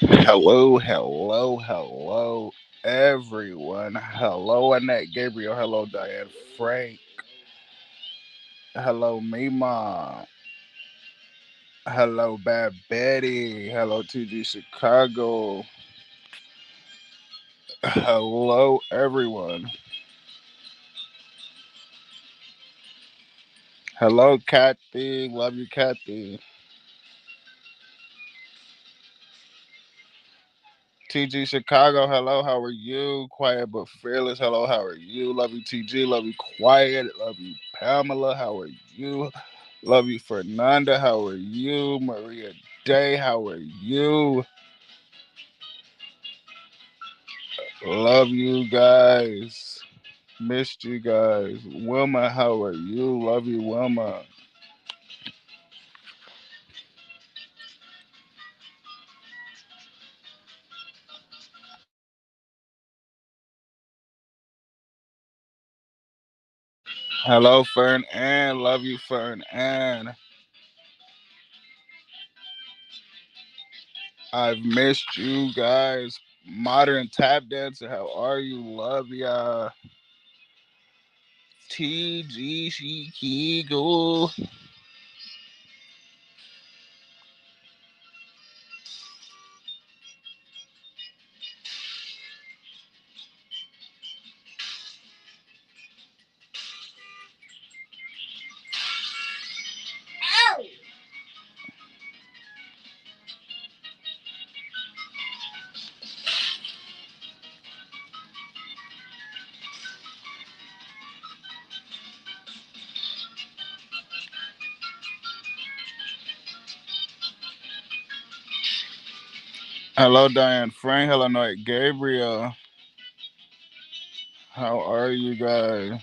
Hello, hello, hello, everyone. Hello, Annette Gabriel. Hello, Diane Frank. Hello, Mima. Hello, Bad Betty. Hello, TG Chicago. Hello, everyone. Hello, Kathy. Love you, Kathy. TG Chicago. Hello, how are you? Quiet but fearless. Hello, how are you? Love you, TG. Love you, Quiet. Love you, Pamela. How are you? Love you, Fernanda. How are you? Maria Day. How are you? Love you guys. Missed you guys. Wilma, how are you? Love you, Wilma. Hello, Fern Ann. Love you, Fern Ann. I've missed you guys. Modern tap dancer, how are you? Love ya. TG Chicago. Hello, Diane Frank. Hello, Noah Gabriel. How are you guys?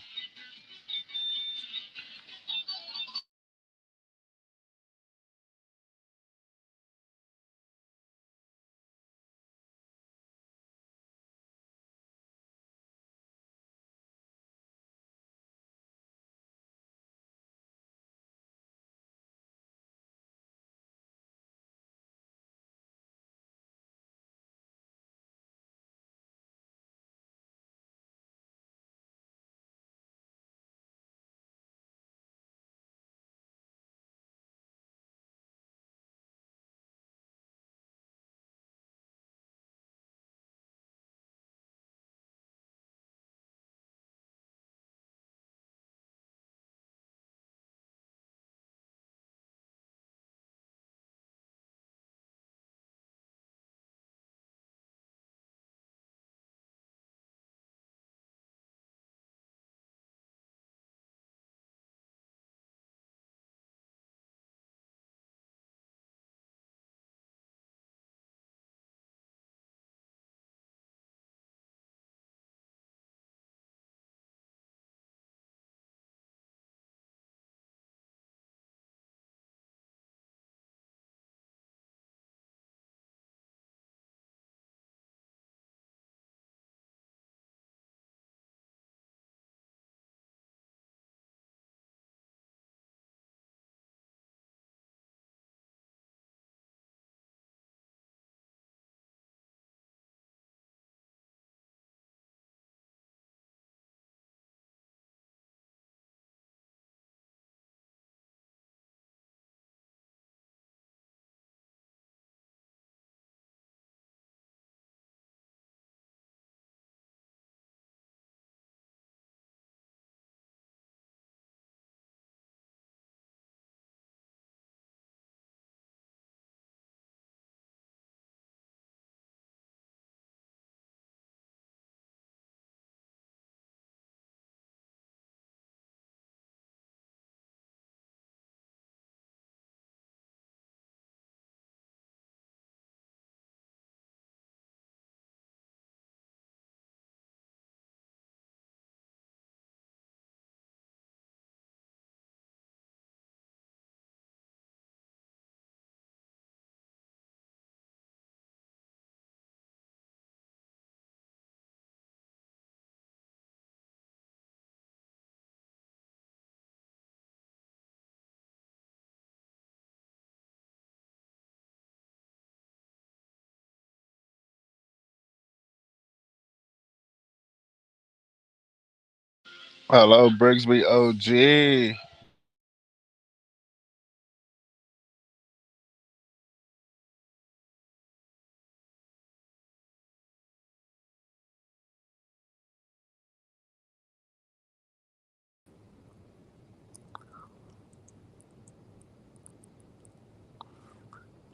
Hello, Brigsby OG.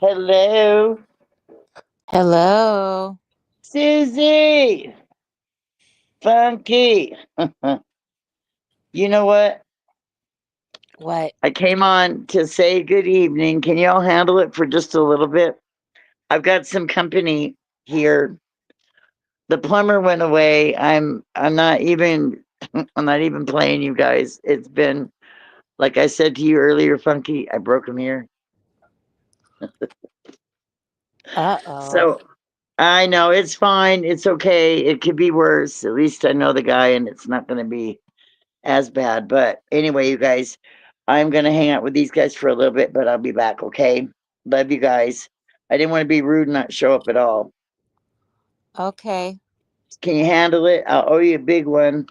Hello, Hello. Susie. Funky. You know what? What? I came on to say good evening. Can y'all handle it for just a little bit? I've got some company here. The plumber went away. I'm not even I'm not even playing you guys. It's been like I said to you earlier, Funky, I broke him here. Uh-oh. So I know it's fine. It's okay. It could be worse. At least I know the guy and it's not gonna be as bad. But anyway, you guys, I'm gonna hang out with these guys for a little bit, but I'll be back, okay? Love you guys. I didn't want to be rude and not show up at all. Okay. Can you handle it? I'll owe you a big one.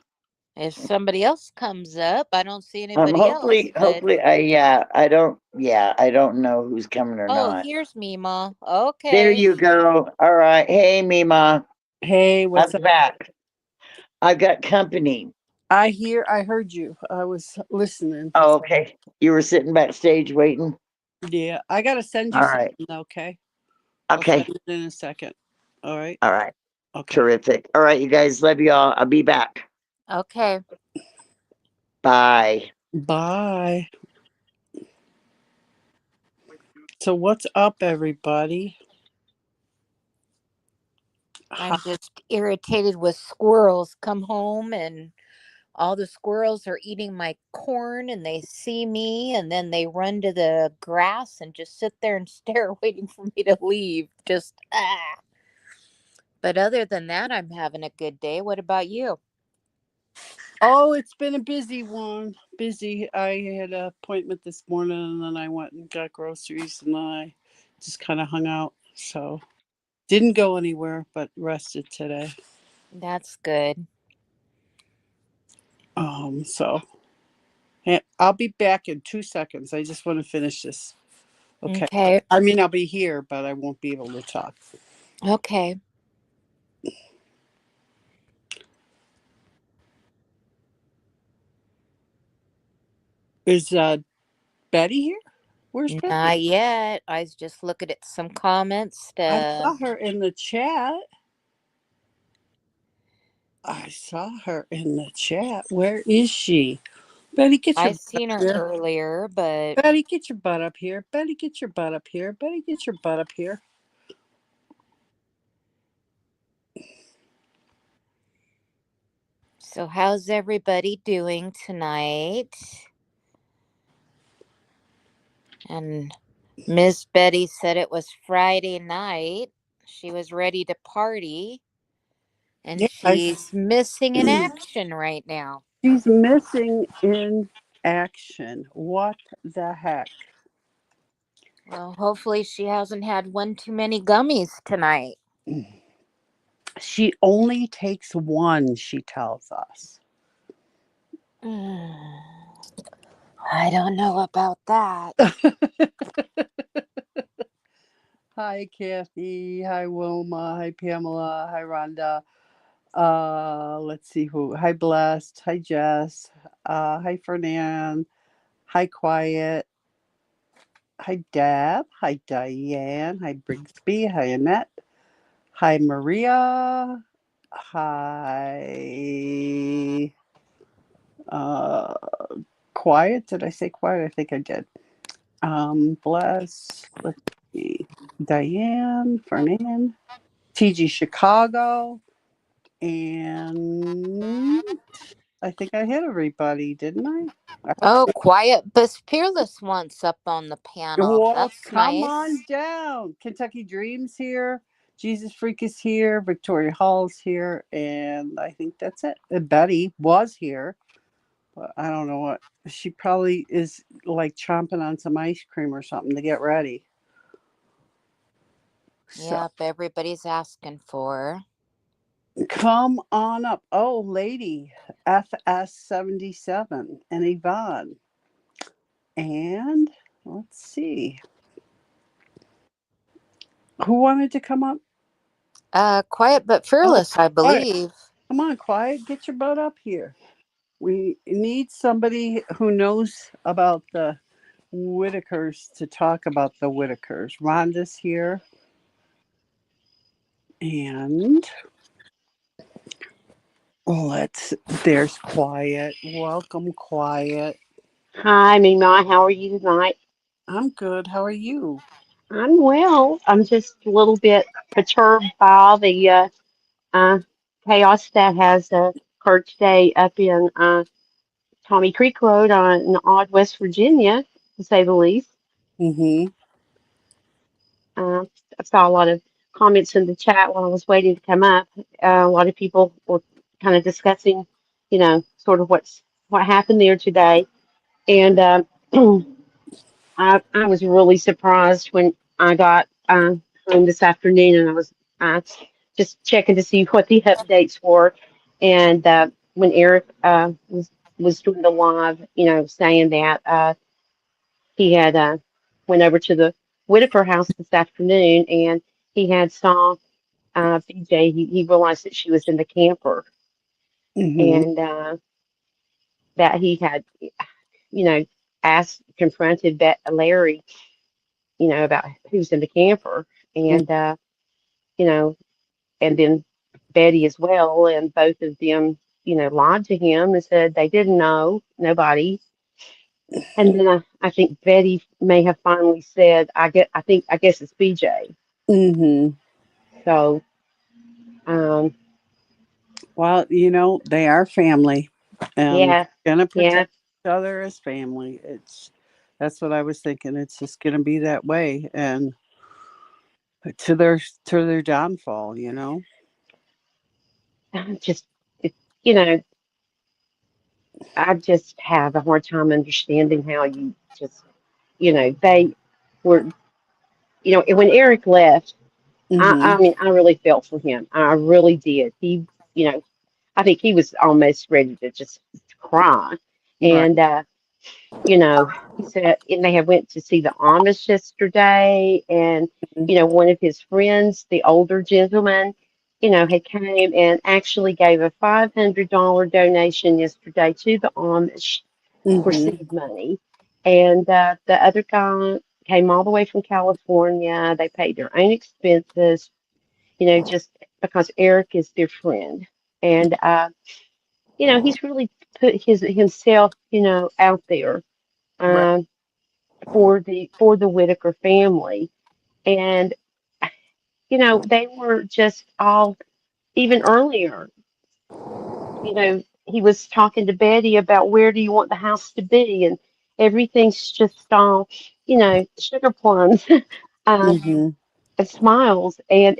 If somebody else comes up, I don't see anybody else, Hopefully, but I don't know who's coming or oh, not. here's Mima. There Okay. you go. All right. Hey, Mima. Hey, I'm what's up? back. I've got company. I heard you. I was listening. Oh, okay. You were sitting backstage waiting. Yeah, I gotta send you All right. something, okay? I'll send Okay. it in a second. All right. All right. Okay. Terrific. All right, you guys. Love y'all. I'll be back. Okay. Bye. Bye. So what's up, everybody? Hi. I'm just irritated with squirrels. Come home and all the squirrels are eating my corn and they see me and then they run to the grass and just sit there and stare waiting for me to leave. Just ah. But other than that, I'm having a good day. What about you? Oh, it's been a busy one. Busy. I had an appointment this morning, and then I went and got groceries, and then I just kind of hung out. So didn't go anywhere, but rested today. That's good. So yeah, I'll be back in 2 seconds. I just want to finish this. Okay. Okay. I mean, I'll be here, but I won't be able to talk. Okay. Is Betty here? Where's Betty? Not yet. I was just looking at some comments I to saw her in the chat. I saw her in the chat. Where is she? Betty, get I your butt seen up her here. earlier, but Betty, get your butt up here. Betty, get your butt up here. Betty, get your butt up here. so how's everybody doing tonight? And Miss Betty said it was Friday night. She was ready to party and Yeah, she's missing in action right now. she's missing in action. What the heck? Well, hopefully she hasn't had one too many gummies tonight. She only takes one, she tells us. I don't know about that. Hi, Kathy. Hi, Wilma. Hi, Pamela. Hi, Rhonda. Let's see who. Hi, Blessed. Hi, Jess. Hi, Fernand. Hi, Quiet. Hi, Deb. Hi, Diane. Hi, Brigsby. Hi, Annette. Hi, Maria. Hi, uh, Quiet. Did I say Quiet? I think I did. Bless. Let's see. Diane, Fernand, TG Chicago, and I think I hit everybody, didn't I? I hope Oh, so. Quiet but Fearless wants up on the panel. Well, That's come nice. on down. Kentucky Dreams here. Jesus Freak is here. Victoria Hall's here. And I think that's it. And Betty was here. But I don't know what. She probably is like chomping on some ice cream or something to get ready. So, Yep, everybody's asking for her. Come on up. Oh, lady, FS77 and Yvonne. And let's see. Who wanted to come up? Quiet but Oh, fearless, I quiet. believe. Come on, quiet. Get your butt up here. We need somebody who knows about the Whittakers to talk about the Whittakers. Rhonda's here. And let's, there's Quiet. Welcome, Quiet. Hi, Mima. How are you tonight? I'm good. How are you? I'm well. I'm just a little bit perturbed by all the uh, chaos that has occurred today up in Tommy Creek Road in Odd, West Virginia, to say the least. Mm-hmm. Uh, I saw a lot of comments in the chat while I was waiting to come up. A lot of people were kind of discussing, sort of what happened there today, and I was really surprised when I got home this afternoon and I was uh, just checking to see what the updates were. And when Eric was doing the live, saying that he had went over to the Whittaker house this afternoon and he had saw BJ. He realized that she was in the camper Mm-hmm. and that he had, you know, confronted Larry, about who's in the camper, and you know, and then Betty as well, and both of them, lied to him and said they didn't know, nobody. And then I think Betty may have finally said, I guess it's BJ. Mm-hmm. So, um, Well, they are family and yeah, gonna yeah, protect each other as family. That's what I was thinking. It's just gonna be that way and to their downfall. just, it, you know, I just have a hard time understanding how you just, they were, when Eric left. I Mm-hmm. mean, I really felt for him. I really did. You know, I think he was almost ready to just cry. Right. And he said, and they had went to see the Amish yesterday, and one of his friends, the older gentleman, had came and actually gave a $500 donation yesterday to the Amish for Mm-hmm. seed money. And the other guy came all the way from California. They paid their own expenses, just because Eric is their friend. And he's really put himself, out there Right. um, for the Whittaker family. And they were just all even earlier. He was talking to Betty about where do you want the house to be, and everything's just all, sugar plums uh, Mm-hmm. and smiles. And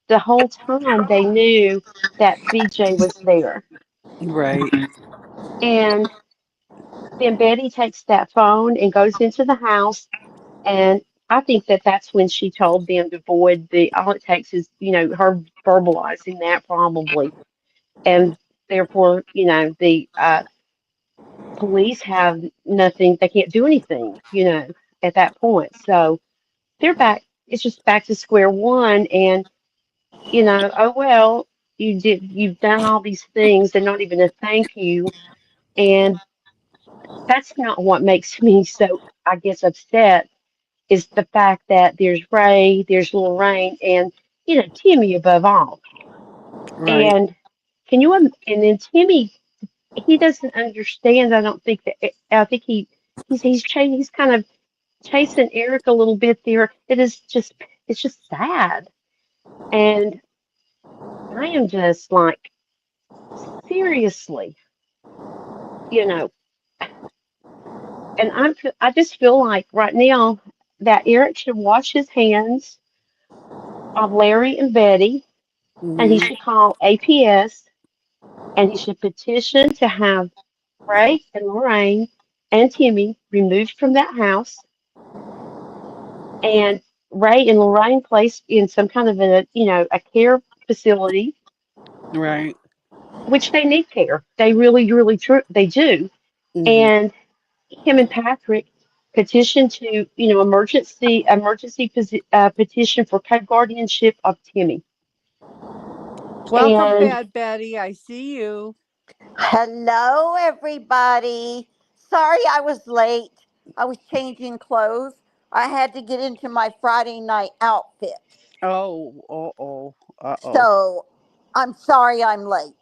the whole time they knew that BJ was there. Right. And then Betty takes that phone and goes into the house. And I think that that's when she told them to avoid all it takes is, her verbalizing that probably. And therefore, the police have nothing, they can't do anything, at that point. So they're back, it's just back to square one. And, oh, well, you've done all these things and not even a thank you. And that's not what makes me so, I guess, upset is the fact that there's Ray, there's Lorraine, and Timmy above all. Right. And and then Timmy, he doesn't understand. I don't think that. I think he's kind of chasing Eric a little bit there. It's just sad, and I am just like seriously, you know. And I just feel like right now that Eric should wash his hands of Larry and Betty, and he Mm-hmm. should call APS, and he should petition to have Ray and Lorraine and Timmy removed from that house, and Ray and Lorraine placed in some kind of a care facility, Right. which they need care. They really, really, they do. Hmm. And him and Patrick petitioned to, petition for co-guardianship of Timmy. Welcome, And Bad Betty. I see you. Hello, everybody. Sorry I was late. I was changing clothes. I had to get into my Friday night outfit. Oh, uh oh. So I'm sorry I'm late.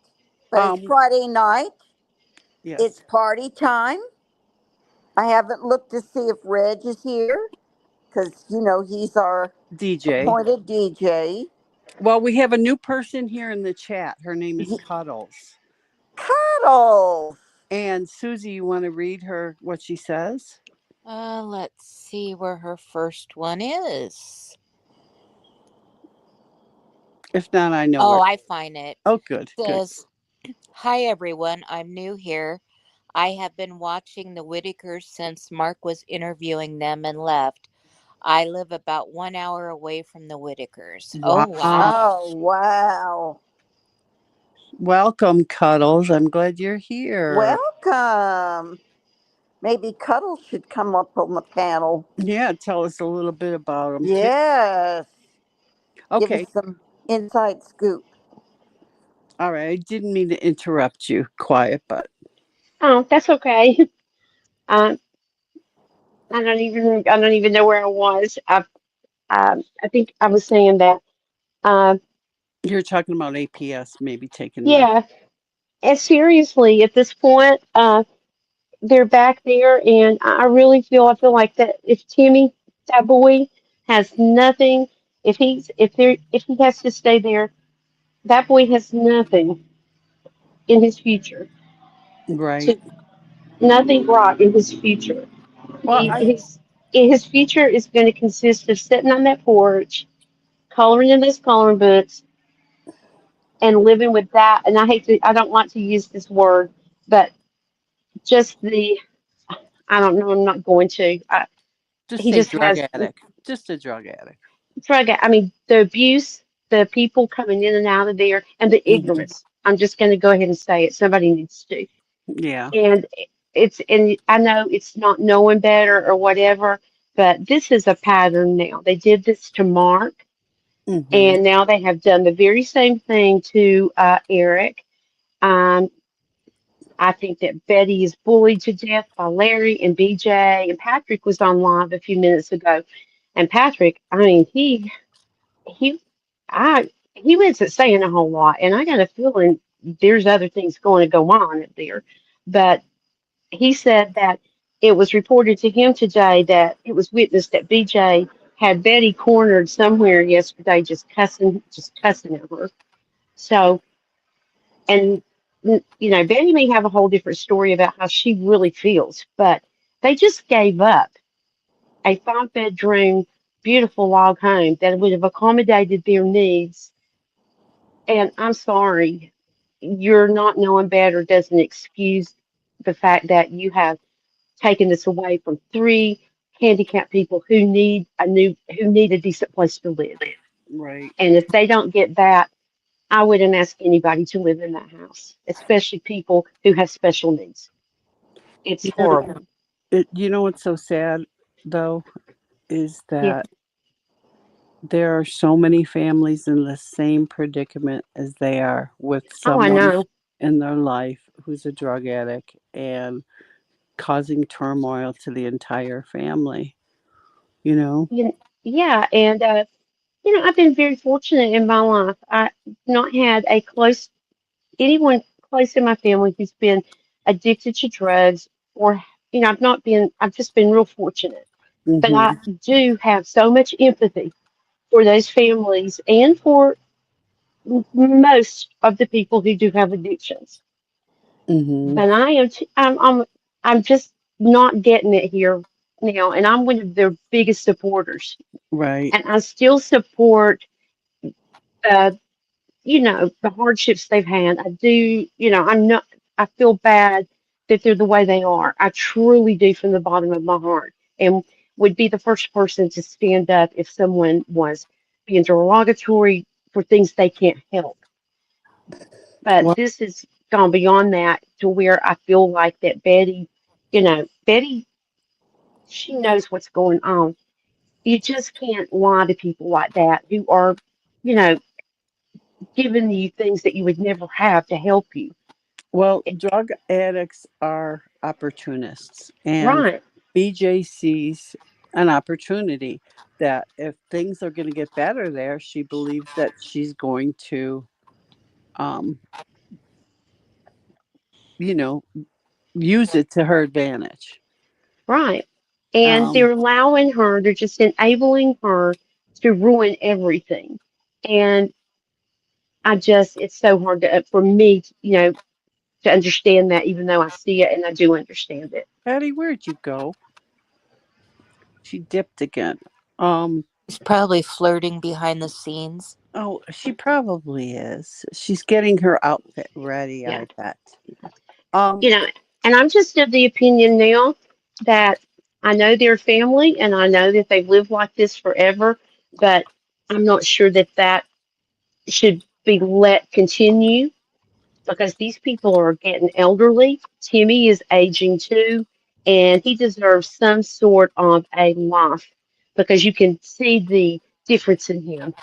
But it's Um, Friday night. It's yes. party time. I haven't looked to see if Reg is here because, he's our DJ. appointed DJ. Well, we have a new person here in the chat. Her name is He- Cuddles. Cuddles. And Susie, you want to read her what she says? Let's see where her first one is. If not, I know Oh, where. I find it. Oh, good, good. Says, "Hi everyone, I'm new here. I have been watching the Whittakers since Mark was interviewing them and left. I live about 1 hour away from the Whittakers." Oh Wow. wow. Oh, wow. Welcome, Cuddles. I'm glad you're here. Welcome. Maybe Cuddles should come up on the panel. Yeah, tell us a little bit about them too. Yes. Give us Okay. some inside scoop. All right. I didn't mean to interrupt you, quiet, but oh, that's okay. Um, I don't even know where I was. I think I was saying that. Um, you're talking about APS maybe taking the. yeah, and seriously, at this point, they're back there, and I feel like that if Timmy, that boy, has nothing, if he has to stay there, that boy has nothing in his future, Right. to nothing bright in his future. Well, I His future is going to consist of sitting on that porch, coloring in those coloring books, and living with that. And I don't like to use this word, but just I don't know, I'm not going to. just He say just drug has addict. Just a drug addict. I mean, the abuse, the people coming in and out of there, and the Mhm. ignorance. I'm just going to go ahead and say it. Somebody needs to. Yeah. And and I know it's not knowing better or whatever, but this is a pattern now. They did this to Mark, Hmm. and now they have done the very same thing to Eric. Um, I think that Betty is bullied to death by Larry and BJ, and Patrick was on live a few minutes ago. And Patrick, I mean, he I he wasn't saying a whole lot, and I got a feeling there's other things going to go on up there. But he said that it was reported to him today that it was witnessed that BJ had Betty cornered somewhere yesterday, just cussing at her. So, and Betty may have a whole different story about how she really feels, but they just gave up a 5 bedroom, beautiful log home that would have accommodated their needs. And I'm sorry, you're not knowing better doesn't excuse the fact that you have taken this away from three handicapped people who need a decent place to live. Right. And if they don't get that, I wouldn't ask anybody to live in that house, especially people who have special needs. It's You know, horrible. you know what's so sad though is Yeah. that there are so many families in the same predicament as they are with Oh, I someone know. in their life who's a drug addict and causing turmoil to the entire family, you know? Yeah, and I've been very fortunate in my life. I've not had a close anyone close in my family who's been addicted to drugs or I've just been real fortunate. But I Mhm. do have so much empathy for those families and for most of the people who do have addictions. Mhm. But I'm just not getting it here now, and I'm one of their biggest supporters. Right. And I still support uh, the hardships they've had. I do, I'm not, I feel bad that they're the way they are. I truly do from the bottom of my heart and would be the first person to stand up if someone was being derogatory for things they can't help. But Well, this has gone beyond that to where I feel like that Betty, Betty, she knows what's going on. You just can't lie to people like that who are, you know, giving you things that you would never have to help you. Well, drug addicts are opportunists, and Right, BJ sees an opportunity that if things are going to get better there, she believes that she's going to, um, you know, use it to her advantage. right. And Um, they're allowing her, they're just enabling her to ruin everything. And it's so hard for me, to understand that, even though I see it and I do understand it. Patty, where'd you go? She dipped again. Um, He's probably flirting behind the scenes. oh, she probably is. She's getting her outfit ready, Yeah. I bet. Um, You know, and I'm just of the opinion now that I know their family and I know that they've lived like this forever, but I'm not sure that that should be let continue because these people are getting elderly. Timmy is aging too, and he deserves some sort of a life because you can see the difference in him.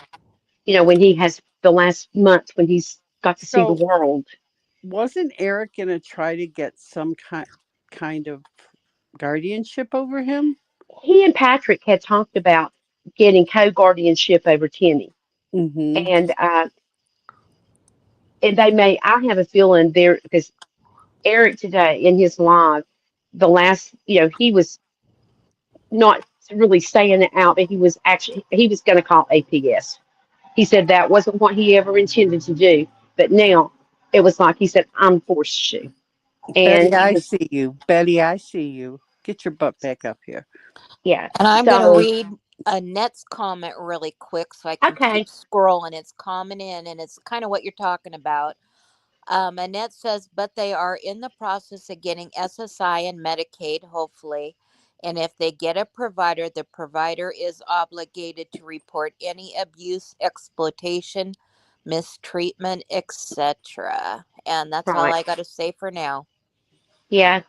When he has the last month when he's got to see the so world. wasn't Eric gonna try to get some kind of guardianship over him? He and Patrick had talked about getting co-guardianship over Timmy, Mm-hmm. and they may. I have a feeling there because Eric today in his live, the last, he was not really saying it out, but he was going to call APS. He said that wasn't what he ever intended to do, but now it was like he said, "I'm forced to," and Betty, he I was, see you. Betty, I see you. Get your butt back up here. yeah. And I'm going to So read Annette's comment really quick so I can keep okay, scrolling. It's coming in, and it's kind of what you're talking about. Annette says, but they are in the process of getting SSI and Medicaid, hopefully. And if they get a provider, the provider is obligated to report any abuse, exploitation, mistreatment, etc. And that's all right, I got to say for now. yeah.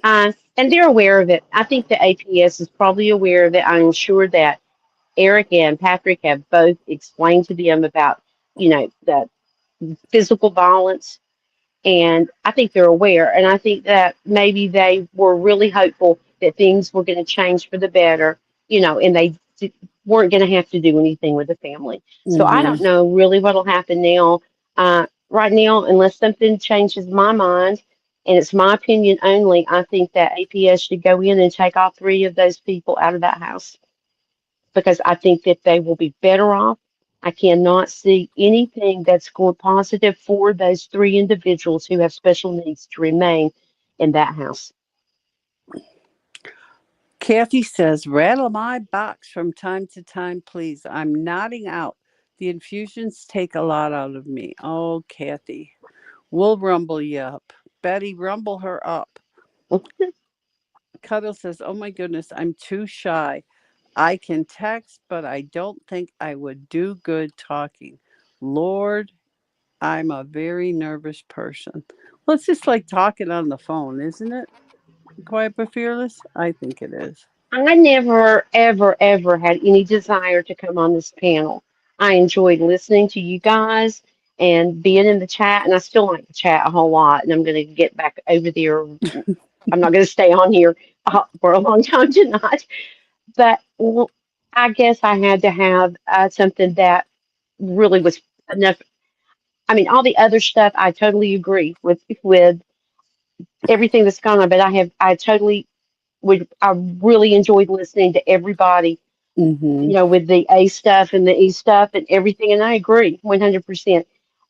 And they're aware of it. I think the APS is probably aware of it. I'm sure that Eric and Patrick have both explained to them about, the physical violence, and I think they're aware. And I think that maybe they were really hopeful that things were going to change for the better, and they weren't going to have to do anything with the family. So I Mm-hmm. don't know really what'll happen now. Right now, unless something changes my mind, and it's my opinion only, I think that APS should go in and take all three of those people out of that house because I think that they will be better off. I cannot see anything that's going positive for those three individuals who have special needs to remain in that house. Kathy says, rattle my box from time to time, please. I'm nodding out. The infusions take a lot out of me. Oh, Kathy, we'll rumble you up. Betty, rumble her up. Cuddle says, oh my goodness, I'm too shy. I can text, but I don't think I would do good talking. Lord, I'm a very nervous person. Well, it's just like talking on the phone, isn't it? Quiet but fearless? I think it is. I never, ever, ever had any desire to come on this panel. I enjoyed listening to you guys and being in the chat, and I still like the chat a whole lot. And I'm going to get back over there. I'm not going to stay on here for a long time tonight, but well, I guess I had to have something that really was enough. I mean, all the other stuff I totally agree with everything that's gone on, but I totally I really enjoyed listening to everybody, Mm-hmm. with the A stuff and the E stuff and everything, and I agree 100%.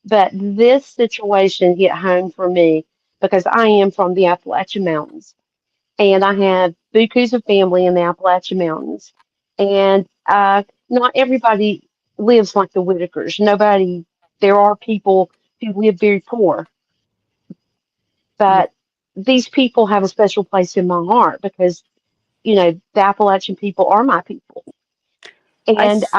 But this situation hit home for me because I am from the Appalachian Mountains and I have bukus of family in the Appalachian Mountains, and not everybody lives like the Whittakers. Nobody. There are people who live very poor, but these people have a special place in my heart because the Appalachian people are my people, I and s-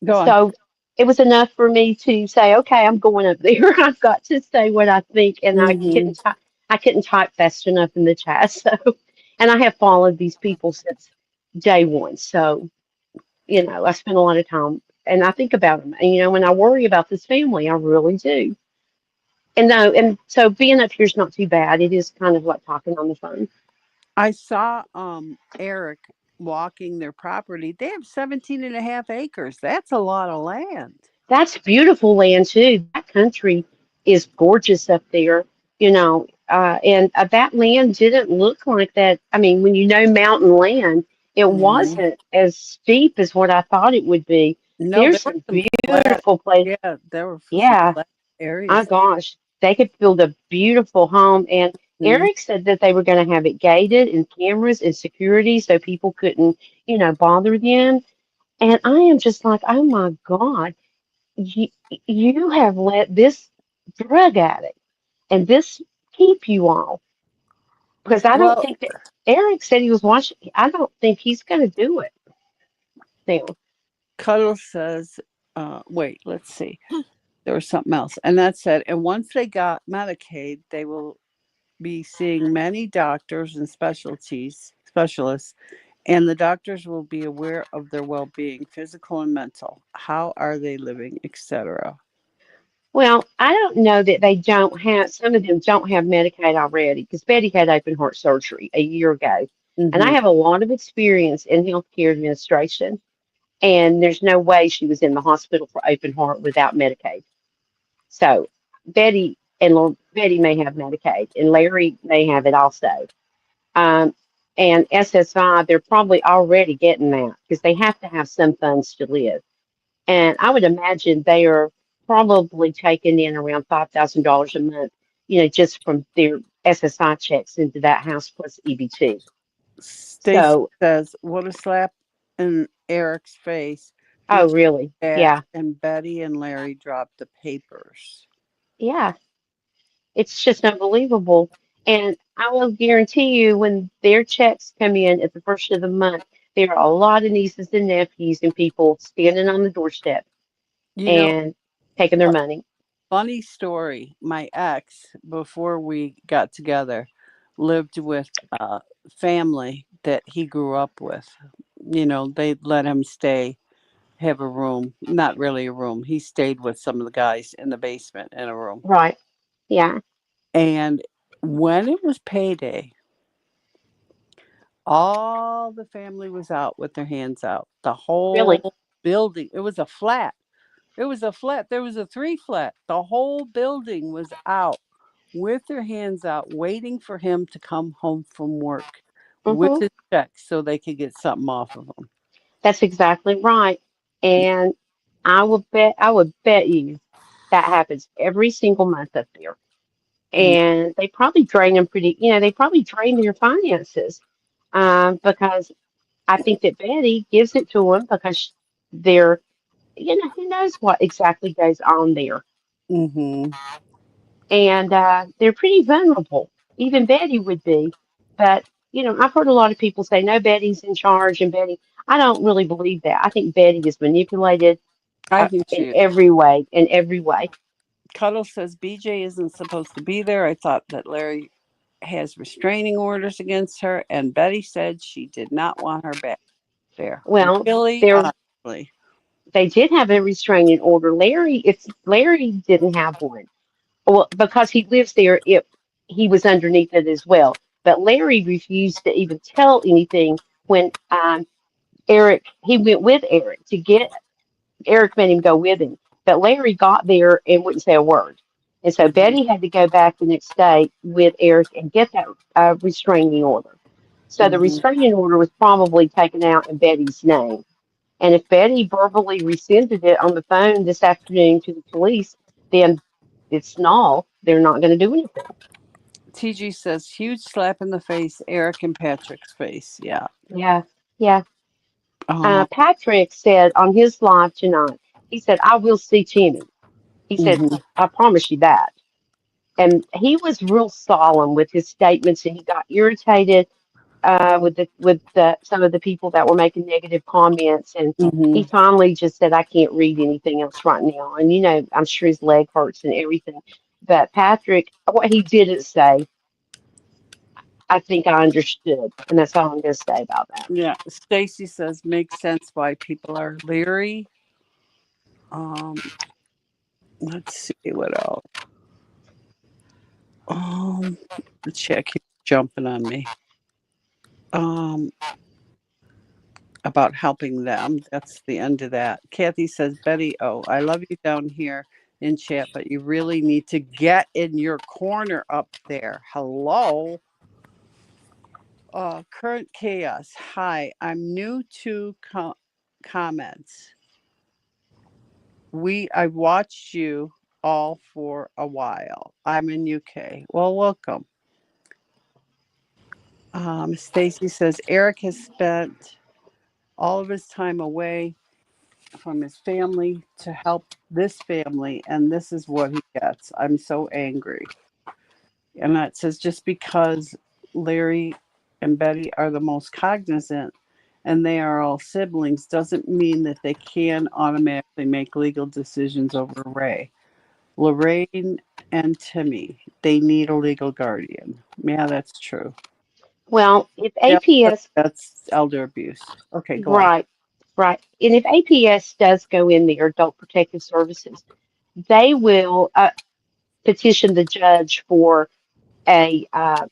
Go on. so. it was enough for me to say, okay, I'm going up there. I've got to say what I think, and Hmm. I couldn't type fast enough in the chat. So, and I have followed these people since day one. So, I spend a lot of time, and I think about them. And when I worry about this family, I really do. And no, and so being up here is not too bad. It is kind of like talking on the phone. I saw Eric walking their property. They have 17 and a half acres. That's a lot of land. That's beautiful land too. That country is gorgeous up there, and that land didn't look like that. I mean, when mountain land, it Hmm. wasn't as steep as what I thought it would be. No, there There's were some some flat. beautiful places. Yeah, there were some Yeah, flat my areas. gosh, they could build a beautiful home. And Hmm. Eric said that they were going to have it gated and cameras and security so people couldn't, bother them. And I am just like, oh my God, you, you have let this drug addict and this keep you all. Because I don't Well, think that Eric said he was watching. I don't think he's going to do it now. Cuddle says, wait, let's see. There was something else. And that said, and once they got Medicaid, they will be seeing many doctors and specialists, and the doctors will be aware of their well-being, physical and mental. How are they living, etc. Well, I don't know that they don't have, some of them don't have Medicaid already because Betty had open heart surgery a year ago. And I Mm-hmm. have a lot of experience in healthcare administration, and there's no way she was in the hospital for open heart without Medicaid. So Betty may have Medicaid, and Larry may have it also. Um, and SSI, they're probably already getting that because they have to have some funds to live. And I would imagine they are probably taking in around $5,000 a month, just from their SSI checks into that house plus EBT. Stacy So, says, "What a slap in Eric's face." oh, BJ really? back, Yeah. and Betty and Larry dropped the papers. Yeah. It's just unbelievable. And I will guarantee you, when their checks come in at the first of the month, there are a lot of nieces and nephews and people standing on the doorstep You know, and taking their money. funny story. My ex, before we got together, lived with a family that he grew up with. They let him stay, have a room, not really a room. He stayed with some of the guys in the basement in a room. Right. Yeah. And when it was payday, all the family was out with their hands out. The Really. whole building, it was a flat. It was a flat. There was a three flat. The whole building was out with their hands out, waiting for him to come home from work with Hmm. his check so they could get something off of him. That's exactly right. And I would bet you that happens every single month up there. Mm. And they probably drain them they probably drain their finances, because I think that Betty gives it to them because they're, who knows what exactly goes on there. Mm-hmm. And they're pretty vulnerable. Even Betty would be. But, I've heard a lot of people say, no, Betty's in charge and Betty. I don't really believe that. I think Betty is manipulated I think in she is. every way, in every way. Cuddle says BJ isn't supposed to be there. I thought that Larry has restraining orders against her, and Betty said she did not want her back there. Well, Really, they're honestly. they did have a restraining order. If Larry didn't have one, well, because he lives there, he was underneath it as well. But Larry refused to even tell anything when he went with Eric to get Eric made him go with him. But Larry got there and wouldn't say a word. And so Mhm. Betty had to go back the next day with Eric and get that restraining order. So the Mhm. restraining order was probably taken out in Betty's name. And if Betty verbally rescinded it on the phone this afternoon to the police, then it's null. They're not going to do anything. TG says huge slap in the face, Eric and Patrick's face. Yeah. Yeah, yeah. Uh, Patrick said on his live tonight, he said, I will see Timmy. He said, mhm. I promise you that. And he was real solemn with his statements and he got irritated. with some of the people that were making negative comments, and he Mm-hmm. finally just said, "I can't read anything else right now." And I'm sure his leg hurts and everything. But Patrick, what he didn't say, I think I understood, and that's all I'm going to say about that. Yeah. Stacy says makes sense why people are leery. Um, let's see what else. Um, the chat keeps jumping on me. Um, about helping them. That's the end of that. Kathy says, Betty, oh, I love you down here in chat, but you really need to get in your corner up there. Hello. Current chaos. Hi, I'm new to comments. I watched you all for a while. I'm in UK. Well, welcome. Stacy says Eric has spent all of his time away from his family to help this family, and this is what he gets. I'm so angry. And that says just because Larry and Betty are the most cognizant and they are all siblings doesn't mean that they can automatically make legal decisions over Ray. Lorraine and Timmy, they need a legal guardian. Yeah, that's true. Well, if Yeah, APS, that's elder abuse. Okay, go on. right, right, and if APS does go in there, Adult Protective Services, they will petition the judge for a uh,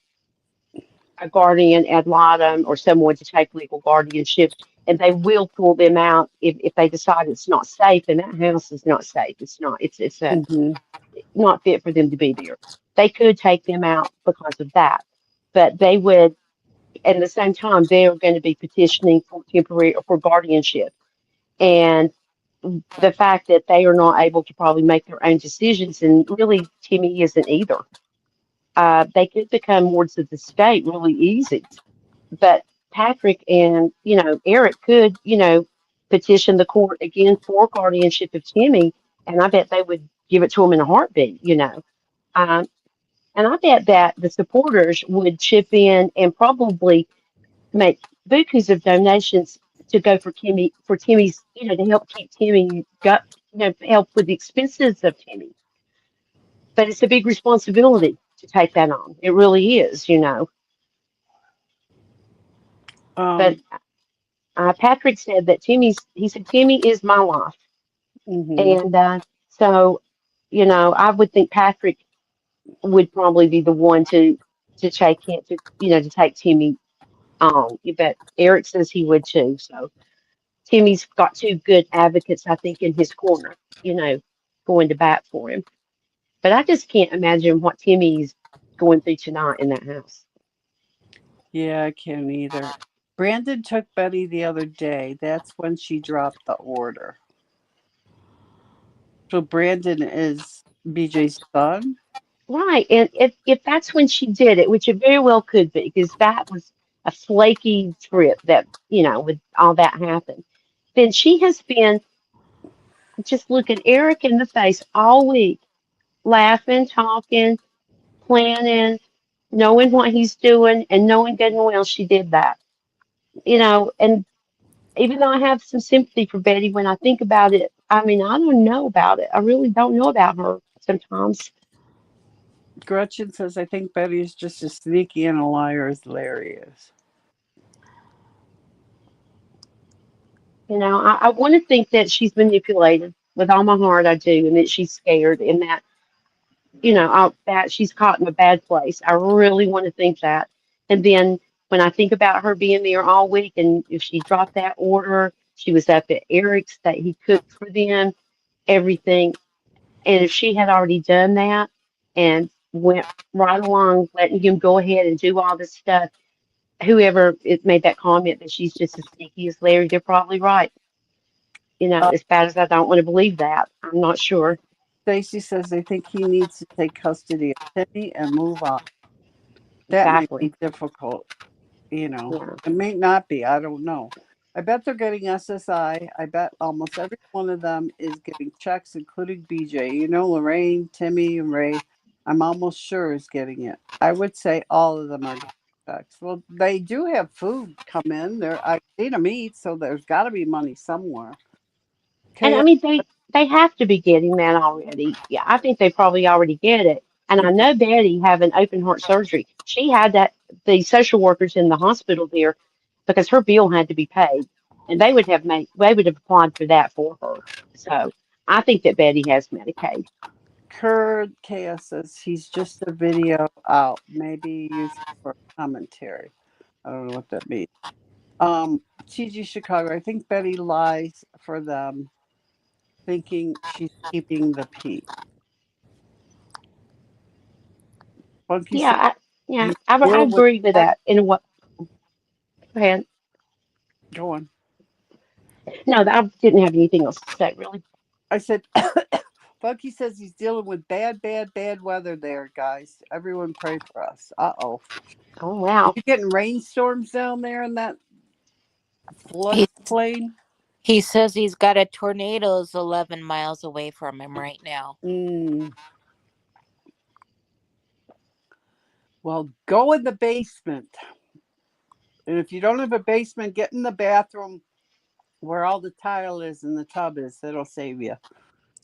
a guardian ad litem or someone to take legal guardianship, and they will pull them out if they decide it's not safe, and that house is not safe. It's not. It's Hmm. not fit for them to be there. They could take them out because of that, but they would. At the same time, they are going to be petitioning for temporary or for guardianship, and the fact that they are not able to probably make their own decisions, and really Timmy isn't either. They could become wards of the state really easy. But Patrick and, Eric could, petition the court again for guardianship of Timmy, and I bet they would give it to him in a heartbeat. Um, and I bet that the supporters would chip in and probably make bukus of donations to go for Timmy's, to help keep Timmy got, help with the expenses of Timmy. But it's a big responsibility to take that on. It really is. But Um, Patrick said that he said, Timmy is my life. hmm. And so, I would think Patrick would probably be the one to take him to take Timmy on. You bet Eric says he would too. So Timmy's got two good advocates, I think, in his corner, going to bat for him. But I just can't imagine what Timmy's going through tonight in that house. Yeah, I can't either. Brandon took Betty the other day. That's when she dropped the order. So Brandon is BJ's son? Right. And if that's when she did it, which it very well could be, because that was a flaky trip that, with all that happened, then she has been just looking Eric in the face all week, laughing, talking, planning, knowing what he's doing, and knowing good and well she did that. And even though I have some sympathy for Betty when I think about it, I mean, I don't know about it. I really don't know about her sometimes. Gretchen says, I think Betty is just as sneaky and a liar as Larry is. I want to think that she's manipulated with all my heart. I do, and that she's scared, and that that she's caught in a bad place. I really want to think that. And then when I think about her being there all week, and if she dropped that order, she was up at Eric's that he cooked for them, everything. And if she had already done that and went right along, letting him go ahead and do all this stuff, whoever it made that comment that she's just as sneaky as Larry, they're probably right. Uh, As bad as I don't want to believe that, I'm not sure. Stacy says they think he needs to take custody of Timmy and move on. That might Exactly. be difficult. Yeah. It may not be. I don't know. I bet they're getting SSI. I bet almost every one of them is getting checks, including BJ. Lorraine, Timmy, and Ray, I'm almost sure is getting it. I would say all of them are getting Shucks. Well, they do have food come in. There, I've seen them eat, so there's got to be money somewhere. And I Okay. mean, they have to be getting that already. Yeah, I think they probably already get it. And I know Betty having open heart surgery. She had that the social workers in the hospital there because her bill had to be paid, and they would have applied for that for her. So I think that Betty has Medicaid. Kurt Chaos says he's just a video out, maybe used for commentary. I don't know what that means. TG Chicago, I think Betty lies for them, thinking she's keeping the peace. Funky Yeah, says yeah, you I were with agree with that. that. In what? Go ahead. Go on. No, I didn't have anything else to say really. I said, Funky says he's dealing with bad, bad, bad weather there, guys. Everyone pray for us. Uh oh. Oh Are wow. you getting rainstorms down there in that He floodplain? he says he's got a tornadoes 11 miles away from him right now. Mm. Well, go in the basement. And if you don't have a basement, get in the bathroom where all the tile is and the tub is. That'll save you.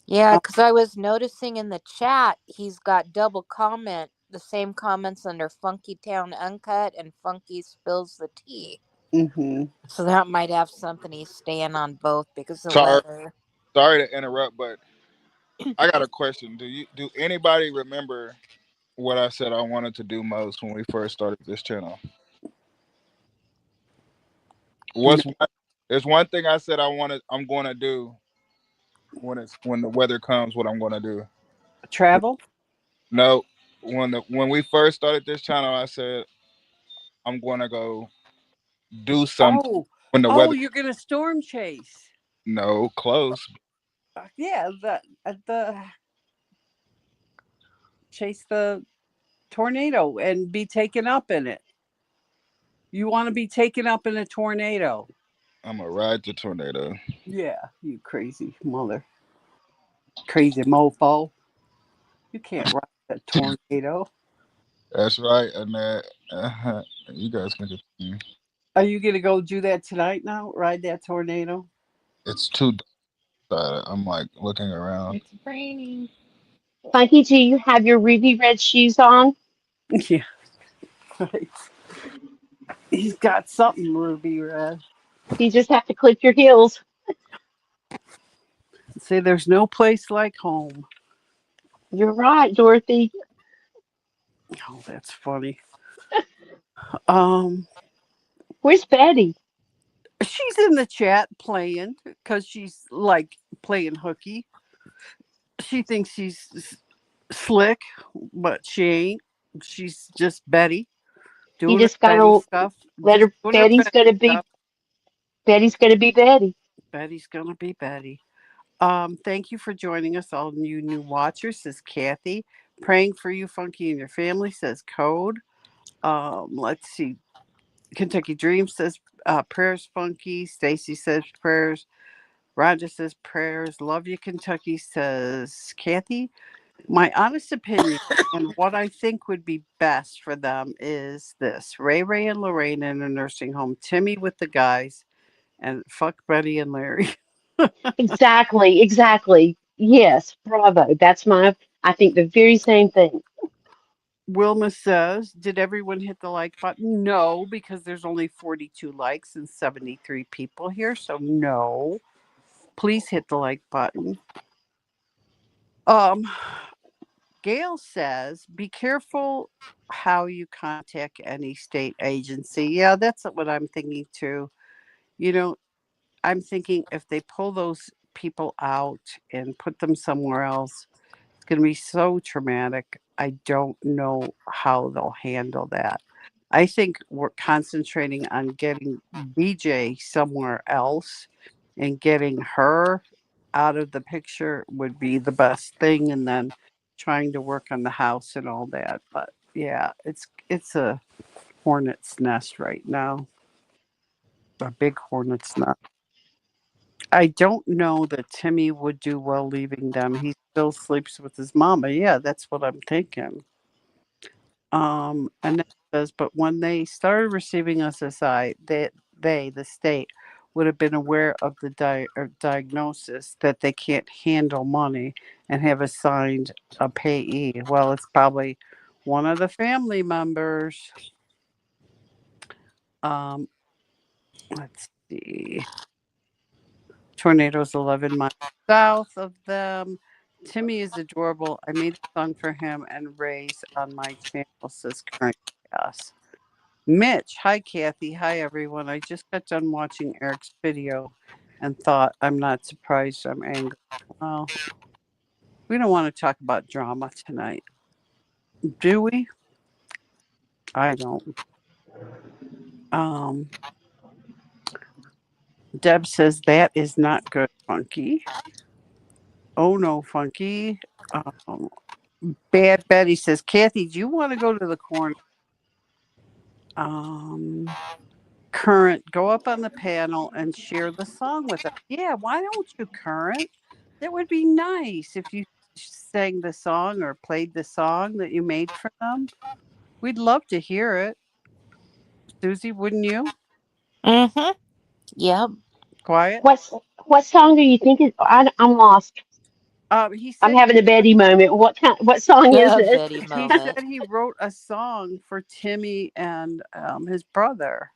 Yeah, because I was noticing in the chat he's got double comment, the same comments under Funky Town Uncut and Funky Spills the Tea. Mm-hmm. So that might have something he's staying on both because of the Sorry, weather. sorry to interrupt, but I got a question. Do anybody remember what I said I wanted to do most when we first started this channel? No. What's one, there's one thing I said I'm going to do when the weather comes. What I'm going to do? Travel? No, when we first started this channel, I said I'm going to go do something Oh, when the oh, weather. you're gonna storm chase. No, close. Yeah, the chase the tornado and be taken up in it. You want to be taken up in a tornado? I'm gonna ride the tornado. Yeah, you crazy mother, crazy mofo. You can't ride a tornado. That's right, and that you guys can continue. Are you gonna go do that tonight? Now, ride that tornado? It's too dark. I'm like looking around. It's raining. Funky, do you have your ruby red shoes on? Yeah, right. He's got something ruby red. You just have to clip your heels. Say, there's no place like home. You're right, Dorothy. Oh, that's funny. Um, Where's Betty? she's in the chat playing because she's like playing hooky. She thinks she's slick, but she ain't. She's just Betty You doing her just Betty gotta stuff. let Just her. doing her Betty stuff. Betty's gonna be Betty. Betty's gonna be Betty. Thank you for joining us, all you new watchers, says Kathy. Praying for you, Funky, and your family, says Code. Let's see. Kentucky Dream says prayers, Funky. Stacy says prayers. Roger says prayers. Love you, Kentucky, says Kathy. My honest opinion and what I think would be best for them is this: Ray Ray and Lorraine in a nursing home, Timmy with the guys, and fuck Betty and Larry. Exactly, exactly. Yes, bravo. That's my. I think the very same thing. Wilma says, did everyone hit the like button? No, because there's only 42 likes and 73 people here. So no. Please hit the like button. Um, Gail says, be careful how you contact any state agency. Yeah, that's what I'm thinking too. You know, I'm thinking if they pull those people out and put them somewhere else, it's going to be so traumatic. I don't know how they'll handle that. I think we're concentrating on getting BJ somewhere else and getting her out of the picture would be the best thing, and then trying to work on the house and all that. But yeah, it's a hornet's nest right now, a big hornet's nest. I don't know that Timmy would do well leaving them. He still sleeps with his mama. Yeah, that's what I'm thinking. And then it says, but when they started receiving SSI, the state, would have been aware of the diagnosis that they can't handle money and have assigned a payee. Well, it's probably one of the family members. Um, let's see. Tornadoes 11 miles south of them. Timmy is adorable. I made a song for him and Ray's on my channel, says Current Chaos. Mitch, hi Kathy, hi everyone. I just got done watching Eric's video and thought, I'm not surprised, I'm angry. Well, we don't want to talk about drama tonight, do we? I don't. Um, Deb says that is not good, Funky. Oh no, Funky. Um, Bad Betty says, Kathy, do you want to go to the corner? Um, Current, go up on the panel and share the song with us. Yeah, why don't you, Current? That would be nice if you sang the song or played the song that you made for them. We'd love to hear it. Susie, wouldn't you? Mm-hmm. Yep. Quiet. What song do you think is? I'm lost. He I'm said having a Betty moment. What song is The it? Betty he moment. said he wrote a song for Timmy and his brother.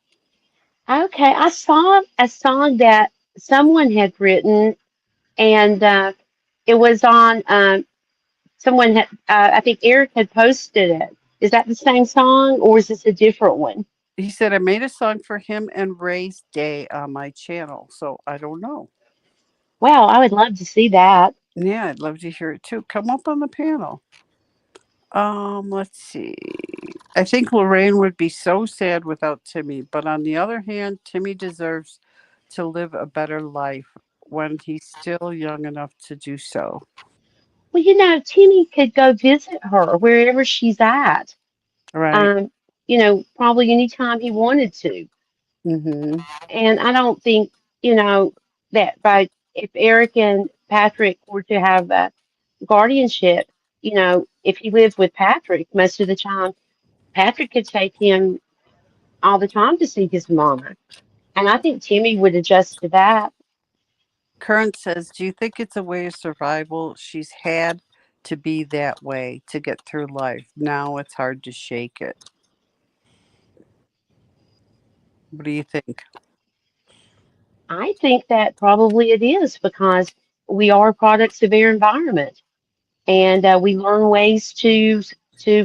Okay, I saw a song that someone had written, and it was on. Someone had. I think Eric had posted it. Is that the same song, or is this a different one? He said I made a song for him and Ray's Day on my channel. So I don't know. Wow, I would love to see that. Yeah, I'd love to hear it too. Come up on the panel. Let's see. I think Lorraine would be so sad without Timmy, but on the other hand, Timmy deserves to live a better life when he's still young enough to do so. Well, Timmy could go visit her wherever she's at. Right. Um, probably anytime he wanted to. Mm-hmm. And I don't think, that by if Eric and Patrick were to have a guardianship, if he lives with Patrick most of the time, Patrick could take him all the time to see his mama. And I think Timmy would adjust to that. Current says, do you think it's a way of survival? She's had to be that way to get through life. Now it's hard to shake it. What do you think? I think that probably it is because we are products of our environment, and we learn ways to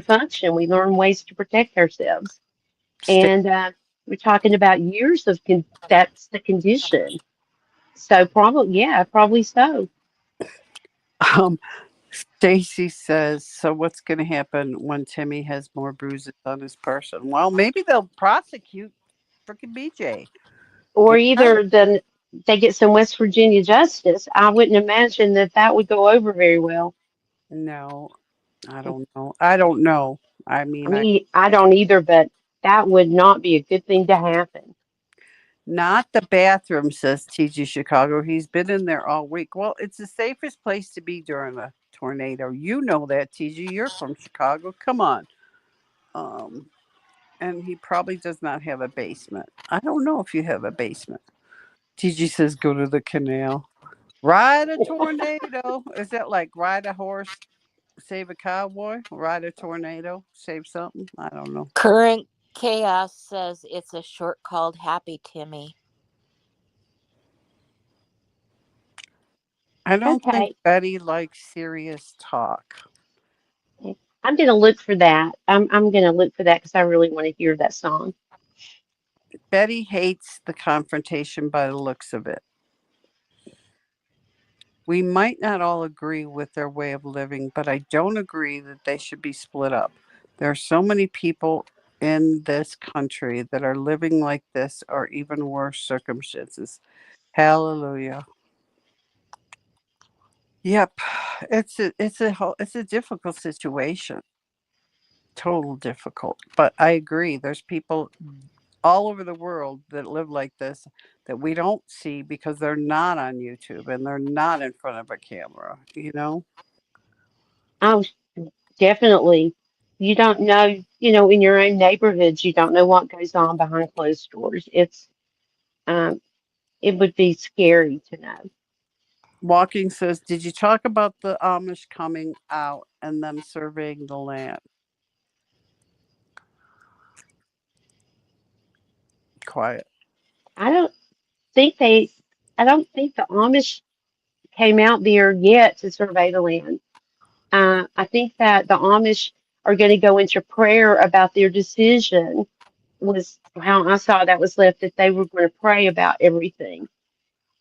function. We learn ways to protect ourselves, Sta- and we're talking about years of that's the condition. So probably, yeah, probably so. Um, Stacy says, so what's going to happen when Timmy has more bruises on his person? Well, maybe they'll prosecute frickin' BJ. Or You know? either then they get some West Virginia justice. I wouldn't imagine that that would go over very well. No, I don't know. I don't know. I I mean, mean, I don't either, but that would not be a good thing to happen. not the bathroom, says TG Chicago. He's been in there all week. Well, it's the safest place to be during a tornado. You know that, TG. You're from Chicago. Come on. Um, and he probably does not have a basement. I don't know if you have a basement. TG says go to the canal. Ride a tornado. Is that like ride a horse, save a cowboy? Ride a tornado, save something? I don't know. Current Chaos says it's a short called Happy Timmy. I don't think Okay, Betty likes serious talk. I'm gonna look for that. I'm gonna look for that because I really want to hear that song. Betty hates the confrontation by the looks of it. We might not all agree with their way of living, but I don't agree that they should be split up. There are so many people in this country that are living like this or even worse circumstances. Hallelujah. Yep. It's a difficult situation. Total difficult. But I agree. There's people all over the world that live like this that we don't see because they're not on YouTube and they're not in front of a camera, you know? Oh, definitely. you don't know, in your own neighborhoods, you don't know what goes on behind closed doors. Um, it would be scary to know. Walking says, did you talk about the Amish coming out and them surveying the land? Quiet. I don't think they, I don't think the Amish came out there yet to survey the land. I think that the Amish are going to go into prayer about their decision. Was how I saw that was left, that they were going to pray about everything,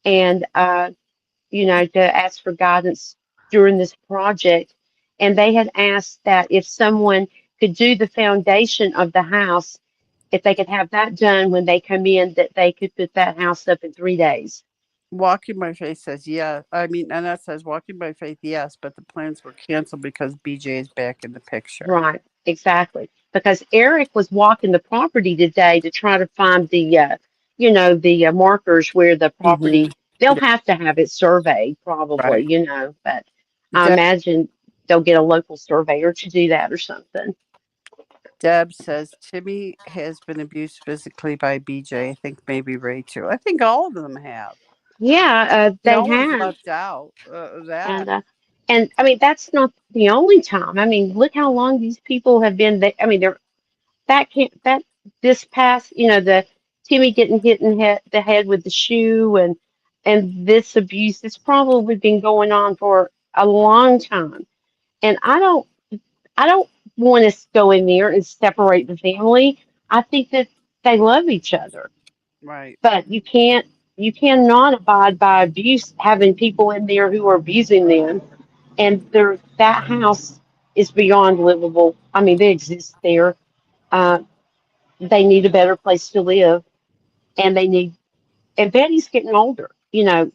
and to ask for guidance during this project. And they had asked that if someone could do the foundation of the house, if they could have that done when they come in, that they could put that house up in 3 days. Walking by Faith says, yeah. I mean, Annette says, walking by faith, yes, but the plans were canceled because BJ is back in the picture. Right, exactly. Because Eric was walking the property today to try to find the markers where the Hmm. property, they'll Yeah, have to have it surveyed probably, right. but I Deb, imagine they'll get a local surveyor to do that or something. Deb says, Timmy has been abused physically by BJ. I think maybe Ray too. I think all of them have. Yeah, No they one's have. left out. That. And I mean, that's not the only time. I mean, look how long these people have been there. I mean, they're that can't that this past, the Timmy getting hit in the head with the shoe, and this abuse, it's probably been going on for a long time. And I don't want to go in there and separate the family. I think that they love each other, Right. but you cannot abide by abuse, having people in there who are abusing them, and that house is beyond livable. I mean, they exist there. Uh, they need a better place to live, and Betty's getting older.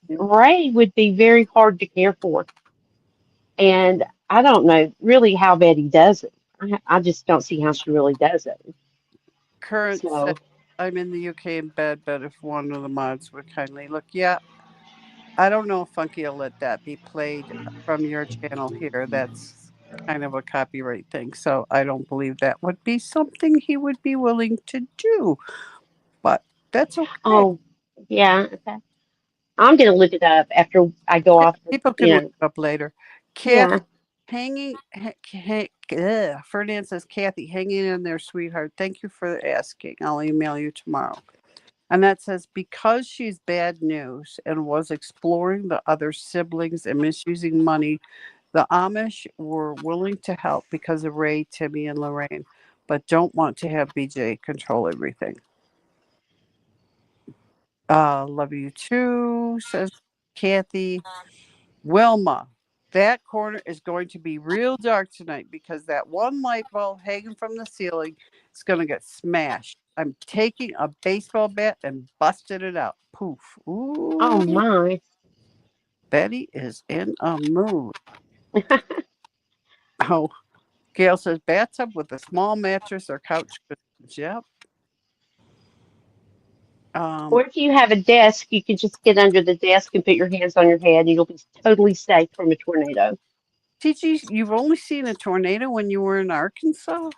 Ray would be very hard to care for, and I don't know really how Betty does it. I just don't see how she really does it. Current says, So, I'm in the UK in bed, but if one of the mods would kindly look. Yeah, I don't know if Funky will let that be played from your channel here. That's kind of a copyright thing. So I don't believe that would be something he would be willing to do. But that's okay. oh yeah, okay. I'm gonna look it up after I go Yeah, off. people can look it up later. Yeah. Kathy Ferdinand says, Kathy, hanging in there, sweetheart. Thank you for asking. I'll email you tomorrow. And that says, because she's bad news and was exploring the other siblings and misusing money, the Amish were willing to help because of Ray, Timmy, and Lorraine, but don't want to have BJ control everything. Love you too, says Kathy. Wilma, that corner is going to be real dark tonight because that one light bulb hanging from the ceiling is going to get smashed. I'm taking a baseball bat and busted it out. Poof. Oh Ooh, my. Betty is in a mood. Oh, Gail says bathtub with a small mattress or couch cushions. Yep. Or Um, if you have a desk, you can just get under the desk and put your hands on your head, and you'll be totally safe from a tornado. TG, you've only seen a tornado when you were in Arkansas?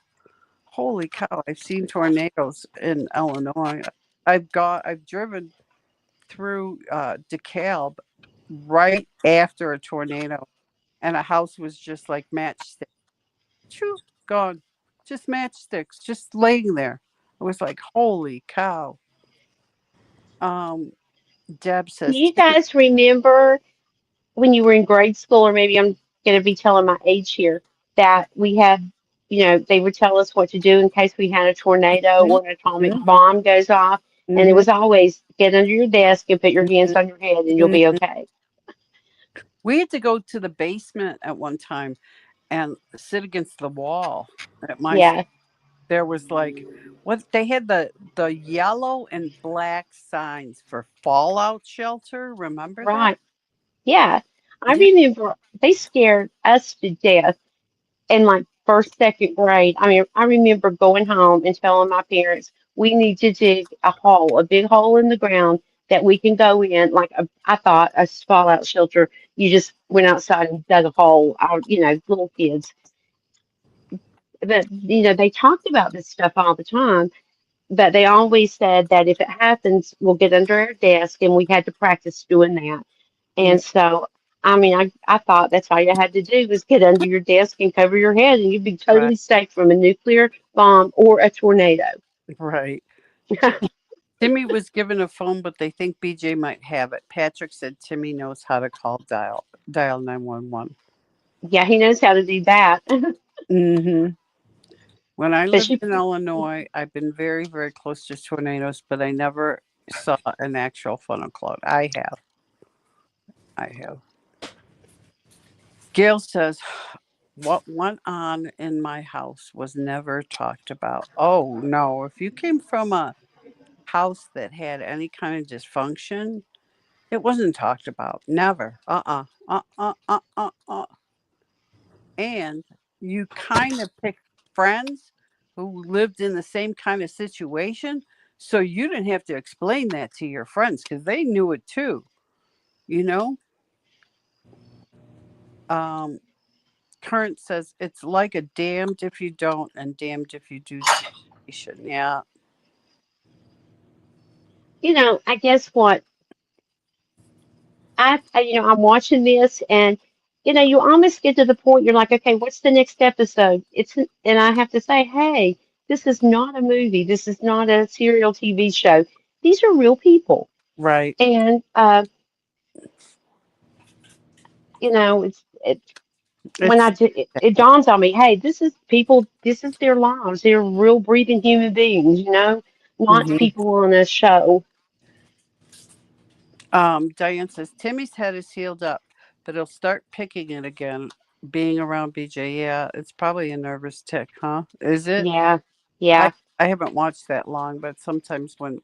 Holy cow, I've seen tornadoes in Illinois. I've driven through DeKalb right after a tornado, and a house was just like matchsticks. Choo, gone. Just matchsticks, just laying there. I was like, holy cow. Um, Deb Do says, you Timmy, guys remember when you were in grade school, or maybe I'm going to be telling my age here, that we had, they would tell us what to do in case we had a tornado mhm, or an atomic mhm, bomb goes off. And it mhm, was always get under your desk and put your hands on your head and you'll be mhm. okay. We had to go to the basement at one time and sit against the wall at my school. Yeah, There was like what they had the yellow and black signs for fallout shelter. Remember that? right. Yeah. I Yeah. remember they scared us to death in like first, second grade. I mean, I remember going home and telling my parents we need to dig a big hole in the ground that we can go in. Like I thought a fallout shelter. You just went outside and dug a hole. Little kids. but they talked about this stuff all the time, but they always said that if it happens, we'll get under our desk, and we had to practice doing that. Yeah, And so, I mean, I thought that's all you had to do was get under your desk and cover your head, and you'd be right, totally safe from a nuclear bomb or a tornado. right. Timmy was given a phone, but they think BJ might have it. Patrick said Timmy knows how to dial 911. Yeah, he knows how to do that. Mm-hmm. When I But lived she, in Illinois, I've been very, very close to tornadoes, but I never saw an actual funnel cloud. I have. I have. Gail says, what went on in my house was never talked about. Oh, no. If you came from a house that had any kind of dysfunction, it wasn't talked about. Never. And you kind of picked friends who lived in the same kind of situation. So you didn't have to explain that to your friends because they knew it too, you know? Um, Current says it's like a damned if you don't and damned if you do situation. Yeah. I guess what I'm watching this, and you almost get to the point you're like, okay, what's the next episode? And I have to say, hey, this is not a movie. This is not a serial TV show. These are real people, Right. and it when It's it dawns on me, hey, this is people. This is their lives. They're real breathing human beings. Not mhm. people on a show. Diane says Timmy's head is healed up, but he'll start picking it again being around BJ. Yeah, it's probably a nervous tick, huh? Is it? Yeah, I yeah. I haven't watched that long, but sometimes when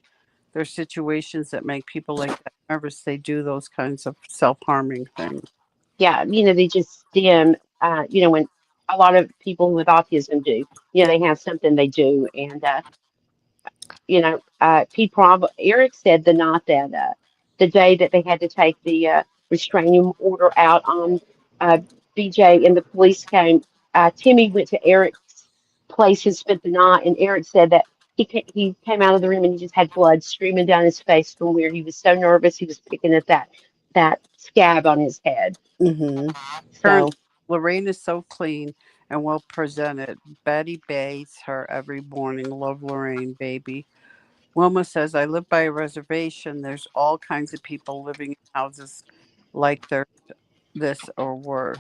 there's situations that make people like that nervous, they do those kinds of self-harming things. Yeah, they just stem, when a lot of people with autism do, they have something they do. And, Eric said the day that they had to take the restraining order out on uh, BJ and the police came, Timmy went to Eric's place and spent the night. And Eric said that he came out of the room and he just had blood streaming down his face from where he was so nervous he was picking at that scab on his head. Mm-hmm. Current So Lorraine is so clean and well presented. Betty bathes her every morning. Love Lorraine, baby. Wilma says, I live by a reservation. There's all kinds of people living in houses like there's this or worse.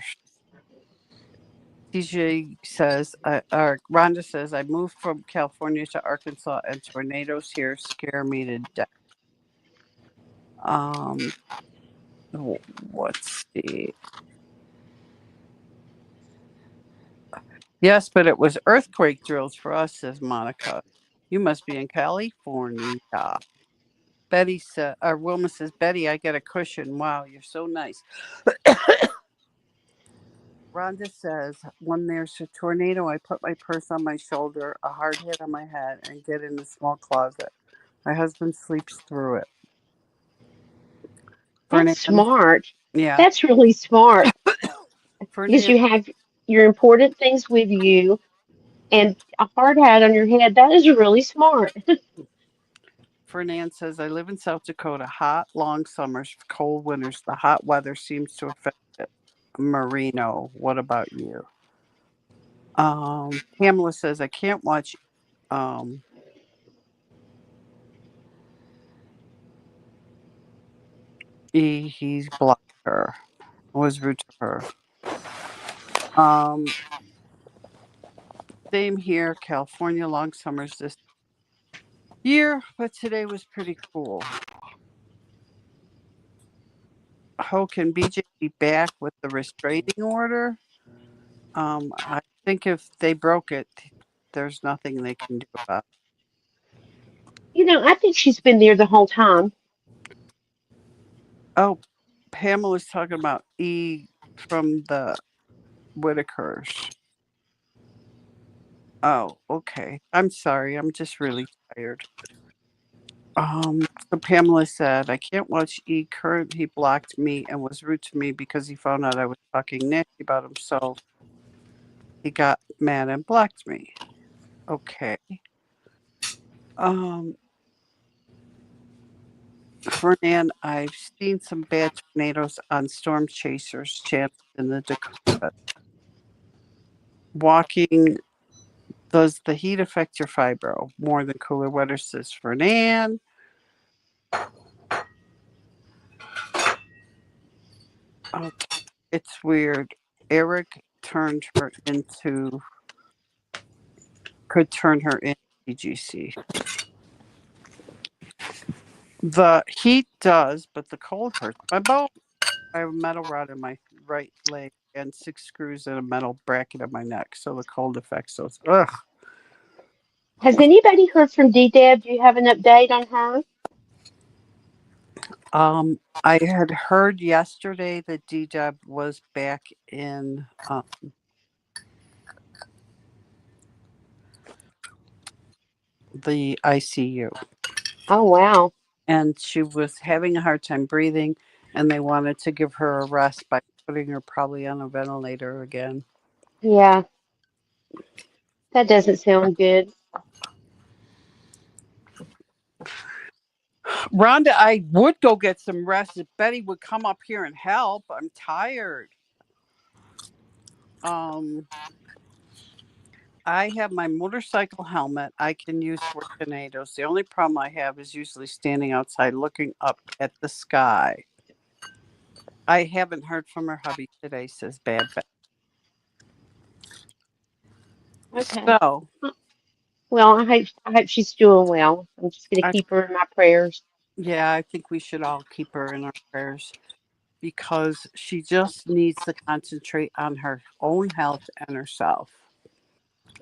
TJ says, or Rhonda says, I moved from California to Arkansas and tornadoes here scare me to death. Um, let's see. Yes, but it was earthquake drills for us, says Monica. You must be in California. Betty said, or Wilma says, Betty, I get a cushion. Wow, you're so nice. Rhonda says, when there's a tornado, I put my purse on my shoulder, a hard hit on my head, and get in the small closet. My husband sleeps through it. that's Fernand, smart. yeah. That's really smart because Fernand, you have your important things with you and a hard hat on your head. That is really smart. Fernand says, I live in South Dakota. Hot, long summers, cold winters. The hot weather seems to affect it. Marino, what about you? Pamela says, I can't watch. Um, he's blocked her. Was rude to her. Um, Same here, California, long summers this year, but today was pretty cool. How can BJ be back with the restraining order? I think if they broke it, there's nothing they can do about it. I think she's been there the whole time. Oh, Pamela's talking about E from the Whittakers. Oh, okay. I'm sorry. I'm just really tired. So Pamela said, I can't watch E. Current. He blocked me and was rude to me because he found out I was talking nasty about him. So he got mad and blocked me. Okay. Um, Fernand, I've seen some bad tornadoes on Storm Chasers channel in the Dakota. Walking, does the heat affect your fibro more than cooler weather, says Fernand? Okay, it's weird. Eric turned her into, could turn her into TGC. The heat does, but the cold hurts my bone. I have a metal rod in my right leg and 6 screws and a metal bracket on my neck, so the cold affects those. Ugh. Has anybody heard from D Deb? Do you have an update on her? I had heard yesterday that D-Deb was back in the ICU, Oh, wow. and she was having a hard time breathing, and they wanted to give her a rest by putting her probably on a ventilator again. Yeah, that doesn't sound good. Rhonda, I would go get some rest if Betty would come up here and help. I'm tired. Um, I have my motorcycle helmet I can use for tornadoes. The only problem I have is usually standing outside looking up at the sky. I haven't heard from her hubby today, says Bad Beth. Okay. So Well, I hope she's doing well. I'm just gonna I keep her in my prayers. yeah, I think we should all keep her in our prayers because she just needs to concentrate on her own health and herself,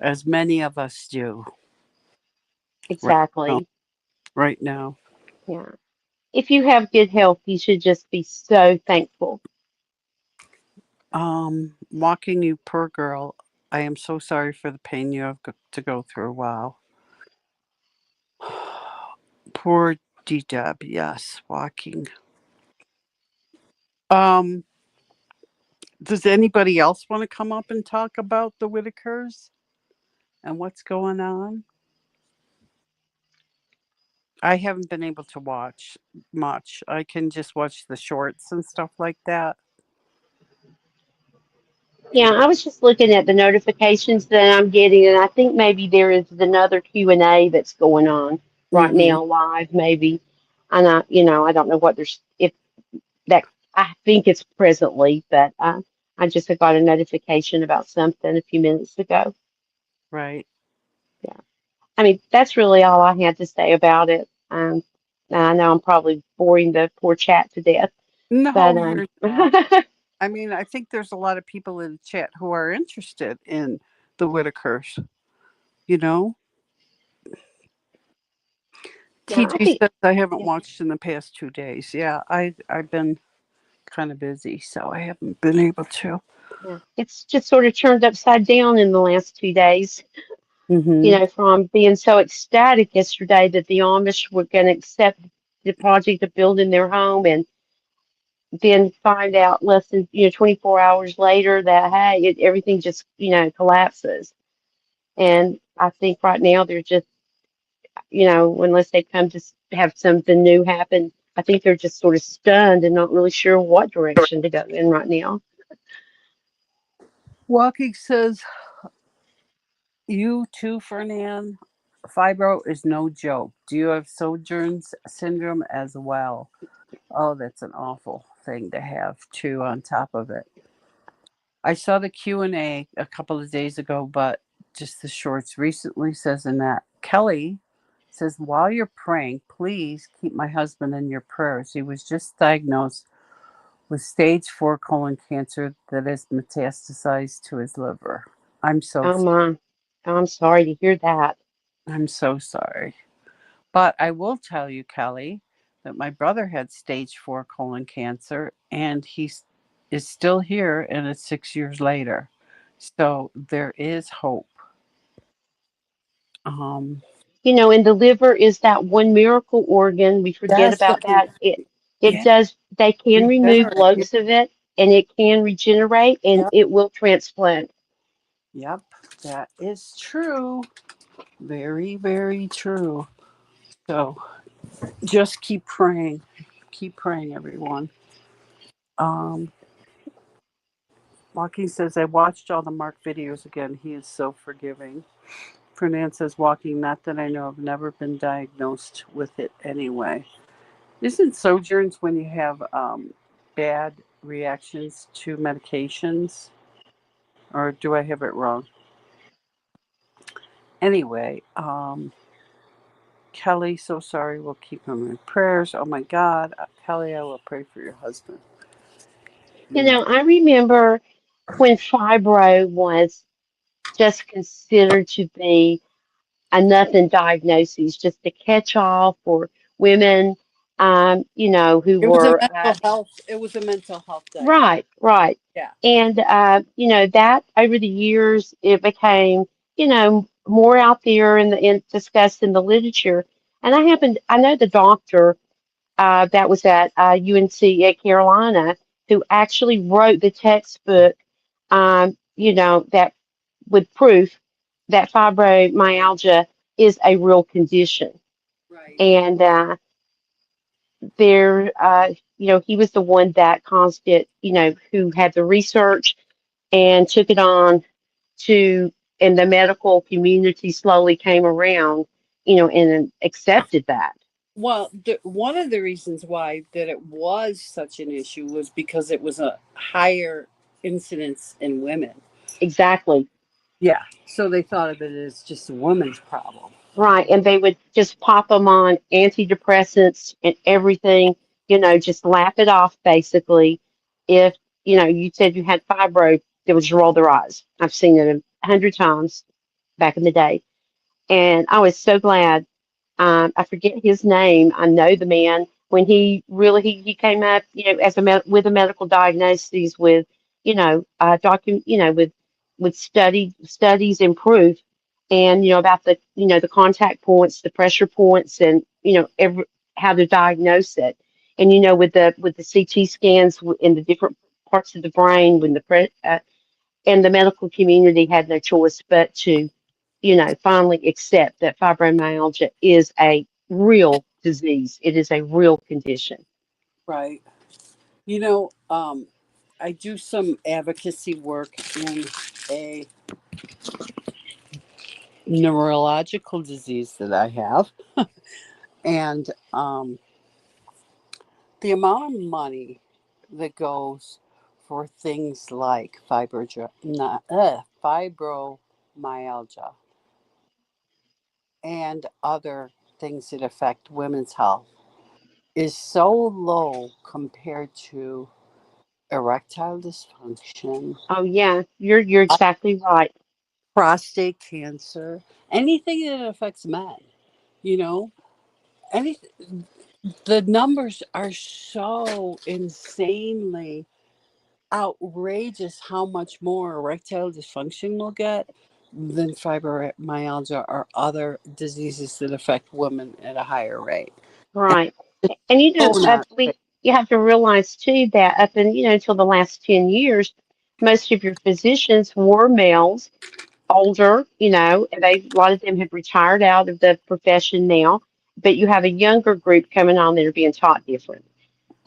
as many of us do right now. Exactly. Right now. Yeah. If you have good health, you should just be so thankful. Walking you, poor girl. I am so sorry for the pain you have to go through. Wow. Poor D-Deb. Yes, walking. Um, does anybody else want to come up and talk about the Whittakers and what's going on? I haven't been able to watch much. I can just watch the shorts and stuff like that. Yeah, I was just looking at the notifications that I'm getting, and I think maybe there is another Q&A that's going on right Mm-hmm. now live, maybe. And I don't know what there's if that I think it's presently, but I just got a notification about something a few minutes ago. Right. Yeah, I mean that's really all I had to say about it. I know I'm probably boring the poor chat to death, but No, you're not. I mean, I think there's a lot of people in the chat who are interested in the Whittakers. You know, yeah, I TG think says I haven't yeah, watched in the past 2 days. Yeah, I've been kind of busy, so I haven't been able to. yeah, it's just sort of turned upside down in the last 2 days. Mm-hmm. From being so ecstatic yesterday that the Amish were going to accept the project of building their home, and then find out less than 24 hours later that hey, everything just collapses. And I think right now they're just unless they come to have something new happen, I think they're just sort of stunned and not really sure what direction to go in right now. Walking says you too, Fernand. Fibro is no joke. Do you have Sojourn's syndrome as well? Oh, that's an awful thing to have too. On top of it, I saw the Q&A a couple of days ago, but just the shorts recently says in that Kelly says, while you're praying, please keep my husband in your prayers. He was just diagnosed with stage 4 colon cancer that has metastasized to his liver. I'm so Oh my, I'm sorry to hear that. I'm so sorry. But I will tell you, Kelly, that my brother had stage 4 colon cancer and is still here and it's 6 years later. So there is hope. Um, And the liver is that one miracle organ. We forget yes, about it can, that. It yeah, does, they can remove regenerate. Yeah, loads of it and it can regenerate and yeah, it will transplant. Yep, that is true. Very, very true. So just keep praying. Keep praying, everyone. Um, Joaquin says, I watched all the Mark videos again. He is so forgiving. Fernand says, Joaquin, not that I know of, never been diagnosed with it anyway. Isn't sojourns when you have bad reactions to medications? Or do I have it wrong? Anyway, Kelly, so sorry. We'll keep him in prayers. Oh my God. Kelly, I will pray for your husband. You know, I remember when fibro was just considered to be a nothing diagnosis, just a catch-all for women, who It was a were mental health. It was a mental health diagnosis. right, right. Yeah. And, that over the years, it became, more out there in discussed in the literature. And I know the doctor that was at UNC at Carolina who actually wrote the textbook, that with proof that fibromyalgia is a real condition. Right. And he was the one that caused it, who had the research and took it on to, and the medical community slowly came around, and accepted that. Well, one of the reasons why that it was such an issue was because it was a higher incidence in women. Exactly. Yeah. So they thought of it as just a woman's problem. Right. And they would just pop them on antidepressants and everything, just laugh it off basically. If, you said you had fibro, they would just roll their eyes. I've seen it 100 times back in the day. And I was so glad. I forget his name. I know the man when he came up, as with a medical diagnosis with, with studies and proof, and about the contact points, the pressure points, and how to diagnose it, and with the CT scans in the different parts of the brain when and the medical community had no choice but to, finally accept that fibromyalgia is a real disease. It is a real condition. Right. I do some advocacy work in a neurological disease that I have. And the amount of money that goes for things like fibromyalgia and other things that affect women's health is so low compared to erectile dysfunction, Oh yeah, you're exactly right. prostate cancer, anything that affects men. You know, any the numbers are so insanely outrageous how much more erectile dysfunction we'll get than fibromyalgia or other diseases that affect women at a higher rate. And Right. it's And so not fair. you have to realize too that up in, until the last 10 years, most of your physicians were males, older, and a lot of them have retired out of the profession now, but you have a younger group coming on that are being taught different.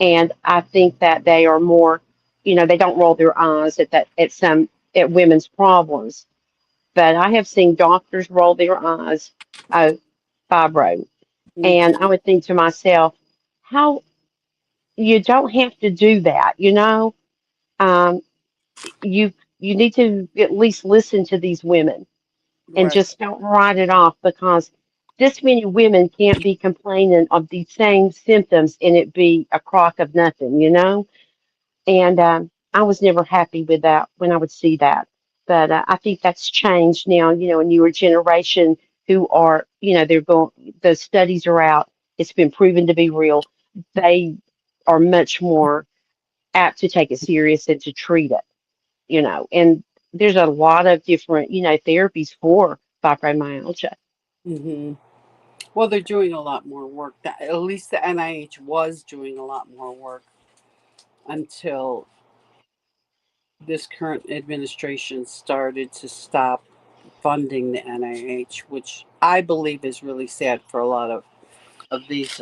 And I think that they are more, they don't roll their eyes at women's problems. But I have seen doctors roll their eyes at fibro. And I Mhm. would think to myself, how you don't have to do that, Um, you you need to at least listen to these women and Right. just don't write it off, because this many women can't be complaining of these same symptoms and it be a crock of nothing. And I was never happy with that when I would see that. But I think that's changed now, a newer generation who are, they're going, the studies are out, it's been proven to be real. They are much more apt to take it serious and to treat it, and there's a lot of different, therapies for fibromyalgia. Hmm. Well, they're doing a lot more work. At least the NIH was doing a lot more work until this current administration started to stop funding the NIH, which I believe is really sad for a lot of these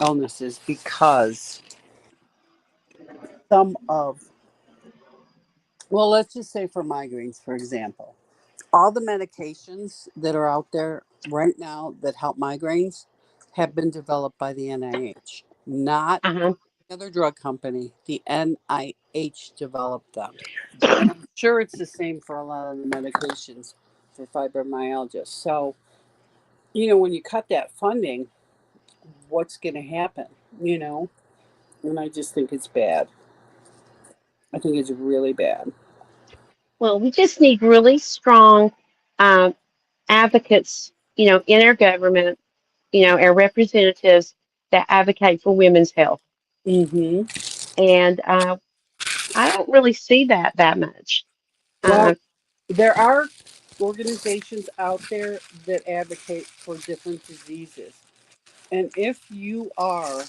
illnesses, because some of, well, let's just say for migraines, for example, all the medications that are out there right now that help migraines have been developed by the NIH, not Uh-huh. another drug company. The NIH developed them. And I'm sure it's the same for a lot of the medications for fibromyalgia. So, when you cut that funding, what's going to happen? You know, and I just think it's bad. I think it's really bad. Well, we just need really strong um, advocates, in our government, our representatives that advocate for women's health. Hmm. And I don't really see that much. Well, Uh, there are organizations out there that advocate for different diseases. And if you are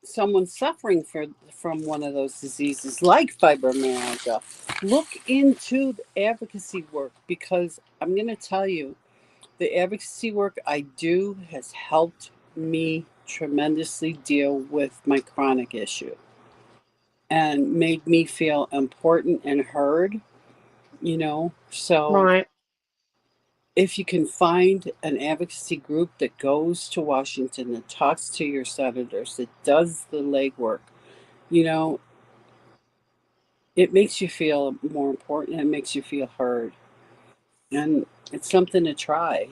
someone suffering from one of those diseases, like fibromyalgia, look into the advocacy work, because I'm going to tell you, the advocacy work I do has helped me tremendously deal with my chronic issue and made me feel important and heard. So right, if you can find an advocacy group that goes to Washington, that talks to your senators, that does the legwork, you know, it makes you feel more important. It makes you feel heard. And it's something to try.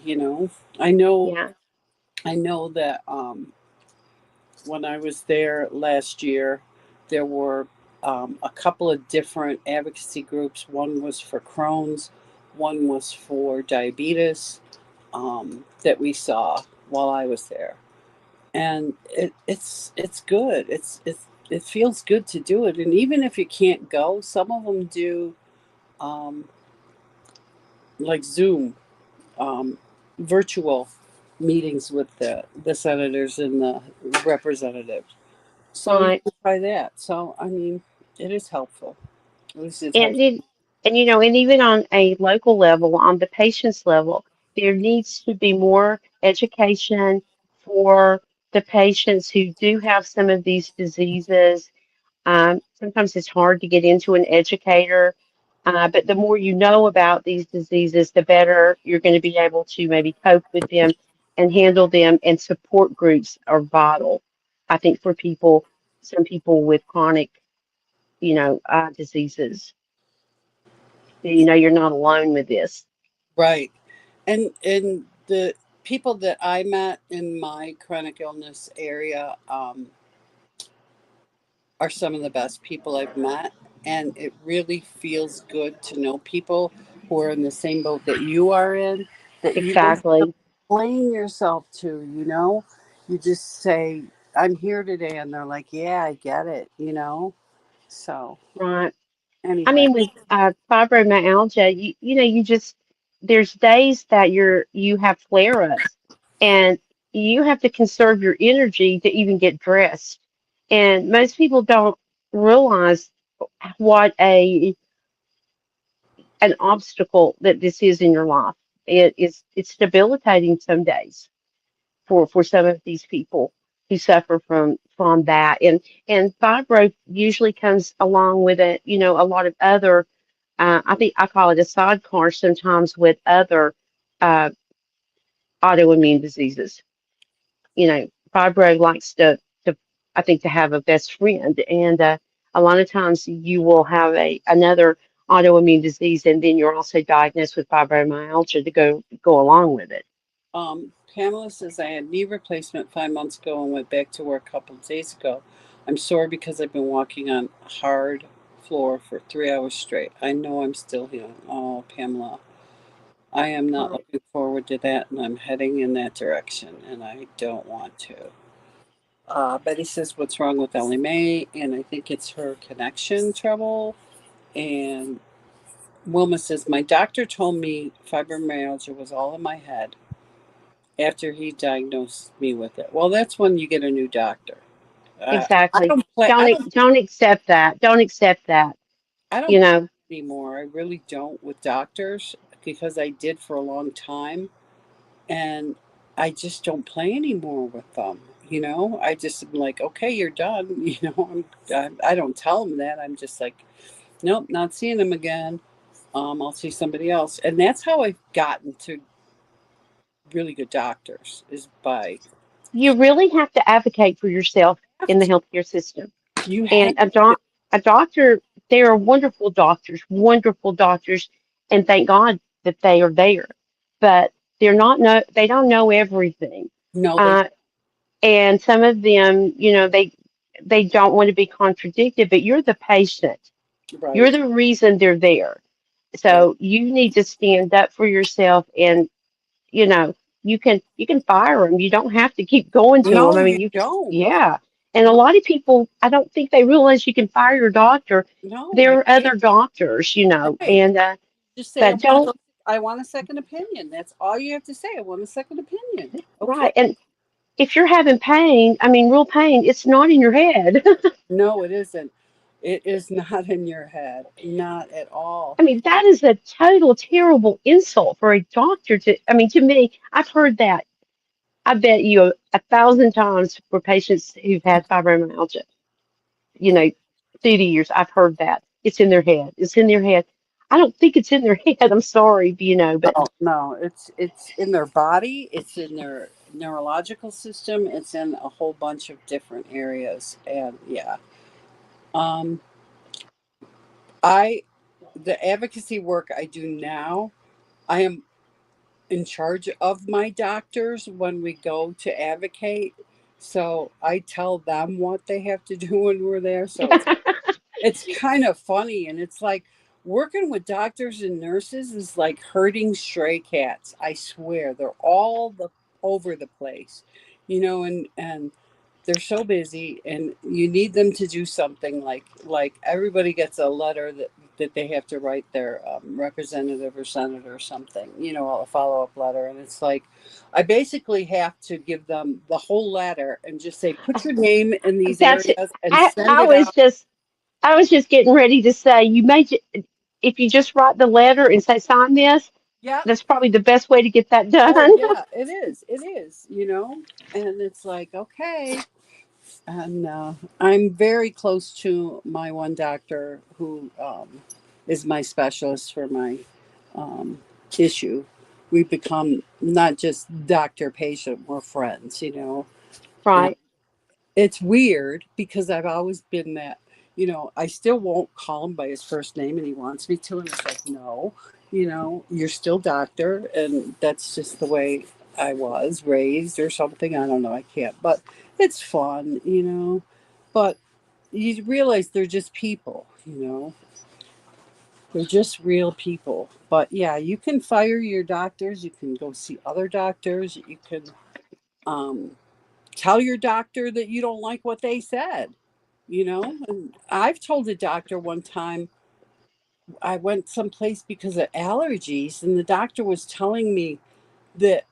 I know yeah, I know that when I was there last year, there were a couple of different advocacy groups. One was for Crohn's, one was for diabetes, that we saw while I was there, and it's good. It feels good to do it, and even if you can't go, some of them do, um, like Zoom, um, virtual meetings with the senators and the representatives. So you right. can try that. So I mean, it is helpful. At least it's And helpful. then, and even on a local level, on the patient's level, there needs to be more education for the patients who do have some of these diseases. Sometimes it's hard to get into an educator, but the more you know about these diseases, the better you're going to be able to maybe cope with them and handle them. And support groups are vital, I think, for some people with chronic, diseases. You're not alone with this. Right. And the people that I met in my chronic illness area, are some of the best people I've met. And it really feels good to know people who are in the same boat that you are in, that you don't have to Exactly. blame yourself to. You just say, I'm here today. And they're like, yeah, I get it. So, Right. I anyhow, mean, with fibromyalgia, there's days that you have flare-ups, and you have to conserve your energy to even get dressed. And most people don't realize what a an obstacle that this is in your life. It's debilitating some days for some of these people who suffer from that. And fibro usually comes along with it, a lot of other, I think I call it a sidecar sometimes, with other uh, autoimmune diseases. Fibro likes to I think, to have a best friend, and a lot of times you will have another autoimmune disease, and then you're also diagnosed with fibromyalgia to go along with it. Pamela says, I had knee replacement 5 months ago and went back to work a couple of days ago. I'm sore because I've been walking on hard floor for 3 hours straight. I know I'm still healing. Oh, Pamela, I am not Right. looking forward to that, and I'm heading in that direction, and I don't want to. Betty says, what's wrong with Ellie Mae? And I think it's her connection trouble. And Wilma says, my doctor told me fibromyalgia was all in my head after he diagnosed me with it. Well, that's when you get a new doctor. I Exactly. don't play. Don't accept that. Don't accept that. I don't You play know, anymore. I really don't with doctors because I did for a long time, and I just don't play anymore with them. I just am like, okay, you're done. I don't tell them that. I'm just like, nope, not seeing them again. I'll see somebody else, and that's how I've gotten to really good doctors is by you really have to advocate for yourself have in the to. healthcare system. You have And to. a doctor, they are wonderful doctors, and thank God that they are there. But they don't know everything. No, they Uh, and some of them, they don't want to be contradicted, but you're the patient. You're right. the reason they're there. That So you need to stand up for yourself, and you know, you can fire them. You don't have to keep going to them. no, I you mean, don't. yeah. And a No, lot of people, I don't think they realize you can fire your doctor. no, There you are can't. other doctors, Right. and Just say but don't I want a second opinion. That's all you have to say. I want a second opinion. Okay. right. And if you're having pain, I mean, real pain, it's not in your head. No, it isn't. It is not in your head. Not at all. I mean, that is a total terrible insult for a doctor to. I mean, to me, I've heard that. I bet you 1,000 times for patients who've had fibromyalgia. you know, through the years, I've heard that. It's in their head. It's in their head. I don't think it's in their head. I'm sorry, but No, no. It's in their body. It's in their neurological system. It's in a whole bunch of different areas. And yeah. Um I the advocacy work I do now, I am in charge of my doctors when we go to advocate. So I tell them what they have to do when we're there. So it's kind of funny, and it's like working with doctors and nurses is like herding stray cats. I swear, they're all over the place, and they're so busy, and you need them to do something like everybody gets a letter that they have to write their representative or senator or something, a follow up letter, and it's like I basically have to give them the whole letter and just say, put your name in these that's it. areas and I, send I it was out. just I was just getting ready to say if you just write the letter and say sign this, Yeah. that's probably the best way to get that Oh, done. yeah, it is. It is, and it's like, okay. And I'm very close to my one doctor who is my specialist for my um, issue. We've become not just doctor patient, we're friends, And Right. it's weird because I've always been that, I still won't call him by his first name and he wants me to. And it's like, no, you're still doctor. And that's just the way I was raised or something. I don't know. I can't, but it's fun. But you realize they're just people. They're just real people. But yeah, you can fire your doctors. You can go see other doctors. You can um, tell your doctor that you don't like what they said. And I've told a doctor one time I went someplace because of allergies, and the doctor was telling me that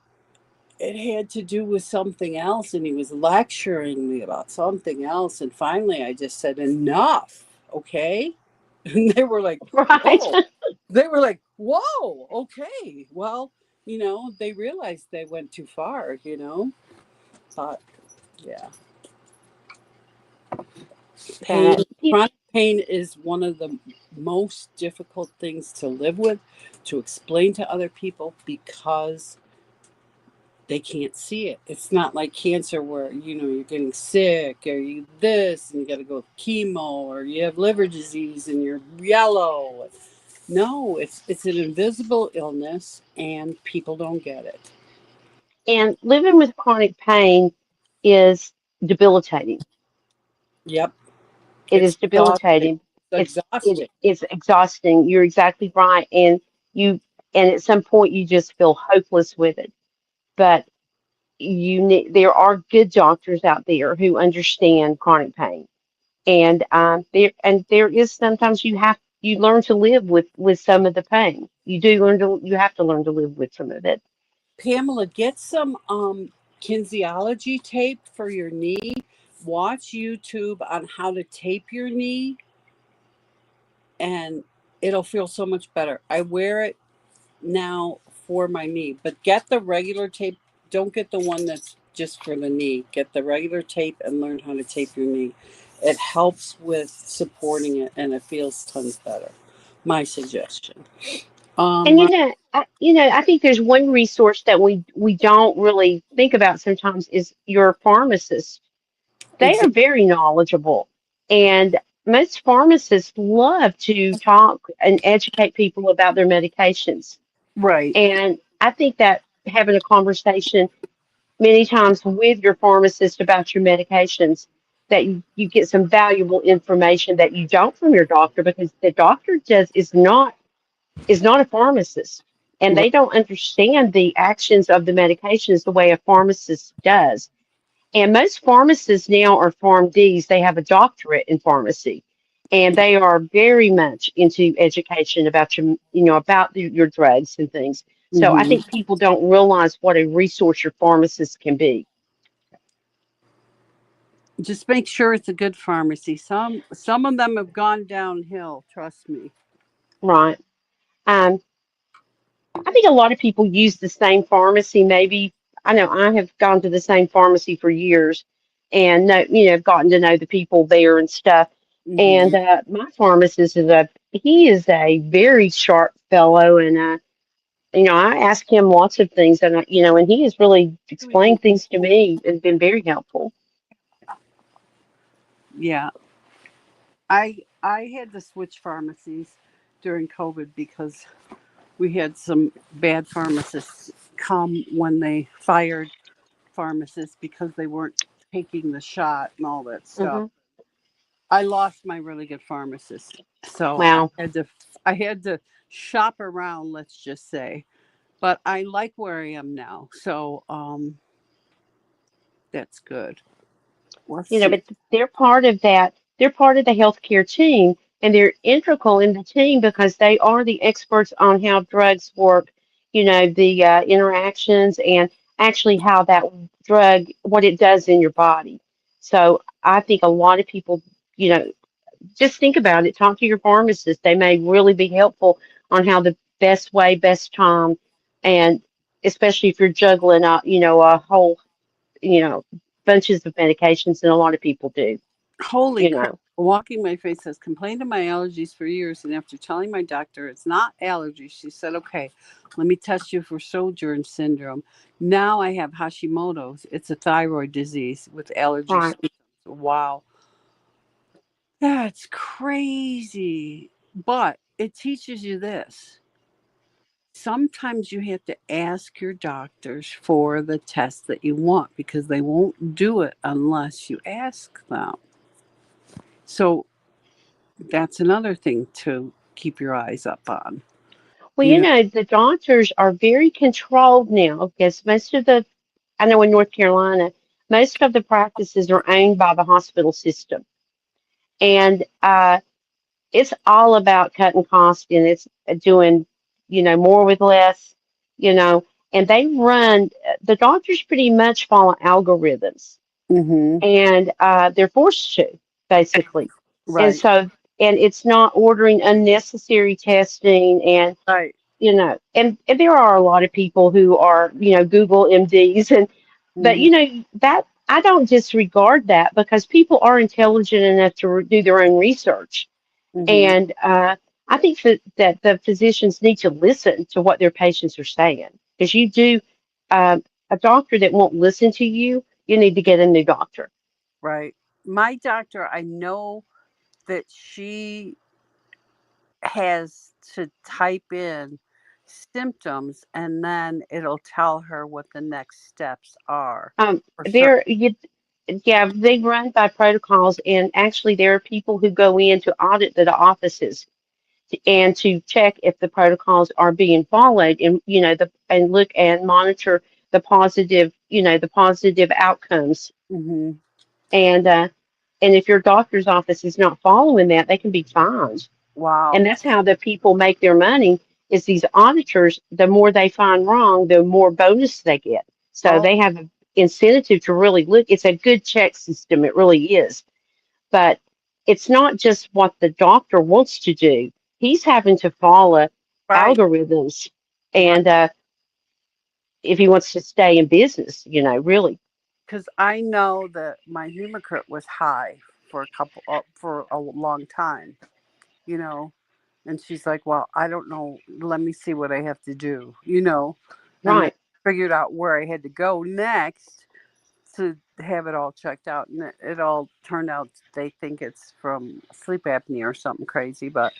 it had to do with something else, and he was lecturing me about something else. And finally, I just said, enough, okay? And they were like, Right. whoa. They were like, whoa, okay. Well, they realized they went too far. But yeah. Pain, But chronic pain is one of the most difficult things to live with, to explain to other people because they can't see it. It's not like cancer where, you're getting sick or you this and you got to go with chemo or you have liver disease and you're yellow. No, it's an invisible illness and people don't get it. and living with chronic pain is debilitating. Yep. It is Exhausting. debilitating. Exhausting. It's exhausting. You're exactly right, you and at some point you just feel hopeless with it. But there are good doctors out there who understand chronic pain, and there is sometimes you learn to live with some of the pain. You have to learn to live with some of it. Pamela, get some kinesiology tape for your knee watch YouTube on how to tape your knee, and it'll feel so much better. I wear it now for my knee, but get the regular tape. Don't get the one that's just for the knee. Get the regular tape and learn how to tape your knee. It helps with supporting it, and it feels tons better. My suggestion. And My, I think there's one resource that we don't really think about sometimes is your pharmacist. They are exactly. very knowledgeable, and most pharmacists love to talk and educate people about their medications. Right. And I think that having a conversation many times with your pharmacist about your medications, that you get some valuable information that you don't from your doctor, because the doctor just is not a pharmacist, and Right. they don't understand the actions of the medications the way a pharmacist does. And most pharmacists now are PharmDs. They have a doctorate in pharmacy, and they are very much into education about your drugs and things. So I Hmm. think people don't realize what a resource your pharmacist can be. Just make sure it's a good pharmacy. Some of them have gone downhill. Trust me. Right. Um, I think a lot of people use the same pharmacy. Maybe I know I have gone to the same pharmacy for years, and have gotten to know the people there and stuff. Hmm. And my pharmacist is a very sharp fellow, and I ask him lots of things, and and he has really explained things to me and been very helpful. Yeah, I had to switch pharmacies during COVID because we had some bad pharmacists come when they fired pharmacists because they weren't taking the shot and all that stuff. Hmm. I lost my really good pharmacist, so Wow. I had to shop around. Let's just say, but I like where I am now, so that's good. Let's see. But they're part of that. They're part of the healthcare team, and they're integral in the team because they are the experts on how drugs work. The interactions and actually how that drug, what it does in your body. So I think a lot of people, you know, just think about it. Talk to your pharmacist. They may really be helpful on how the best way, best time, and especially if you're juggling, a whole, you know, bunches of medications, and a lot of people do, Holy you crap. know. Walking my face says, complained of my allergies for years. And after telling my doctor it's not allergies, she said, okay, let me test you for Sjogren's syndrome. Now I have Hashimoto's. It's a thyroid disease with allergy Right. symptoms. Wow. That's crazy. But it teaches you this. Sometimes you have to ask your doctors for the test that you want because they won't do it unless you ask them. So that's another thing to keep your eyes up on. Well, You know, the doctors are very controlled now because I know in North Carolina, most of the practices are owned by the hospital system. And it's all about cutting costs, and it's doing, more with less, you know, and the doctors pretty much follow algorithms, mm-hmm. and they're forced to, basically. And Right, so, and it's not ordering unnecessary testing, and right. and there are a lot of people who are, Google MDs, but Mm-hmm. that I don't disregard that because people are intelligent enough to do their own research. Mm-hmm. And I think that the physicians need to listen to what their patients are saying, because a doctor that won't listen to you, you need to get a new doctor. Right. My doctor, I know that she has to type in symptoms and then it'll tell her what the next steps are for certain. There, yeah, they run by protocols, and actually, there are people who go in to audit the offices and to check if the protocols are being followed, and and look and monitor the positive outcomes. Mm-hmm. And if your doctor's office is not following that, they can be fined. And Wow. that's how the people make their money, is these auditors. The more they find wrong, the more bonus they get. So Oh, they have incentive to really look. It's a good check system. It really is. But it's not just what the doctor wants to do. He's having to follow Right. algorithms. Right. And if he wants to stay in business, really. Because I know that my hematocrit was high for a long time, you know. And she's like, "Well, I don't know. Let me see what I have to do, you know." And then Right. figured out where I had to go next to have it all checked out, and it all turned out they think it's from sleep apnea or something crazy. But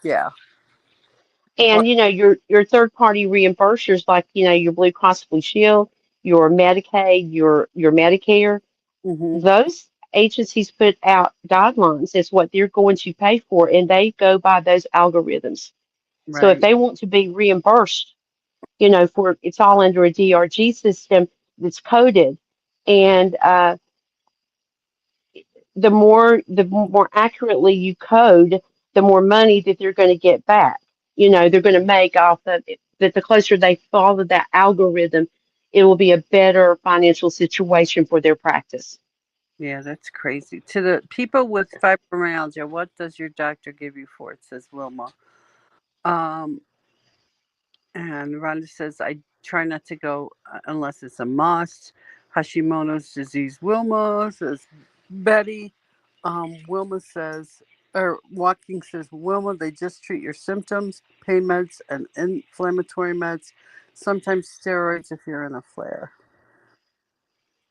yeah, but And your third party reimbursers like your Blue Cross Blue Shield, your Medicaid, your Medicare, hmm those agencies put out guidelines as what they're going to pay for, and they go by those algorithms. So if right, they want to be reimbursed, for it's all under a DRG system that's coded, and the more accurately you code, the more money that they're going to get back. They're going to make off of it. That the closer they follow that algorithm, it will be a better financial situation for their practice. yeah, that's crazy. To the people with fibromyalgia, what does your doctor give you for it? Says Wilma. Um, And Rhonda says, I try not to go unless it's a must. Hashimoto's disease, Wilma, says Betty. Wilma says, or Walking says, Wilma, they just treat your symptoms, pain meds, and inflammatory meds, sometimes steroids if you're in a flare.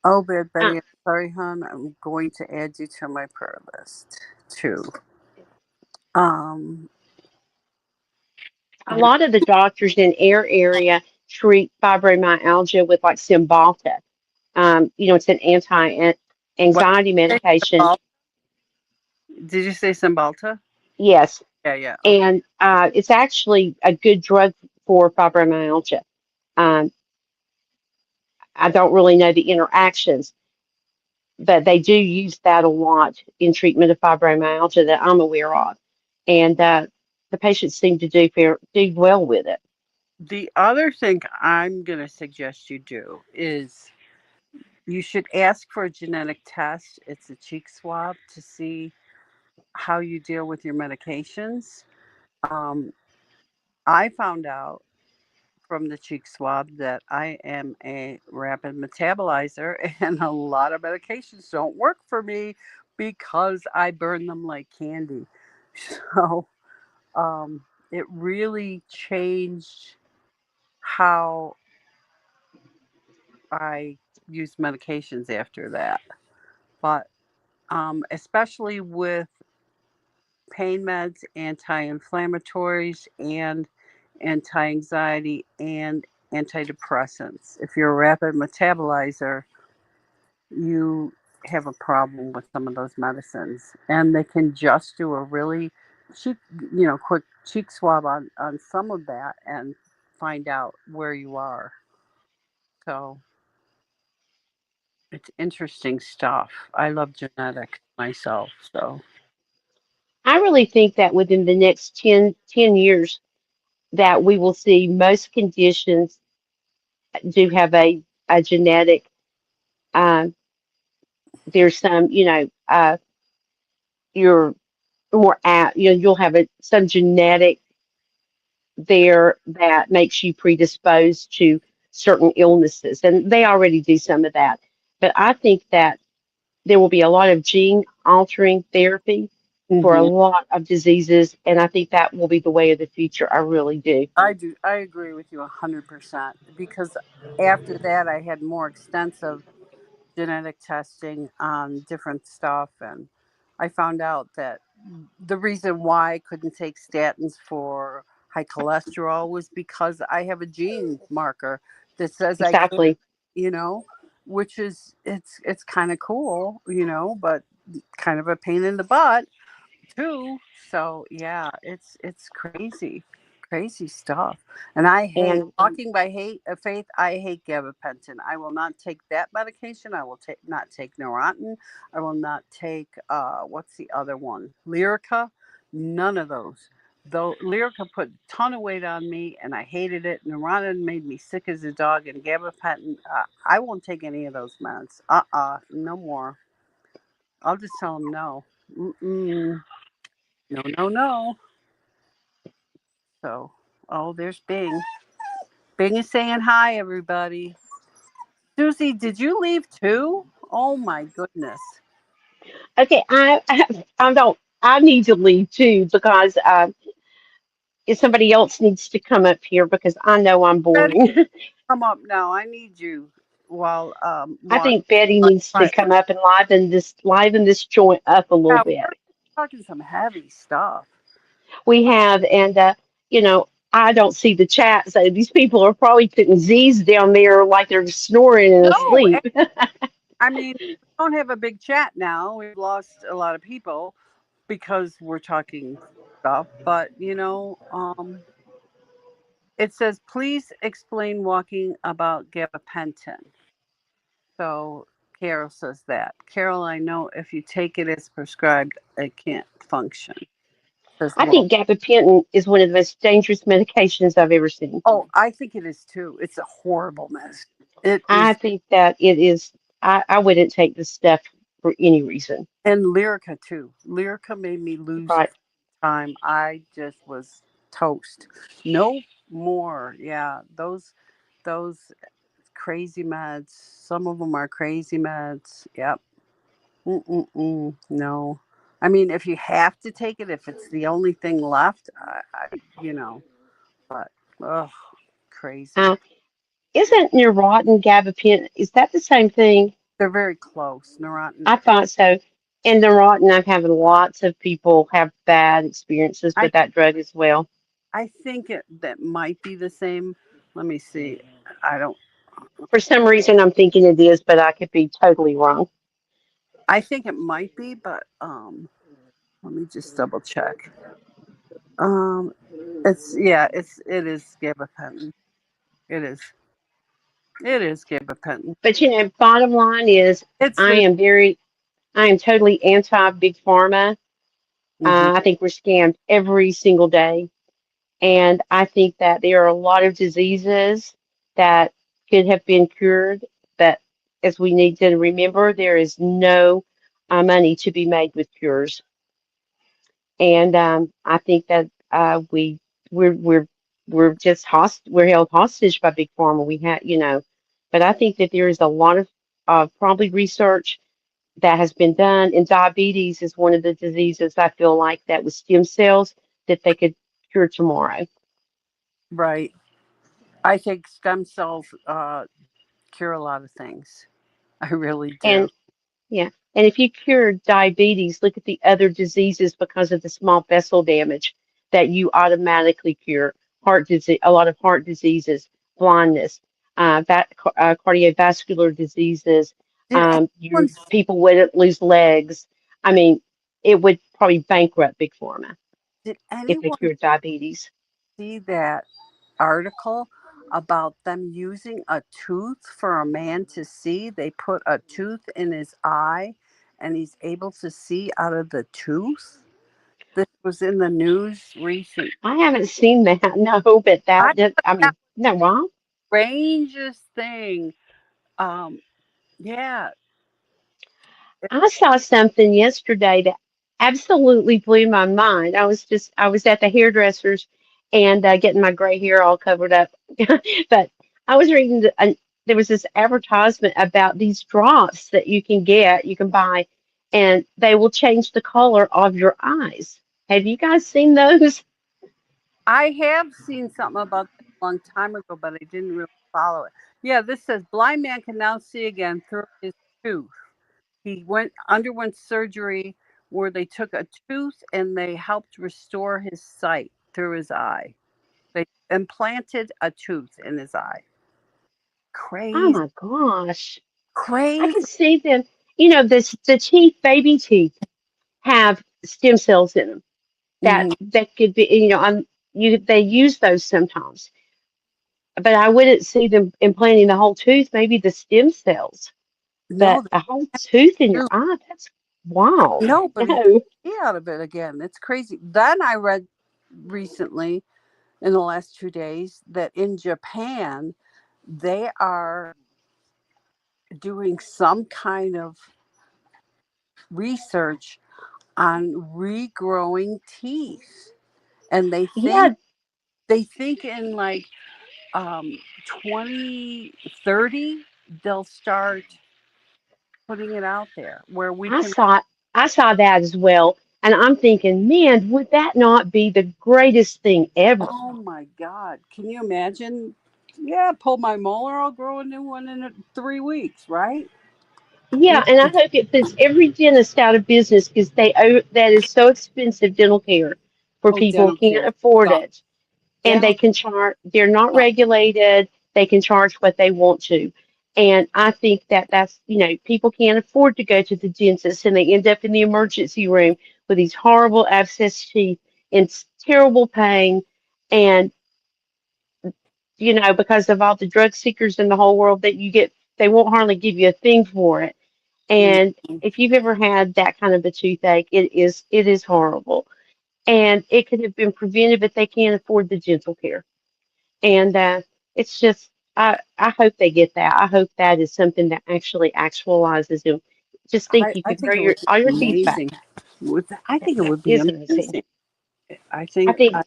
Oh, bad Uh, Betty, I'm sorry, hon. I'm going to add you to my prayer list, too. Um, a lot of the doctors in our area treat fibromyalgia with like Cymbalta. It's an what anti-anxiety did you say? medication. Did you say Cymbalta? Yes, Yeah, yeah. Okay. and it's actually a good drug for fibromyalgia. Um, I don't really know the interactions, but they do use that a lot in treatment of fibromyalgia that I'm aware of, and the patients seem to do well with it. The other thing I'm going to suggest you do is you should ask for a genetic test. It's a cheek swab to see how you deal with your medications. Um, I found out from the cheek swab that I am a rapid metabolizer and a lot of medications don't work for me because I burn them like candy. So it really changed how I use medications after that. But especially with pain meds, anti-inflammatories, and anti-anxiety and antidepressants. If you're a rapid metabolizer, you have a problem with some of those medicines, and they can just do a really cheap, quick cheek swab on some of that and find out where you are. So it's interesting stuff. I love genetics myself, so. I really think that within the next 10 years that we will see most conditions do have a genetic. Um, there's some, you're more at, you'll have some genetic there that makes you predisposed to certain illnesses, and they already do some of that. But I think that there will be a lot of gene altering therapy for a hmm lot of diseases, and I think that will be the way of the future. I really do. I do. I agree with you 100% because after that, I had more extensive genetic testing on different stuff, and I found out that the reason why I couldn't take statins for high cholesterol was because I have a gene marker that says I can't, Exactly. you know, which is it's kind of cool, but kind of a pain in the butt too. So yeah, it's crazy, crazy stuff. And I hate And walking by faith. I hate gabapentin. I will not take that medication. I will not take Neurontin. I will not take what's the other one? Lyrica. None of those. Though Lyrica put a ton of weight on me, and I hated it. Narana made me sick as a dog, and gabapentin. I won't take any of those meds. No more. I'll just tell them no. Mm-mm. No, no, no. So, oh, there's Bing. Bing is saying hi, everybody. Susie, did you leave too? Oh my goodness. Okay, I don't. I need to leave too because if somebody else needs to come up here because I know I'm Betty, boring. come up now. I need you while I while think Betty I needs to quietly. come up and liven this joint up a little Yeah, bit. we're talking some heavy stuff. We have, and you know, I don't see the chat, so these people are probably putting Z's down there like they're snoring and No, asleep. I mean, we don't have a big chat now. We've lost a lot of people because we're talking stuff. But it says please explain walking about gabapentin. So Carol says that. Carol, I know if you take it as prescribed, it can't function. Says I Laura. think gabapentin is one of the most dangerous medications I've ever seen. Oh, I think it is too. It's a horrible mess. It I is. think that it is. I wouldn't take this stuff for any reason. And Lyrica too. Lyrica made me lose Right. time. I just was toast. No more. Yeah, those crazy meds. Some of them are crazy meds. Yep. Mm-mm-mm. No. I mean, if you have to take it, if it's the only thing left, but ugh, crazy. Uh, isn't Neurontin gabapentin? Is that the same thing? They're very close. Neurontin. I thought so. And Neurontin, I've had lots of people have bad experiences I with that drug as well. I think that might be the same. Let me see. I don't. For some reason, I'm thinking it is, but I could be totally wrong. I think it might be, but let me just double check. Um, it is gabapentin. It is. It is gabapentin. But bottom line is, It's I the. am very, I am totally anti big pharma. Mhm. I think we're scammed every single day. And I think that there are a lot of diseases that could have been cured, but as we need to remember, there is no money to be made with cures. And I think that we're we're we're just we're held hostage by big pharma. But I think that there is a lot of probably research that has been done, and diabetes is one of the diseases I feel like that with stem cells that they could cure tomorrow. Right. I think stem cells cure a lot of things. I really do. And yeah, and if you cure diabetes, look at the other diseases because of the small vessel damage that you automatically cure. Heart disease, a lot of heart diseases, blindness, cardiovascular diseases. Did anyone People wouldn't lose legs. I mean, it would probably bankrupt big pharma did if they anyone cured diabetes. see that article about them using a tooth for a man to see? They put a tooth in his eye and he's able to see out of the tooth. This was in the news recent. I haven't seen that, no, but I I that mean, no wrong. strangest thing. Um, yeah. I saw something yesterday that absolutely blew my mind. I was at the hairdresser's and getting my gray hair all covered up. But I was reading, there was this advertisement about these drops that you can buy, and they will change the color of your eyes. Have you guys seen those? I have seen something about that a long time ago, but I didn't really follow it. Yeah, this says blind man can now see again through his tooth. He underwent surgery where they took a tooth and they helped restore his sight through his eye. They implanted a tooth in his eye. Oh Crazy, my gosh. I crazy. can see them. The teeth, baby teeth, have stem cells in them Hmm. that could be, they use those sometimes, but I wouldn't see them implanting the whole tooth, maybe the stem cells, No, but a whole tooth in your they eye, that's wild. no, but he took No. the key out of it again. It's crazy. Then I read. recently in the last 2 days that in Japan they are doing some kind of research on regrowing teeth, and Yeah, they think in like um 2030 they'll start putting it out there where we I can. saw I saw that as well. And I'm thinking, man, would that not be the greatest thing ever? Oh my God, can you imagine? Yeah, pull my molar, I'll grow a new one in 3 weeks, right? Yeah, and I hope it puts every dentist out of business because that is so expensive dental care for Oh, people dental who can't care afford sucks. it. And they Dental can charge, they're not sucks. regulated, they can charge what they want to. And I think that people can't afford to go to the dentist and they end up in the emergency room with these horrible abscess teeth in terrible pain. And, because of all the drug seekers in the whole world that you get, they won't hardly give you a thing for it. And Mhm. if you've ever had that kind of a toothache, it is horrible. And it could have been prevented, but they can't afford the dental care. And it's just, I hope they get that. I hope that is something that actually actualizes them. Just think you I could grow think it would all your be teeth back. amazing. I think it That would be is amazing. amazing. I I think think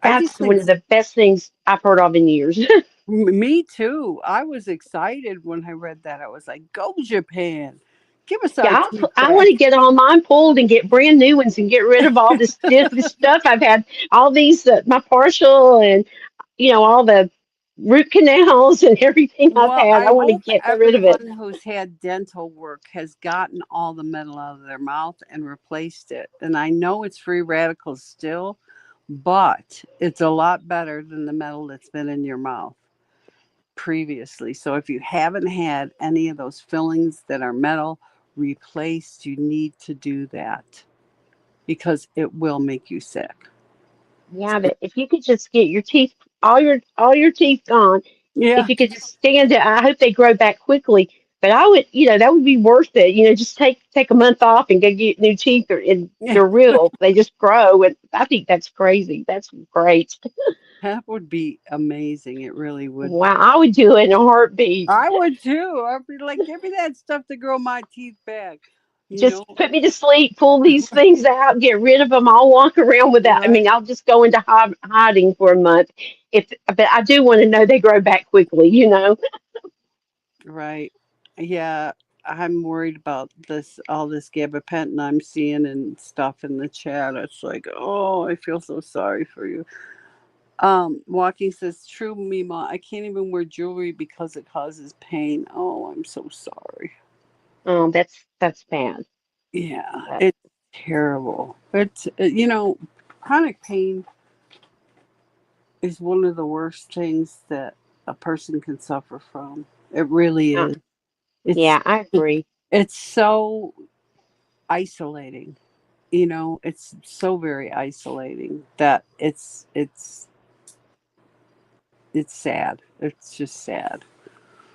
I just that's think one of the best things I've heard of in years. me too. I was excited when I read that. I was like, "Go Japan, give us our Yeah, teeth I back." want to get all mine pulled and get brand new ones and get rid of all this stuff I've had. All these, my partial and all the root canals and everything I've Well, had. I I want to hope get rid of it. everyone who's had dental work has gotten all the metal out of their mouth and replaced it. And I know it's free radicals still, but it's a lot better than the metal that's been in your mouth previously. So if you haven't had any of those fillings that are metal replaced, you need to do that because it will make you sick. Yeah, but if you could just get your teeth, all your teeth gone, if Yeah. you could just stand it, I hope they grow back quickly. But I would, that would be worth it. Just take a month off and go get new teeth, and they're real. They just grow, and I think that's crazy. That's great. That would be amazing. It really would be. Wow, I would do it in a heartbeat. I would too. I'd be like, give me that stuff to grow my teeth back. You Just know, put me to sleep, pull these things out, get rid of them. I'll walk around without. I right, mean, I'll just go into hiding for a month. But I do want to know they grow back quickly. right. Yeah, I'm worried about all this gabapentin I'm seeing and stuff in the chat. It's like, oh, I feel so sorry for you. Walking says, true, Mima. I can't even wear jewelry because it causes pain. Oh, I'm so sorry. That's bad. Yeah, But it's terrible. It's, chronic pain is one of the worst things that a person can suffer from. It really uh, is. It's yeah, I agree. it's so isolating. It's so very isolating that it's sad. It's just sad.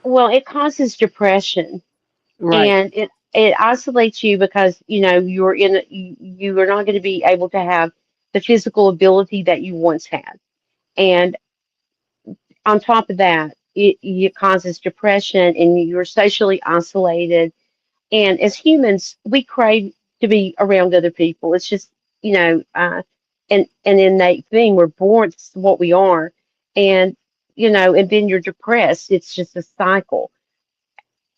Well, it causes depression, Right. and it isolates you because you are not going to be able to have the physical ability that you once had, and on top of that, it causes depression, and you're socially isolated. And as humans, we crave to be around other people. It's just, an innate thing. We're born, it's what we are. And, and then you're depressed. It's just a cycle.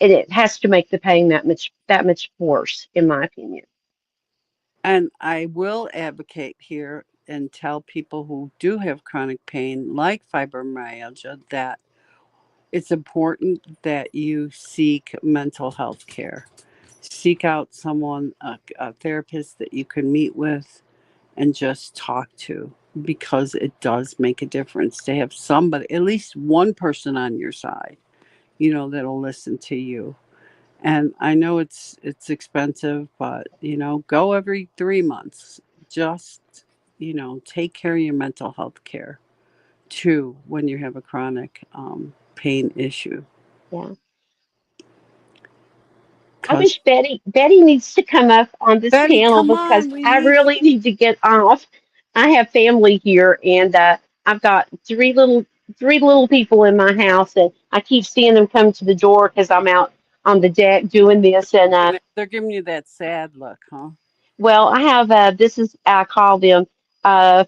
And it has to make the pain that much worse, in my opinion. And I will advocate here and tell people who do have chronic pain like fibromyalgia that it's important that you seek mental health care. Seek out someone, a therapist that you can meet with and just talk to because it does make a difference to have somebody, at least one person on your side, that'll listen to you. And I know it's expensive, but go every 3 months. Just take care of your mental health care too when you have a chronic pain issue. Yeah. I Cause wish Betty needs to come up on this Betty, panel come because on, we I need you. really need to get off. I have family here, and I've got three little people in my house, and I keep seeing them come to the door because I'm out on the deck doing this. And They're giving you that sad look, huh? well, I have this is I call them the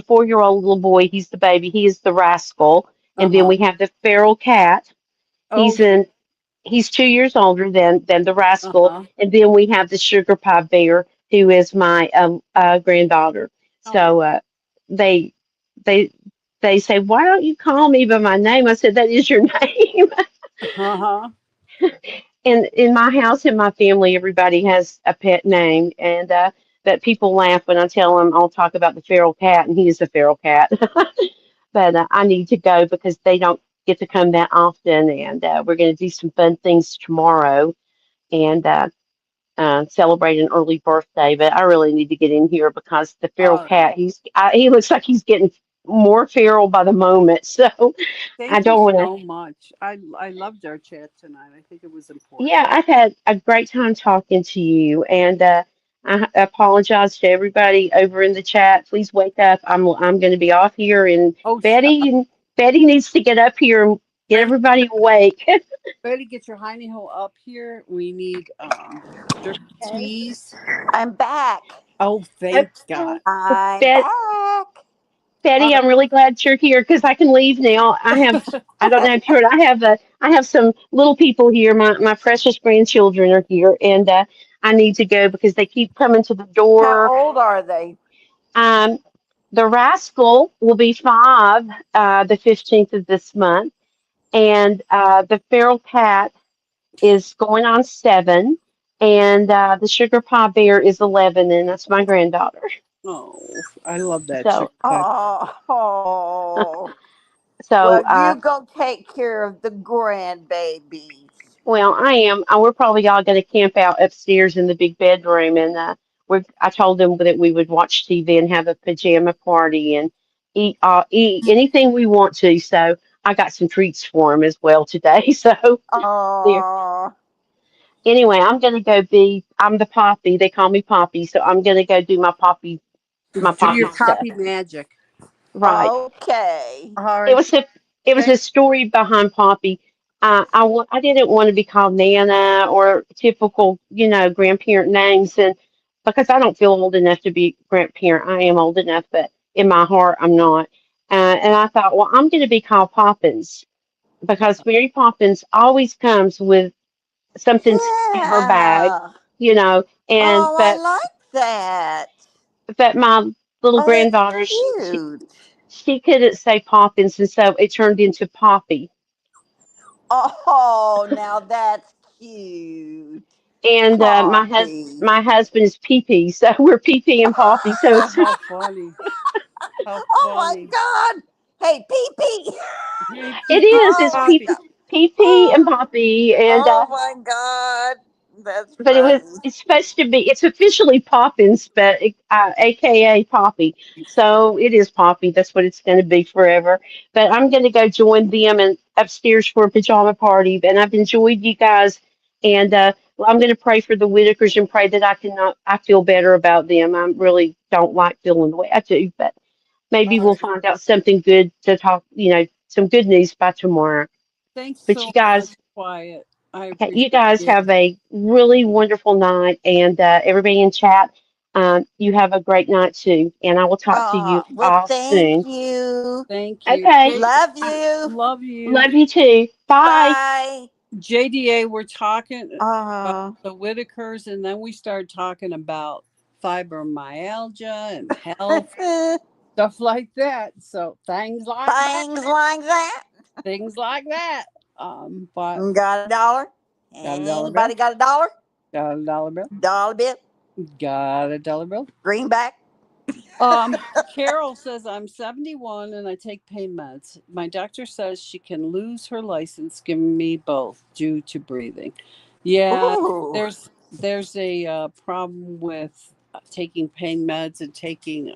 4-year-old little boy. He's the baby. He is the rascal, and then Uh-huh. we have the feral cat. Oh, He's in he's 2 years older than the rascal, uh-huh. and then we have the sugar pie bear, who is my granddaughter. Oh, So they they they say, "Why don't you call me by my name?" I said, "That is your name." uh-huh. And in my house, in my family, everybody has a pet name, and that people laugh when I tell them I'll talk about the feral cat, and he is a feral cat. But I need to go because they don't get to come that often, and we're going to do some fun things tomorrow and celebrate an early birthday. But I really need to get in here because the feral Uh, cat, he looks like he's getting more feral by the moment. So I Thank you don't want to. so much. I loved our chat tonight. I think it was Yeah, important. I've had a great time talking to you, and I apologize to everybody over in the chat. Please wake up. I'm going to be off here, and Oh, Betty needs to get up here and get Betty, everybody awake. Betty, get your hiney hole up here. We need sugar Okay. teas. I'm back. Oh, Oh, thank God. I'm Bet back. All Betty, right. I'm really glad you're here because I can leave now. I don't know if you heard, I have some little people here. My precious grandchildren are here, and I need to go because they keep coming to the How door. old are they? Um, the rascal will be 5, the 15th of this month, and the feral cat is going on 7, and the sugar pie bear is 11, and that's my granddaughter. Oh, I love that sugar So, pie. Oh, so well, you go take care of the grandbabies. well, I am. We're probably all going to camp out upstairs in the big bedroom, and I told them that we would watch TV and have a pajama party and eat anything we want to. So I got some treats for them as well today. So there. Oh, Anyway, I'm going to go be. I'm the Poppy. They call me Poppy, so I'm going to go do my Do Poppy your stuff. poppy magic. Right. okay. All It right. was a it was Thank a story behind Poppy. I didn't want to be called Nana or typical, grandparent names, and because I don't feel old enough to be grandparent. I am old enough, but in my heart, I'm not. And I thought, well, I'm going to be called Poppins because Mary Poppins always comes with something in her bag, Yeah. you know. And Oh, I but like that. but my little Oh, that's granddaughter, cute. she couldn't say Poppins, and so it turned into Poppy. Oh, now that's cute. And Poppy. my husband is PP, so we're PP and Poppy. So Oh, it's how funny. How Oh my funny. God. Hey, Pee Pee. Hey, it Pee Pee is. Oh It's my Poppy. God. PP and Oh, Poppy, and oh my God. That's but funny. it's supposed to be. It's officially Poppins, but AKA Poppy. So it is Poppy. That's what it's going to be forever. But I'm going to go join them and upstairs for a pajama party. And I've enjoyed you guys, and I'm going to pray for the Whittakers and pray that I feel better about them. I really don't like feeling the way I do, but maybe All we'll right. find out something good to talk. Some good news by tomorrow. Thanks But you so much, guys. Quiet. I Okay, you appreciate guys you. have a really wonderful night, and everybody in chat, you have a great night too. And I will talk to you Well, all thank soon. you. Thank you. Okay, Love I you. Love you. love you too. Bye. Bye. JDA, we're talking about Uh, the Whitakers, and then we start talking about fibromyalgia and health, stuff like that. So things like that. things like that. But Got a dollar? got a dollar bill, Anybody got a dollar? got a dollar bill, Dollar bit? got a dollar bill. Greenback? Um, Carol says I'm 71 and I take pain meds. My doctor says she can lose her license, giving me both due to breathing. Yeah, Ooh. there's a problem with taking pain meds and taking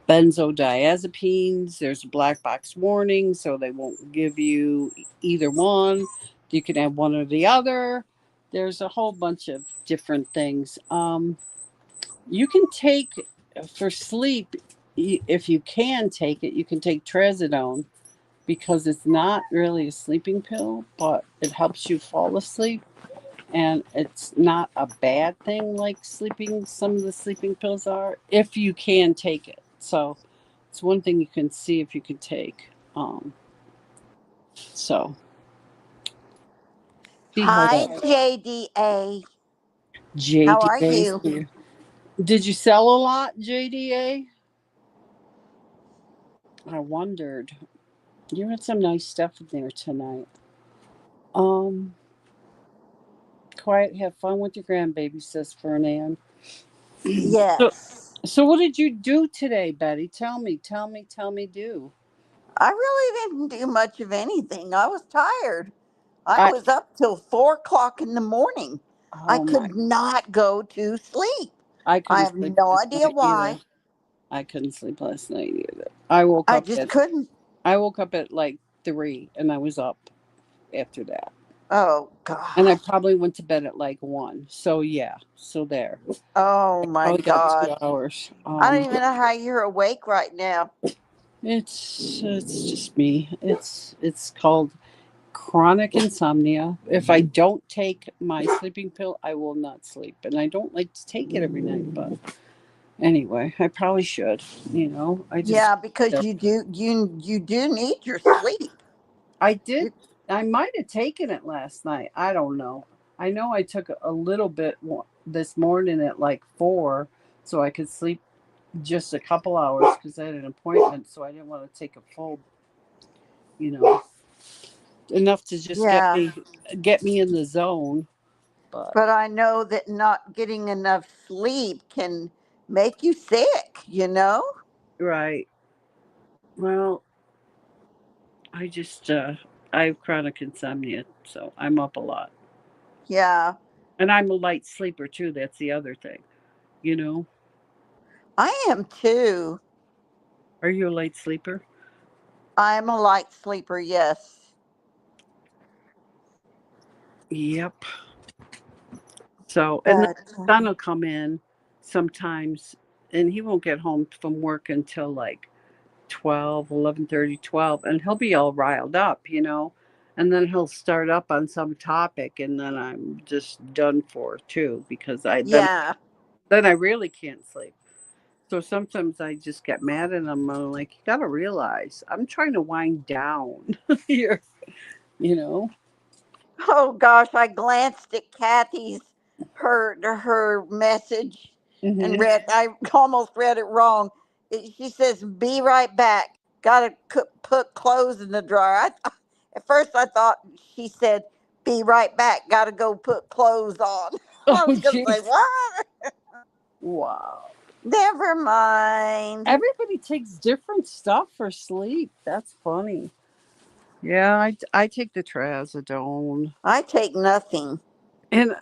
benzodiazepines. There's a black box warning, so they won't give you either one. You can have one or the other. There's a whole bunch of different things. You can take for sleep, if you can take it, you can take trazodone because it's not really a sleeping pill, but it helps you fall asleep. And it's not a bad thing like sleeping, some of the sleeping pills are, if you can take it. So it's one thing you can see if you can take. So see how Hi, that JDA. How are JDA. you? Did you sell a lot, JDA? I wondered. You had some nice stuff in there tonight. Um, Quiet, have fun with your grandbaby, says Fernan. so, Yes. so what did you do today, Betty? Tell me, do. I really didn't do much of anything. I was tired. I I, was up till 4 o'clock in the morning. I oh my, could not go to sleep. I I couldn't have sleep no last idea night either. why. I couldn't sleep last night either. I woke I up just at, couldn't. I woke up at like 3 and I was up after that. Oh, And I God. probably went to bed at like 1. So yeah, so there. Oh, my Probably got God. 2 hours. I don't even know how you're awake right now. It's just me. It's called chronic insomnia. If I don't take my sleeping pill, I will not sleep, and I don't like to take it every night. But anyway, I probably should. I just Yeah, because you do need your sleep. I did. You, I might have taken it last night. I don't know. I know I took a little bit this morning at like 4, so I could sleep just a couple hours because I had an appointment, so I didn't want to take a full, you know, enough to just yeah, get me in the zone. But but I know that not getting enough sleep can make you sick, you know? right, well, I just I have chronic insomnia, so I'm up a lot, Yeah, and I'm a light sleeper too. That's the other thing. You know, I am too. are you a light sleeper? I'm a light sleeper, yes. Yep. So, and then But my son will come in sometimes, and he won't get home from work until like 12, 11:30, 12, and he'll be all riled up. And then he'll start up on some topic, and then I'm just done for too because yeah. then I really can't sleep. So sometimes I just get mad at him. I'm like, you gotta realize I'm trying to wind down here, you know. Oh gosh, I glanced at Kathy's her message and Hmm. read. I almost read it wrong. She says, "Be right back. Got to put clothes in the dryer." At first, I thought she said, "Be right back. Got to go put clothes on." Oh, I was gonna say, jeez. "What?" Wow. Never mind. Everybody takes different stuff for sleep. That's funny. Yeah, I take the trazodone. I take nothing. And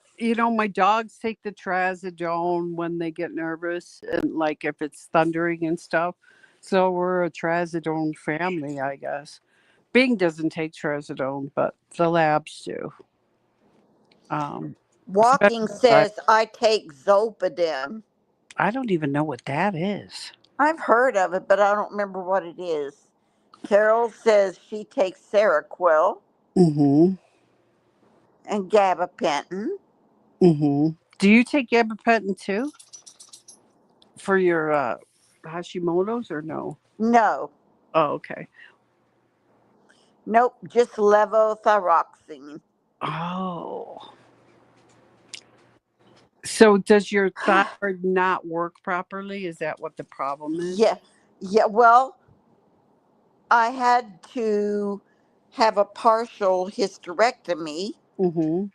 my dogs take the trazodone when they get nervous and like if it's thundering and stuff. So we're a trazodone family, I guess. Bing doesn't take trazodone, but the labs do. Um, Walking especially says I take Zolpidem. I don't even know what that is. I've heard of it, but I don't remember what it is. Carol says she takes Seroquel Mm-hmm. and gabapentin. Mm-hmm. Do you take gabapentin too for your Hashimoto's or no? No, Oh, okay. nope, just levothyroxine. Oh. So does your thyroid not work properly? Is that what the problem is? Yeah, yeah. Well, I had to have a partial hysterectomy. Mhm.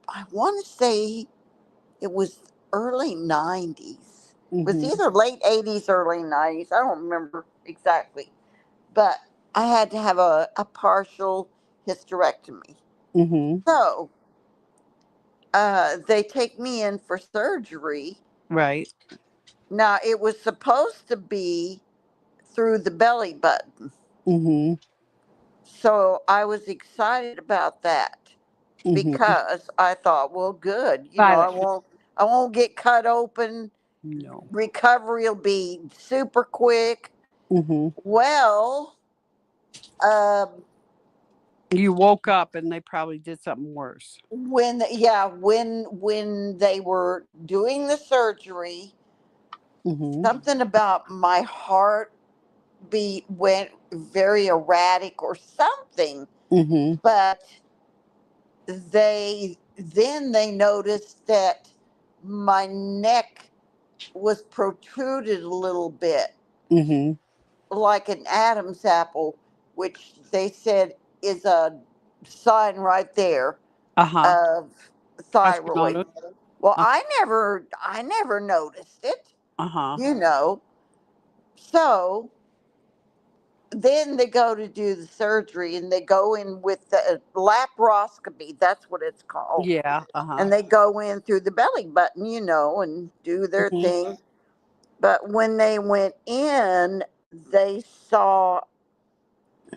I want to say it was early 90s. It was Mhm. either late 80s, early 90s. I don't remember exactly. But I had to have a partial hysterectomy. Mhm. So they take me in for surgery. Right. Now, it was supposed to be through the belly button. Mhm. So I was excited about that Mhm. because I thought, well, good. Violet. I won't get cut open No. Recovery will be super quick. Mm-hmm. Well, um, You woke up and they probably did something worse. when they were doing the surgery, Mm-hmm. something about my heart beat went very erratic or something. Mm-hmm. But they noticed that my neck was protruded a little bit Mm-hmm. like an Adam's apple, which they said is a sign right there Uh-huh. of thyroid. Hashimoto. Well, Uh, I never noticed it, uh-huh. you know. So then they go to do the surgery and they go in with the laparoscopy, that's what it's called. Yeah. Uh-huh. And they go in through the belly button, and do their Mm-hmm. thing. But when they went in, they saw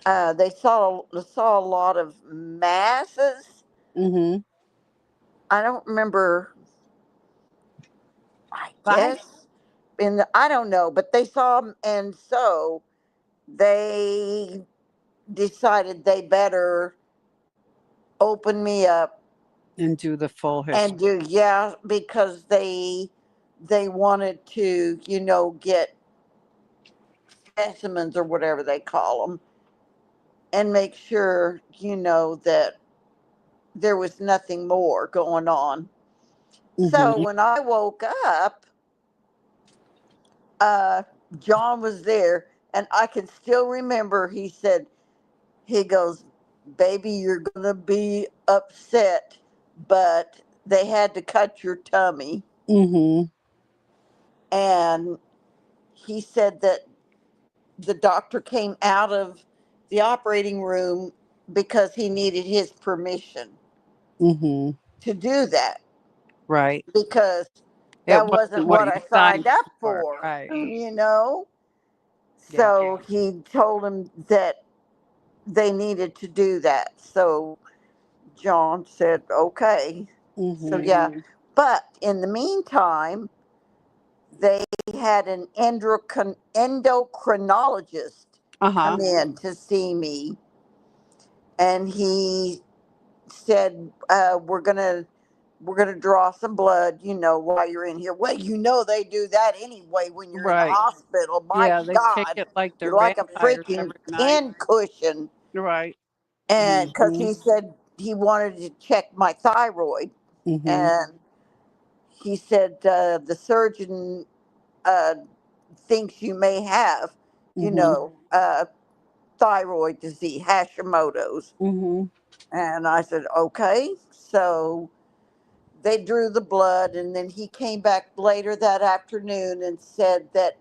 they saw a lot of masses. Mm-hmm. I don't remember. I I guess I don't know, but they saw 'em, and so they decided they better open me up and do the full history. and do, yeah, because they wanted to get specimens or whatever they call them and make sure that there was nothing more going on. So Mm-hmm. when I woke up, uh, John was there, and I can still remember. He goes, "Baby, you're gonna be upset, but they had to cut your tummy." Mm-hmm. And he said that the doctor came out of the operating room because he needed his permission Mm-hmm. to do that, Right. because It that wasn't wasn't what what you I signed signed up for. for, Right. you know? Yeah. So he told him that they needed to do that. So John said, okay. So, Mm-hmm. yeah. But in the meantime, they had an endocrinologist Uh-huh. come in to see me, and he said, we're gonna draw some blood, while you're in here. Well, they do that anyway when you're in the Right. hospital. My Yeah, they take God, it like they're you're like a vampires freaking every night. pin cushion. Right. And because Mm-hmm. he said he wanted to check my thyroid, Mm-hmm. and he said the surgeon uh, thinks you may have, you Mm-hmm. know, uh, thyroid disease, Hashimoto's. Mm-hmm. And I said, okay. So they drew the blood, and then he came back later that afternoon and said that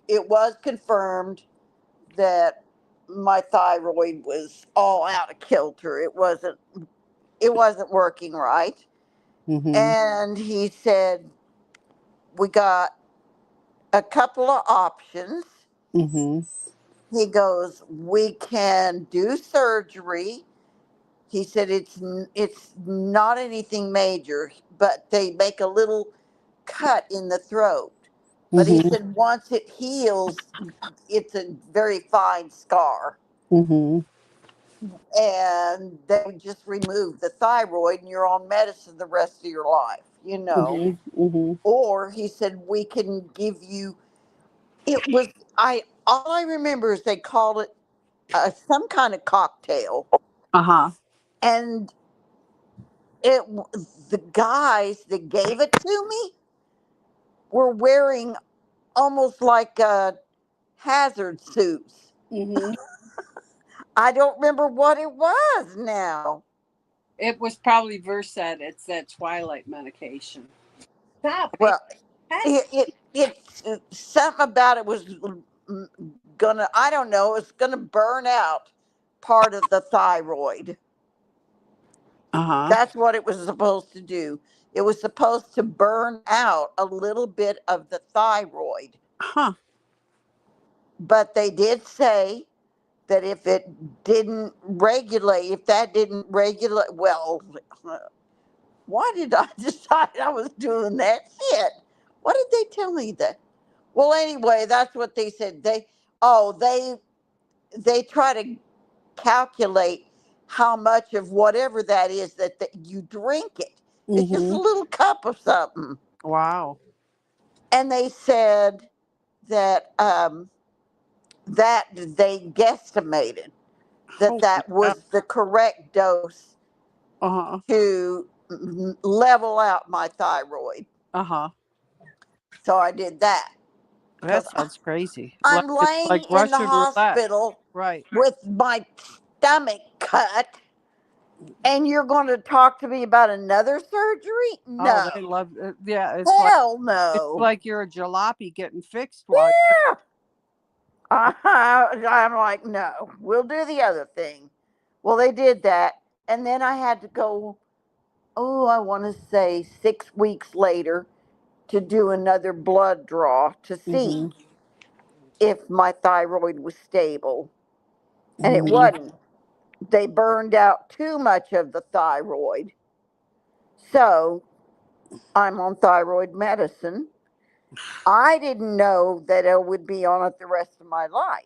it was confirmed that my thyroid was all out of kilter. It wasn't working right. Mm-hmm. And he said, we got a couple of options. Mm-hmm. He goes, we can do surgery. He said it's not anything major, but they make a little cut in the throat. But he Mm-hmm. said once it heals, it's a very fine scar, Mm-hmm. and they just remove the thyroid, and you're on medicine the rest of your life. Mm-hmm. Mm-hmm. Or he said we can give you. It was I. All I remember is they called it some kind of cocktail, Uh-huh. and the guys that gave it to me were wearing almost like hazard suits. Mm-hmm. I don't remember what it was now. It was probably Versed. It's that Twilight medication. Stop it. Well, it's something about it was gonna. I don't know. It's gonna burn out part of the thyroid. Uh-huh. That's what it was supposed to do. It was supposed to burn out a little bit of the thyroid. Huh. But they did say that if that didn't regulate, well, why did I decide I was doing that shit? What did they tell me that? Well, anyway, that's what they said. They try to calculate how much of whatever that is that you drink it. It's just a Mm-hmm. little cup of something. Wow. And they said that that they guesstimated that Holy that cow. was the correct dose Uh-huh. to level out my thyroid. Uh-huh. So I did that That because sounds crazy. Like I'm it's like laying in the Russian roulette. hospital Right. with my stomach cut, and you're going to talk to me about another surgery? Oh, No. they love it. Yeah, Hell it's no. like you're a jalopy getting fixed while Yeah. I'm like, no, we'll do the other thing. Well, they did that. And then I had to go, oh, I want to say 6 weeks later to do another blood draw to see mm-hmm. if my thyroid was stable. And it Mm-hmm. wasn't. They burned out too much of the thyroid. So I'm on thyroid medicine. I didn't know that I would be on it the rest of my life.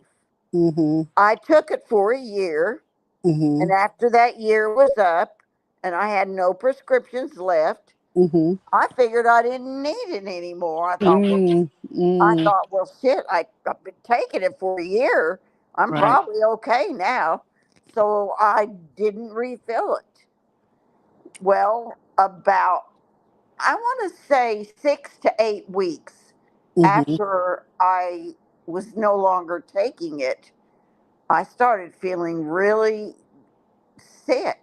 Mm-hmm. I took it for a year, Mm-hmm. and after that year was up and I had no prescriptions left, Mm-hmm. I figured I didn't need it anymore. I Mm-hmm. thought, well, shit, I've been taking it for a year. I'm Right. probably okay now. So I didn't refill it. Well, about, I want to say 6 to 8 weeks Mm-hmm. after I was no longer taking it, I started feeling really sick.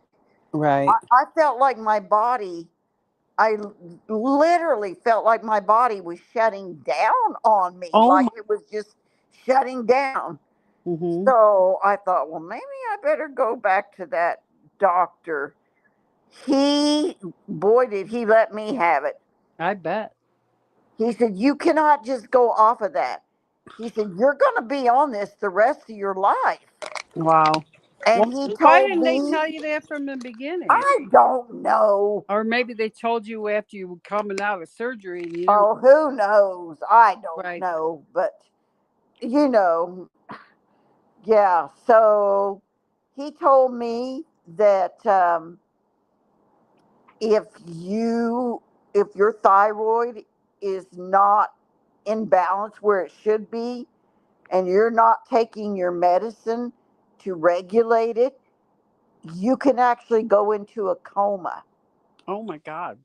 Right. I felt like my body, I literally felt like my body was shutting down on me, Oh like my. it was just shutting down. Mm-hmm. So I thought, well, maybe I better go back to that doctor. He, boy, did he let me have it. I bet. He said, you cannot just go off of that. He said, you're going to be on this the rest of your life. Wow. And Well, he why told didn't they me, tell you that from the beginning? I don't know. Or maybe they told you after you were coming out of surgery and you didn't. Oh, who knows? I don't Right. know. But, you know, yeah. So he told me that if you, if your thyroid is not in balance where it should be, and you're not taking your medicine to regulate it, you can actually go into a coma. Oh my God.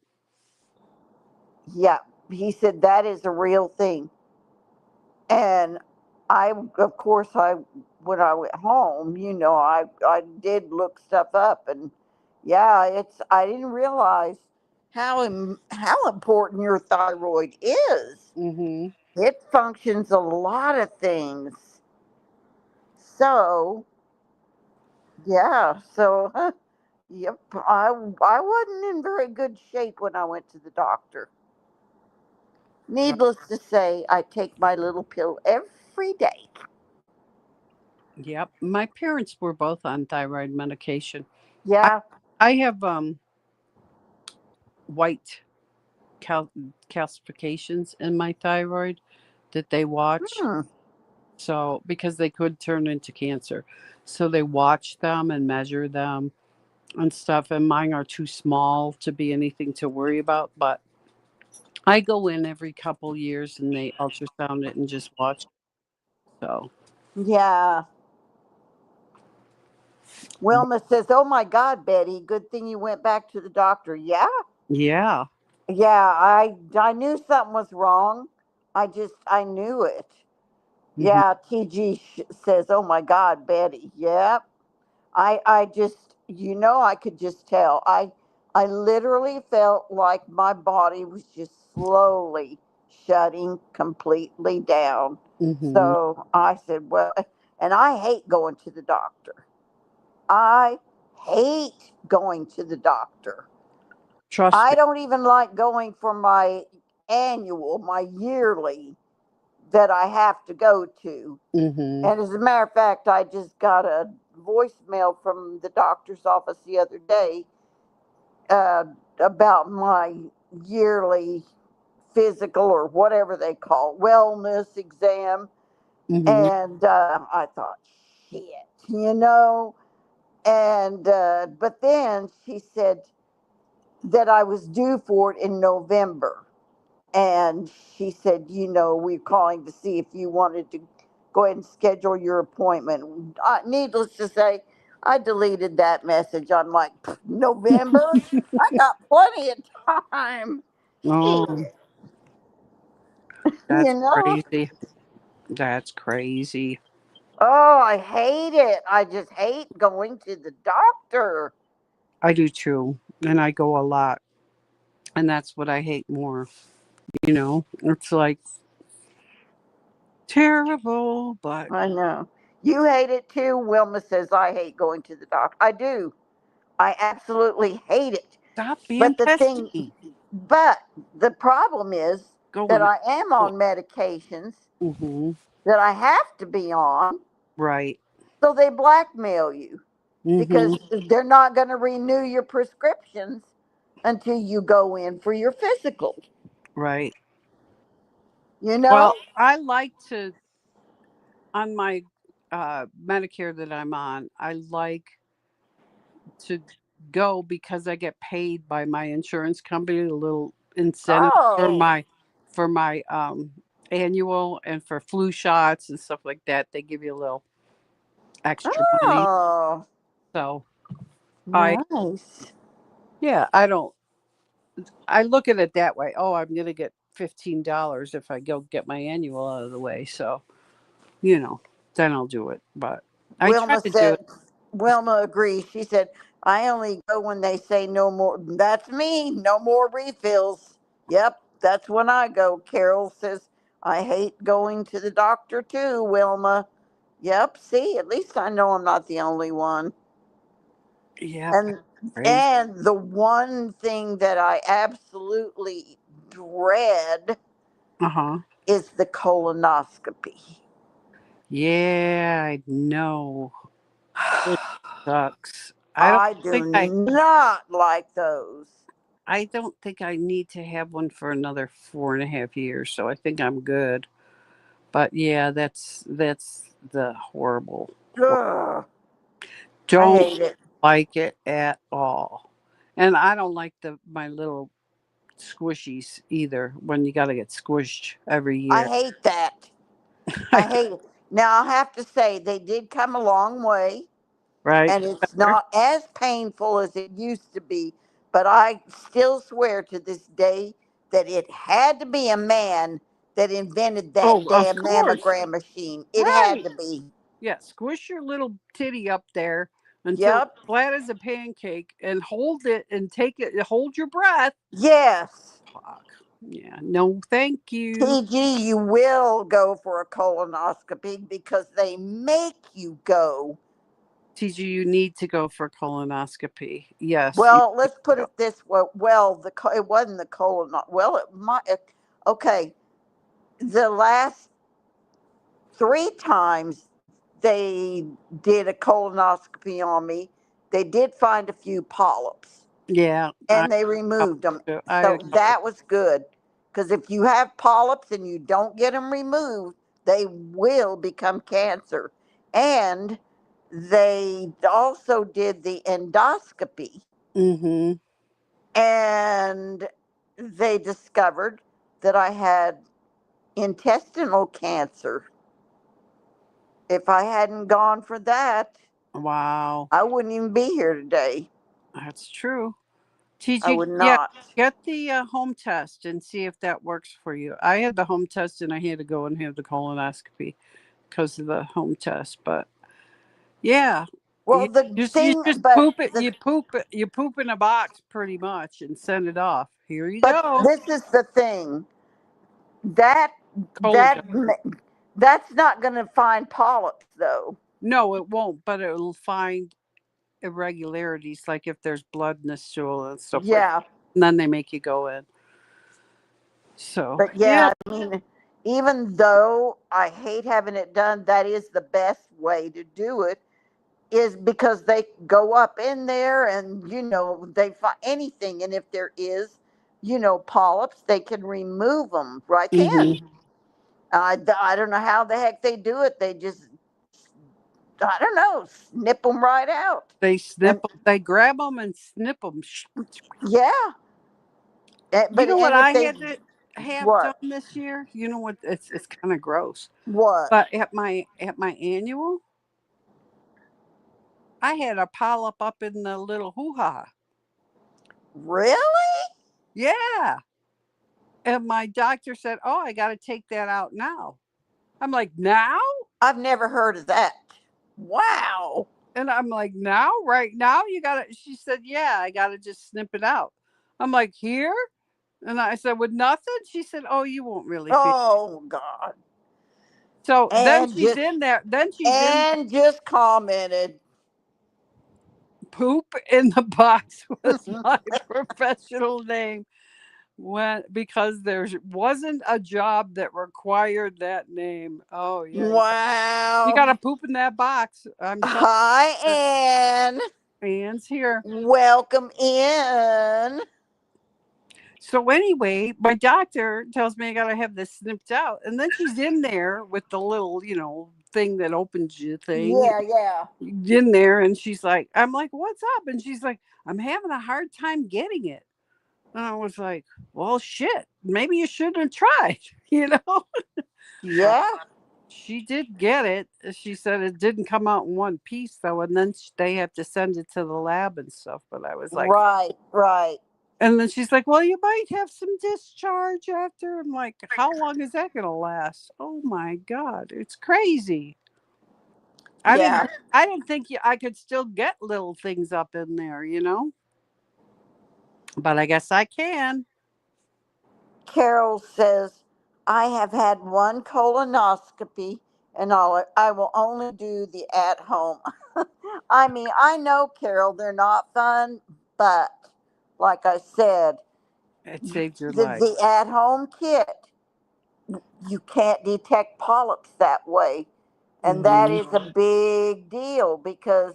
Yeah, he said that is a real thing. And I, of course, I when I went home, I did look stuff up, and yeah, it's I didn't realize how important your thyroid is. Mm-hmm. It functions a lot of things. So yeah, so yep, I wasn't in very good shape when I went to the doctor. Needless to say, I take my little pill every day. Yep. My parents were both on thyroid medication. I Yeah. I have white cal- calcifications in my thyroid that they watch. Hmm. So because they could turn into cancer. So they watch them and measure them and stuff, and mine are too small to be anything to worry about, but I go in every couple years and they ultrasound it and just watch. So, Yeah. but Wilma says, "Oh my God, Betty, good thing you went back to the doctor." Yeah. yeah. Yeah. I knew something was wrong. I knew it. Mhm. Yeah. TG says, "Oh my God, Betty." Yeah. I just, I could just tell. I literally felt like my body was just slowly shutting completely down. Mhm. So I said, well, and I hate going to the doctor. I hate going to the doctor. Trust I me. don't even like going for my yearly that I have to go to. Mhm. And as a matter of fact, I just got a voicemail from the doctor's office the other day uh, about my yearly physical or whatever they call wellness exam. Hmm. And I thought, shit, you know. And but then she said that I was due for it in November. And she said, we're calling to see if you wanted to go ahead and schedule your appointment. Needless to say, I deleted that message. I'm like, November? I got plenty of time. Shit, Oh, you that's know? crazy. That's crazy. Oh, I hate it. I just hate going to the doctor. I do too. And I go a lot. And that's what I hate more. It's like terrible, but I know. You hate it too. Wilma says, I hate going to the doctor. I do. I absolutely hate it. stop being But the thing, pesky. but the problem is that Going. I am on medications Mm-hmm. that I have to be on. Right. So they blackmail you Mm-hmm. because they're not going to renew your prescriptions until you go in for your physical. Right. You know? Well, I like to on my Medicare that I'm on. I like to go because I get paid by my insurance company a little incentive for Oh, my annual and for flu shots and stuff like that. They give you a little extra money. oh, So I nice. yeah, I look at it that way. Oh, I'm gonna get $15 if I go get my annual out of the way. So, you know, then I'll do it. But I try Wilma to do it. said, Wilma agrees. She said, I only go when they say no more. That's me. No more refills. Yep, that's when I go. Carol says, I hate going to the doctor too, Wilma. Yep, see, at least I know I'm not the only one. Yep, And crazy. and the one thing that I absolutely dread Uh-huh. is the colonoscopy. Yeah, I know. It sucks. I do not like those. I don't think I need to have one for another 4.5 years, so I think I'm good. But yeah, that's the Ugh, I don't hate it. like it at all. And I don't like the my little squishies either when you got to get squished every I year. hate that. I I hate it. Now I have to say they did come a long way, right? and it's not as painful as it used to be. But I still swear to this day that it had to be a man that invented Oh, that of damn course. mammogram machine. It had Right. to be. Yeah, squish your little titty up there until it's Yep. flat as a pancake and hold it and take it hold your breath. Yes. Fuck. Yeah. No, thank you. TG, you will go for a colonoscopy because they make you go. TG, you need to go for colonoscopy. Yes, you Well, need let's put to go. it this way. Well, it wasn't the colon. Well, it might. Okay, the last three times they did a colonoscopy on me, they did find a few polyps Yeah, I and they removed them. I had a So couple. that was good because if you have polyps and you don't get them removed, they will become cancer. And they also did the endoscopy Mm-hmm. and they discovered that I had intestinal cancer. If I hadn't gone for that, Wow, I wouldn't even be here today. that's true. I TG, would yeah, not. get the home test and see if that works for you. I had the home test and I had to go and have the colonoscopy because of the home test. But yeah, Well, the you thing, just but poop it. You poop in a box pretty much and send it off. Here you but go. this is the thing that that Colonoscopy. that's not going to find polyps though. No, it won't, but it will find irregularities like if there's blood in the stool and stuff like that. Yeah, And then they make you go in. So but yeah. yeah, I mean, even though I hate having it done, that is the best way to do it. Is because they go up in there and they find anything, and if there is, polyps, they can remove them right then. Mm-hmm. I don't know how the heck they do it. They just, I don't know, snip them right out. They snip And 'em, they grab them and snip them. yeah, You but know what and if I they, had to have done what, this year? You know what? It's kind of gross. what, But at my annual, I had a polyp up in the little hoo ha. really? Yeah. And my doctor said, "Oh, I got to take that out now." I'm like, "Now?" I've never heard of that. Wow. And I'm like, "Now? Right now? You got to." She said, "Yeah, I got to just snip it out." I'm like, "Here?" And I said, "With nothing?" She said, "Oh, you won't really feel." Oh God. So then And she's just in there. Then she's in there. and just commented. Poop in the box was my professional name when because there wasn't a job that required that name. Oh yeah, you got Wow. to poop in that box. I'm telling Hi, you, Anne. Anne's here. Welcome in. So anyway, my doctor tells me I got to have this snipped out, and then she's in there with the little, thing that opens you thing Yeah, yeah. in there, and she's like, I'm like, "What's up?" And she's like, "I'm having a hard time getting it." And I was like, "Well, shit, maybe you shouldn't have tried," you know? Uh, Yeah. she did get it. She said it didn't come out in one piece, though. And then they have to send it to the lab and stuff. But I was like, Right, right. and then she's like, "Well, you might have some discharge after." I'm like, "How long is that going to last?" Oh my God, it's crazy. I didn't, Yeah. I didn't think I could still get little things up in there. But I guess I can. Carol says, I have had one colonoscopy and I will only do the at home. I mean, I know, Carol, they're not fun, but like I said, It saved your the life. at home kit, you can't detect polyps that way. And that Mhm. is a big deal because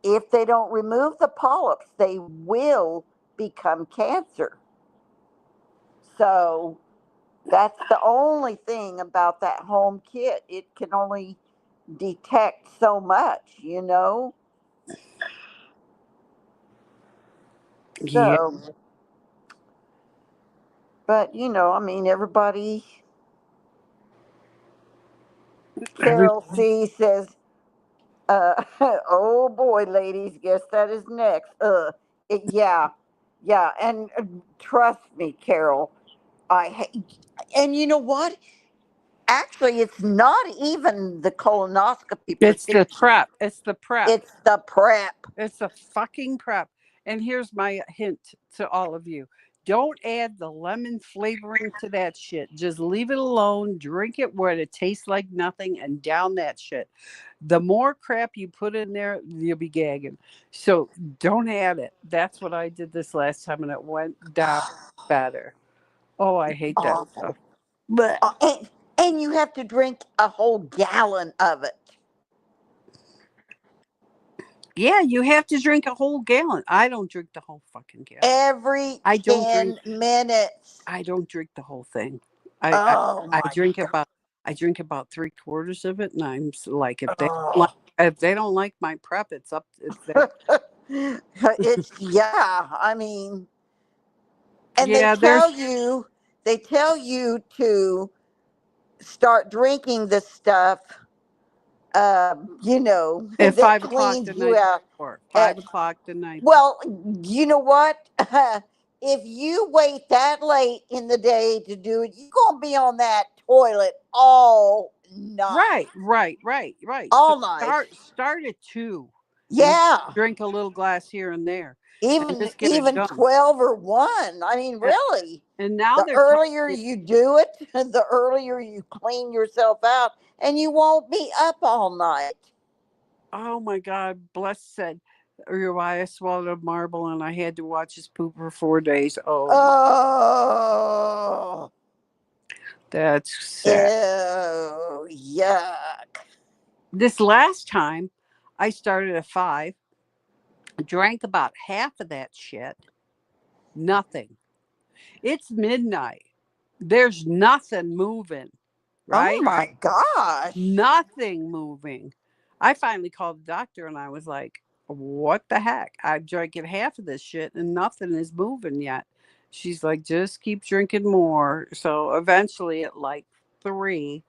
if they don't remove the polyps, they will become cancer. So that's the only thing about that home kit. It can only detect so much. Yeah. So, but I mean, everybody. Every Carol C says, "Oh boy, ladies, guess that is next." Yeah, yeah, and trust me, Carol. And you know what? Actually, it's not even the colonoscopy It's the procedure. prep. It's the prep. It's the prep. It's a fucking prep. And here's my hint to all of you. Don't add the lemon flavoring to that shit. Just leave it alone. Drink it where it tastes like nothing and down that shit. The more crap you put in there, you'll be gagging. So don't add it. That's what I did this last time and it went down better. Oh, I hate that stuff. Awful. Blech. And you have to drink a whole gallon of it Yeah, you have to drink a whole gallon. I don't drink the whole fucking gallon. every I don't drink 10 minutes. I don't drink the whole thing. I I, Oh I my drink God. about I drink about 3/4 of it, and like, Oh. if they don't like my prep, it's their It's, yeah, I mean, and yeah. There's they tell you to start drinking the stuff, at that 5 o'clock the cleans you night out before. at, 5 o'clock the night before. well, you know what? If you wait that late in the day to do it, you're going to be on that toilet all night. Right. So All night. start at 2, and Yeah. drink a little glass here and there, and even just get it even going. 12 or 1. I mean, And, really, and now the they're telling earlier me, you do it, the earlier you clean yourself out, and you won't be up all night. oh my God, Bless said, Uriah swallowed a marble and I had to watch his poop for 4 days. Oh my, Oh, that's sad. ew, yuck. This last time, I started at 5, drank about half of that shit, nothing. It's midnight. There's nothing moving, Oh right? my gosh. Nothing moving. I finally called the doctor and I was like, what the heck? I'm drinking half of this shit and nothing is moving yet. She's like, just keep drinking more. So eventually at like 3,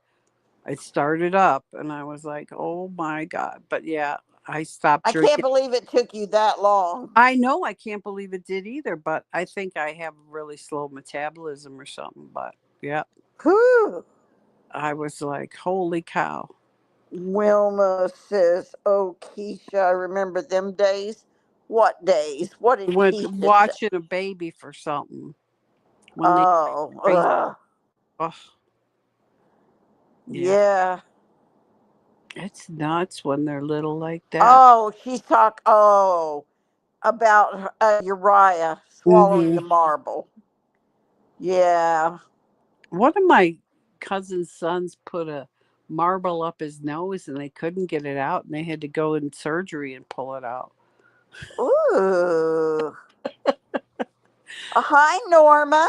I started up and I was like, oh my God. But yeah, I stopped I can't drinking. believe it took you that long. I know I can't believe it did either, but I think I have really slow metabolism or something. But yeah, Whew. I was like, holy cow. Wilma says, "Oh, Keisha, I remember them days." What days? What did With Keisha say? watching a baby for something when they Oh, crazy. ugh. Oh, yeah, Yeah. it's nuts when they're little like that. Oh, she's talk. Oh, about Uriah swallowing Hmm. the marble. Yeah. One of my cousin's sons put a marble up his nose and they couldn't get it out, and they had to go in surgery and pull it out. Ooh. Hi, Norma.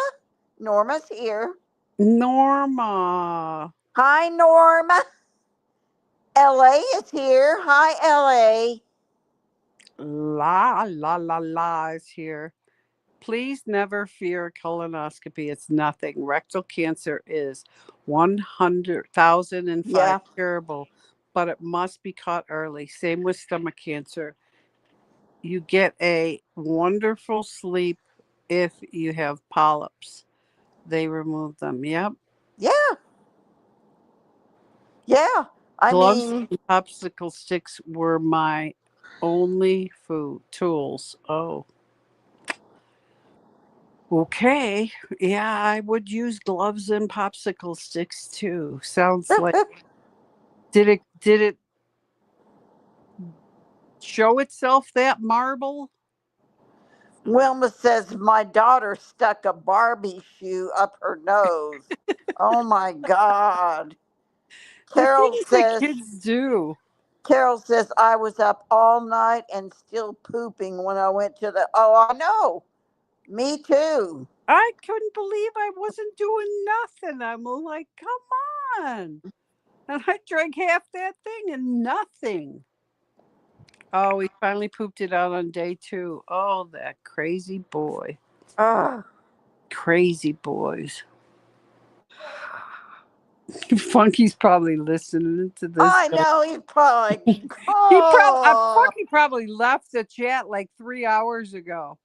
Norma's here. Norma, Hi, Norma. LA is here. Hi, LA. la is here. Please never fear colonoscopy. It's nothing. Rectal cancer is 100,005 Yeah. curable, but it must be caught early. Same with stomach cancer. You get a wonderful sleep if you have polyps. They remove them. Yep. Yeah. Yeah. I Gloves mean, and popsicle sticks were my only food tools. Oh, okay. Yeah, I would use gloves and popsicle sticks too. Sounds like did it show itself that marble? Wilma says my daughter stuck a Barbie shoe up her nose. Oh my God. The Carol things that says, kids do. Carol says, I was up all night and still pooping when I went to the. Oh, I know. Me too. I couldn't believe I wasn't doing nothing. I'm like, come on. And I drank half that thing and nothing. Oh, he finally pooped it out on day 2. Oh, that crazy boy. Ugh. Crazy boys. Funky's probably listening to this. I know. He's probably like, Fuck, oh. he probably left the chat like 3 hours ago.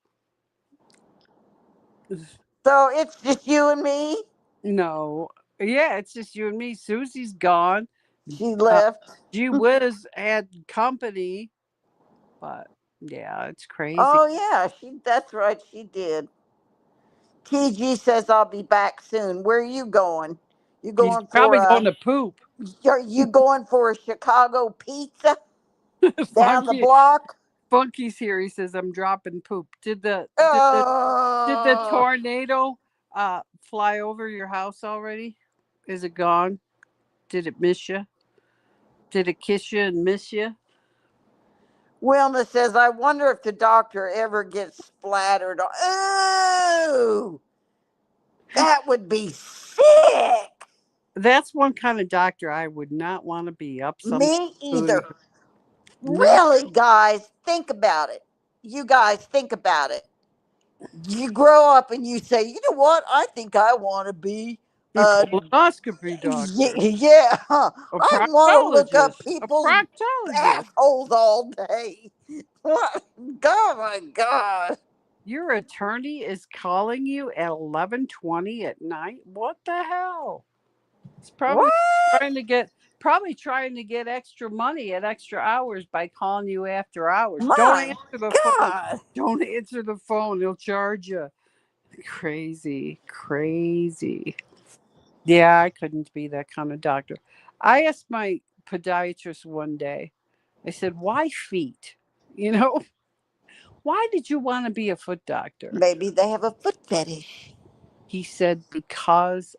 So it's just you and me? No. Yeah, it's just you and me. Susie's gone. She Uh, left. Gee Whiz had company, but yeah, it's crazy. Oh, yeah. That's right. She did. TG says, I'll be back soon. Where are you going? You He's going for probably a. going to poop. Are you going for a Chicago pizza down the Funky, block? Funky's here. He says, "I'm dropping poop." Did the Oh. tornado fly over your house already? Is it gone? Did it miss you? Did it kiss you and miss you? Wilma says, I wonder if the doctor ever gets splattered. Oh, that would be sick. That's one kind of doctor I would not want to be up some Me booty. either. No, Really, guys, think about it. You guys, think about it. You grow up and you say, you know what? I think I want to be a a. colonoscopy Yeah, doctor, yeah. a I want to look up proctologist, a people's proctologist. assholes all day. What? Oh my God. Your attorney is calling you at 11:20 at night. What the hell? He's What? trying to get extra money at extra hours by calling you after hours. Don't My answer the phone. God. Don't answer the phone. He'll charge you. Crazy, crazy. Yeah, I couldn't be that kind of doctor. I asked my podiatrist one day. I said, "Why feet? You know, why did you want to be a foot doctor?" Maybe they have a foot fetish. He said, "Because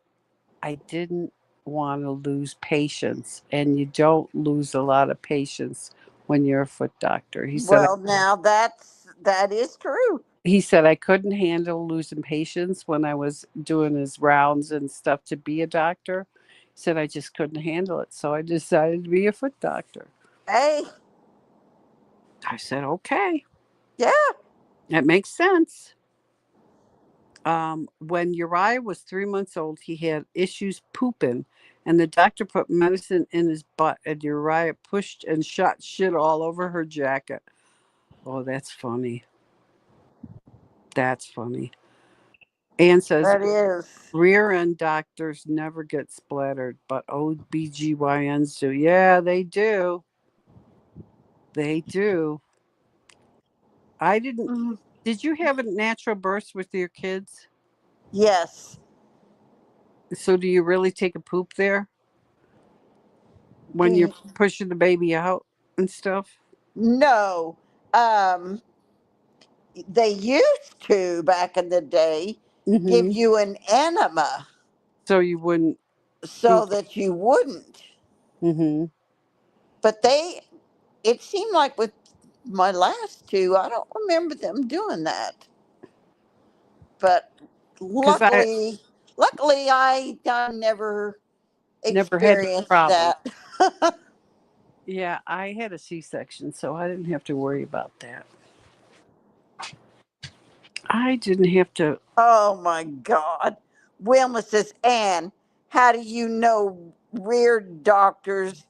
I didn't want to lose patience, and you don't lose a lot of patience when you're a foot doctor." He said, Well, now that is true. He said I couldn't handle losing patients when I was doing his rounds and stuff to be a doctor. He said I just couldn't handle it, so I decided to be a foot doctor. Hey, I said, okay, yeah. that makes sense. When Uriah was 3 months old, he had issues pooping, and the doctor put medicine in his butt, and Uriah pushed and shot shit all over her jacket. Oh, that's funny. That's funny. Ann says That is. rear end doctors never get splattered, but OBGYNs do. Yeah, they do. They do. I didn't. Mm, Did you have a natural birth with your kids? yes. So do you really take a poop there when you're Do pushing the baby out and stuff? no. Um, they used to back in the day give Mm-hmm. you an enema So you wouldn't so poop. that you wouldn't. Mm-hmm. But it seemed like with my last two, I don't remember them doing that. But Because I luckily, I never never had the experienced problem. that. Yeah, I had a C-section, so I didn't have to worry about that. I didn't have to. Oh my God. Wilma says, Anne, how do you know rear doctors?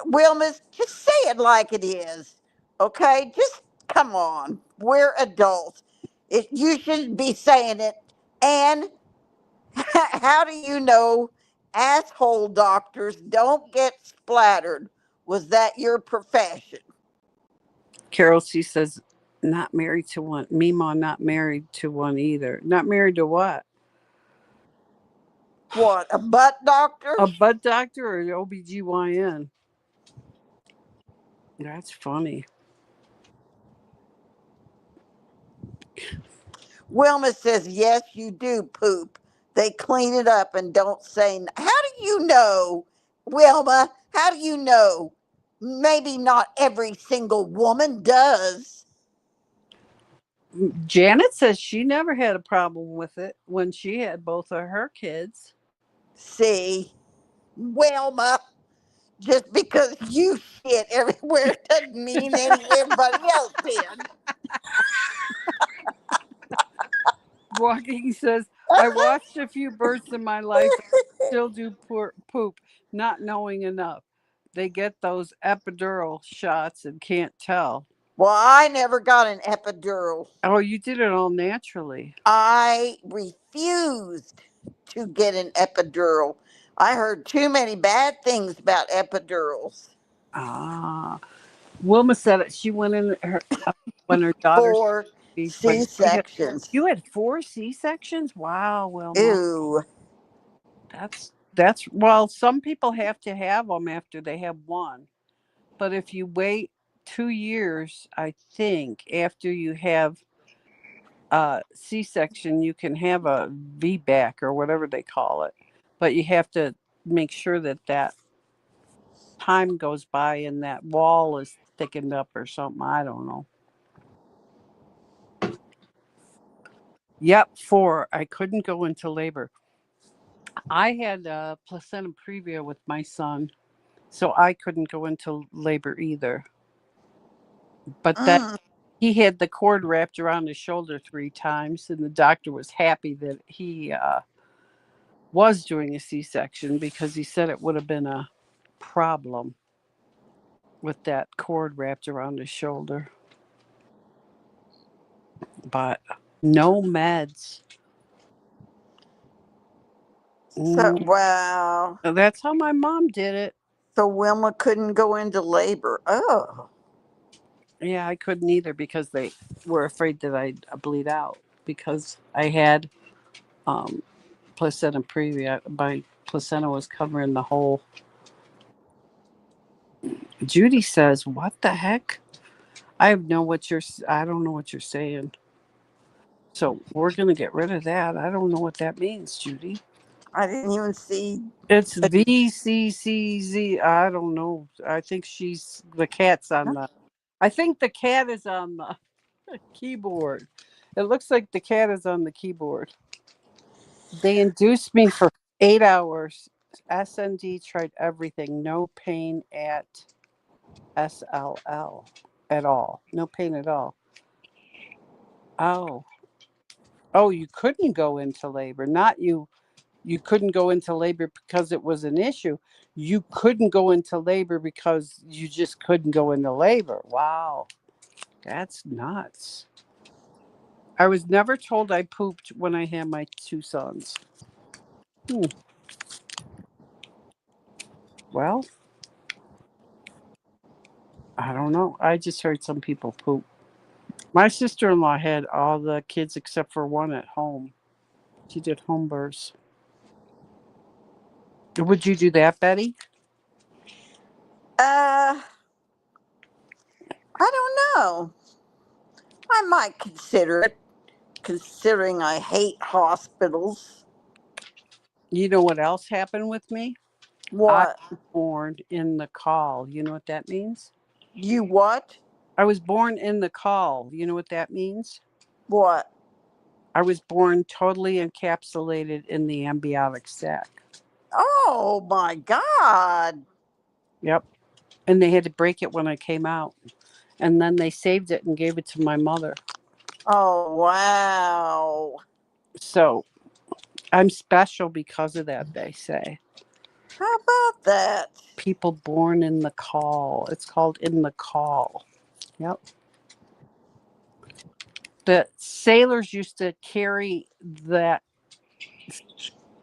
Wilma, just say it like it is. Okay? Just come on. We're adults. You shouldn't be saying it. And how do you know asshole doctors don't get splattered? Was that your profession? Carol C says, not married to one. Mima, not married to one either. Not married to what? What, a butt doctor? A butt doctor or an OBGYN? That's funny. Wilma says, yes, you do poop. They clean it up and don't say, how do you know, Wilma? How do you know? Maybe not every single woman does. Janet says she never had a problem with it when she had both of her kids. See, Wilma, just because you shit everywhere doesn't mean everybody else did. Walking says, I watched a few births in my life and still do poop, not knowing enough. They get those epidural shots and can't tell. Well, I never got an epidural. Oh, you did it all naturally. I refused to get an epidural. I heard too many bad things about epidurals. Ah. Wilma said it. She went in her when her daughter's For baby, but C you sections. had 4 C-sections. Wow, Wilma, Ew. that's well. Some people have to have them after they have one, but if you wait 2 years, I think after you have a C-section, you can have a VBAC or whatever they call it, but you have to make sure that that time goes by and that wall is thickened up or something. I don't know. Yep, 4. I couldn't go into labor. I had placenta previa with my son, so I couldn't go into labor either. But that Mm. he had the cord wrapped around his shoulder 3 times, and the doctor was happy that he was doing a C-section because he said it would have been a problem with that cord wrapped around his shoulder. But no meds. So, Mm, wow. that's how my mom did it. So Wilma couldn't go into labor. Oh. Yeah, I couldn't either because they were afraid that I'd bleed out because I had um, placenta previa. My placenta was covering the whole. Judy says, "What the heck? I have no what you're. I don't know what you're saying. So we're gonna get rid of that. I don't know what that means, Judy. I didn't even see. It's VCCZ. I don't know. I think she's the cat's on the. I think the cat is on the. Keyboard. It looks like the cat is on the keyboard. They induced me for 8 hours. SND tried everything. No pain at SLL at all. No pain at all. Oh. Oh, you couldn't go into labor. Not you. You couldn't go into labor because it was an issue. You couldn't go into labor because you just couldn't go into labor. Wow. That's nuts. I was never told I pooped when I had my two sons. Hmm. Well, I don't know. I just heard some people poop. My sister-in-law had all the kids except for one at home. She did home births. Would you do that, Betty? I don't know. I might consider it, considering I hate hospitals. You know what else happened with me? I What? was born in the call. You know what that means? You what? I was born in the call. You know what that means? What? I was born totally encapsulated in the amniotic sac. Oh my God. Yep. And they had to break it when I came out. And then they saved it and gave it to my mother. Oh wow. So I'm special because of that, they say. How about that? People born in the call. It's called in the call. Yep. The sailors used to carry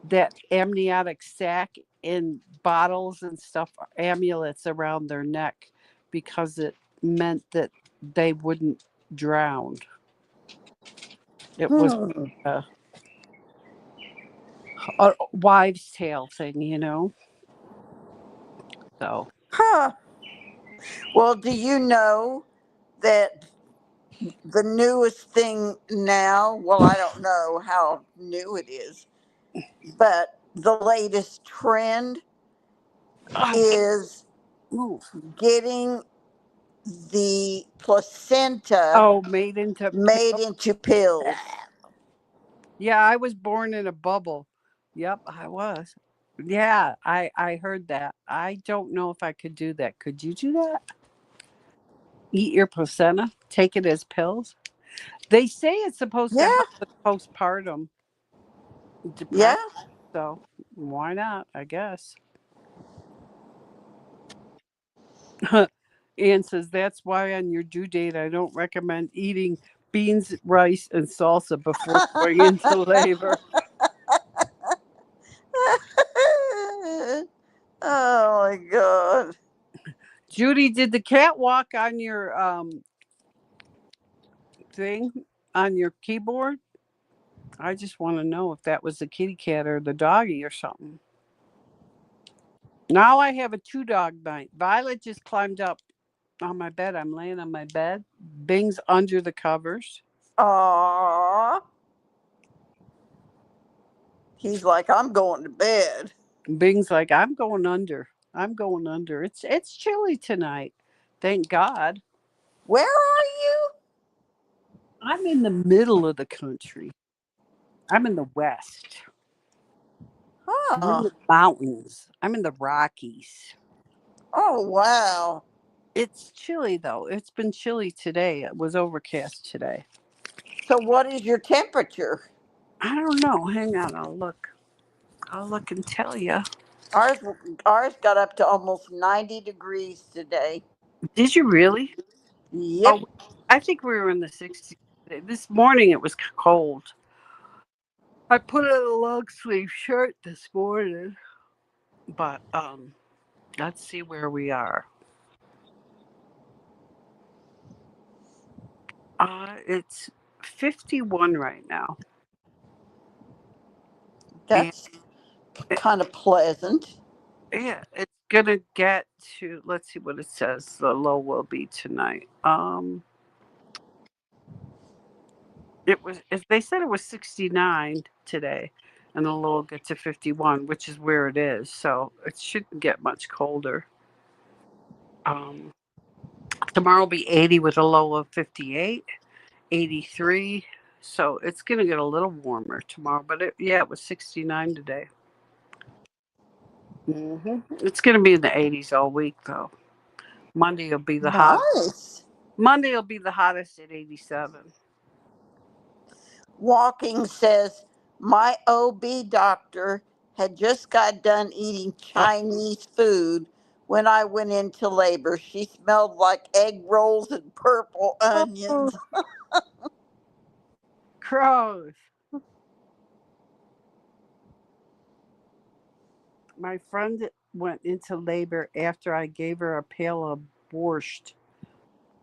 that amniotic sac in bottles and stuff, amulets around their neck, because it meant that they wouldn't drown. It was Hmm. a, a wives' tale thing, So Huh. Well, do you know that the newest thing now, well, I don't know how new it is, but the latest trend is move. getting the placenta Oh, made into made into pills. Yeah, I was born in a bubble. Yep, I was. Yeah, I heard that. I don't know if I could do that. Could you do that? Eat your placenta? Take it as pills? They say it's supposed to Yeah, help with postpartum yeah. depression, so why not? I guess. Ann says that's why on your due date I don't recommend eating beans, rice, and salsa before going into labor. Oh my God. Judy, did the cat walk on your thing on your keyboard? I just want to know if that was the kitty cat or the doggy or something. Now I have a two dog night. Violet just climbed up on my bed. I'm laying on my bed. Bing's under the covers. Aww. He's like, I'm going to bed. Bing's like, I'm going under. I'm going under. It's chilly tonight. Thank God. Where are you? I'm in the middle of the country. I'm in the west. I'm in Huh. the mountains. I'm in the Rockies. Oh, wow. It's chilly though. It's been chilly today. It was overcast today. So, what is your temperature? I don't know. Hang on, I'll look. I'll look and tell you. Ours, ours got up to almost 90 degrees today. Did you really? Yep. Oh, I think we were in the 60s. This morning it was cold. I put on a long sleeve shirt this morning, but let's see where we are. It's 51 right now, and That's it, kind of pleasant. yeah, it's gonna get to. Let's see what it says. The low will be tonight. They said it was 69 today, and the low will get to 51, which is where it is. So it shouldn't get much colder. Um, Tomorrow will be 80 with a low of 58, 83. So it's going to get a little warmer tomorrow. But it was 69 today. It's going to be in the 80s all week, though. Monday will be the hottest. Nice. Monday will be the hottest at 87. Walking says my OB doctor had just got done eating Oh, Chinese food when I went into labor. She smelled like egg rolls and purple oh, onions. gross. My friend went into labor after I gave her a pail of borscht.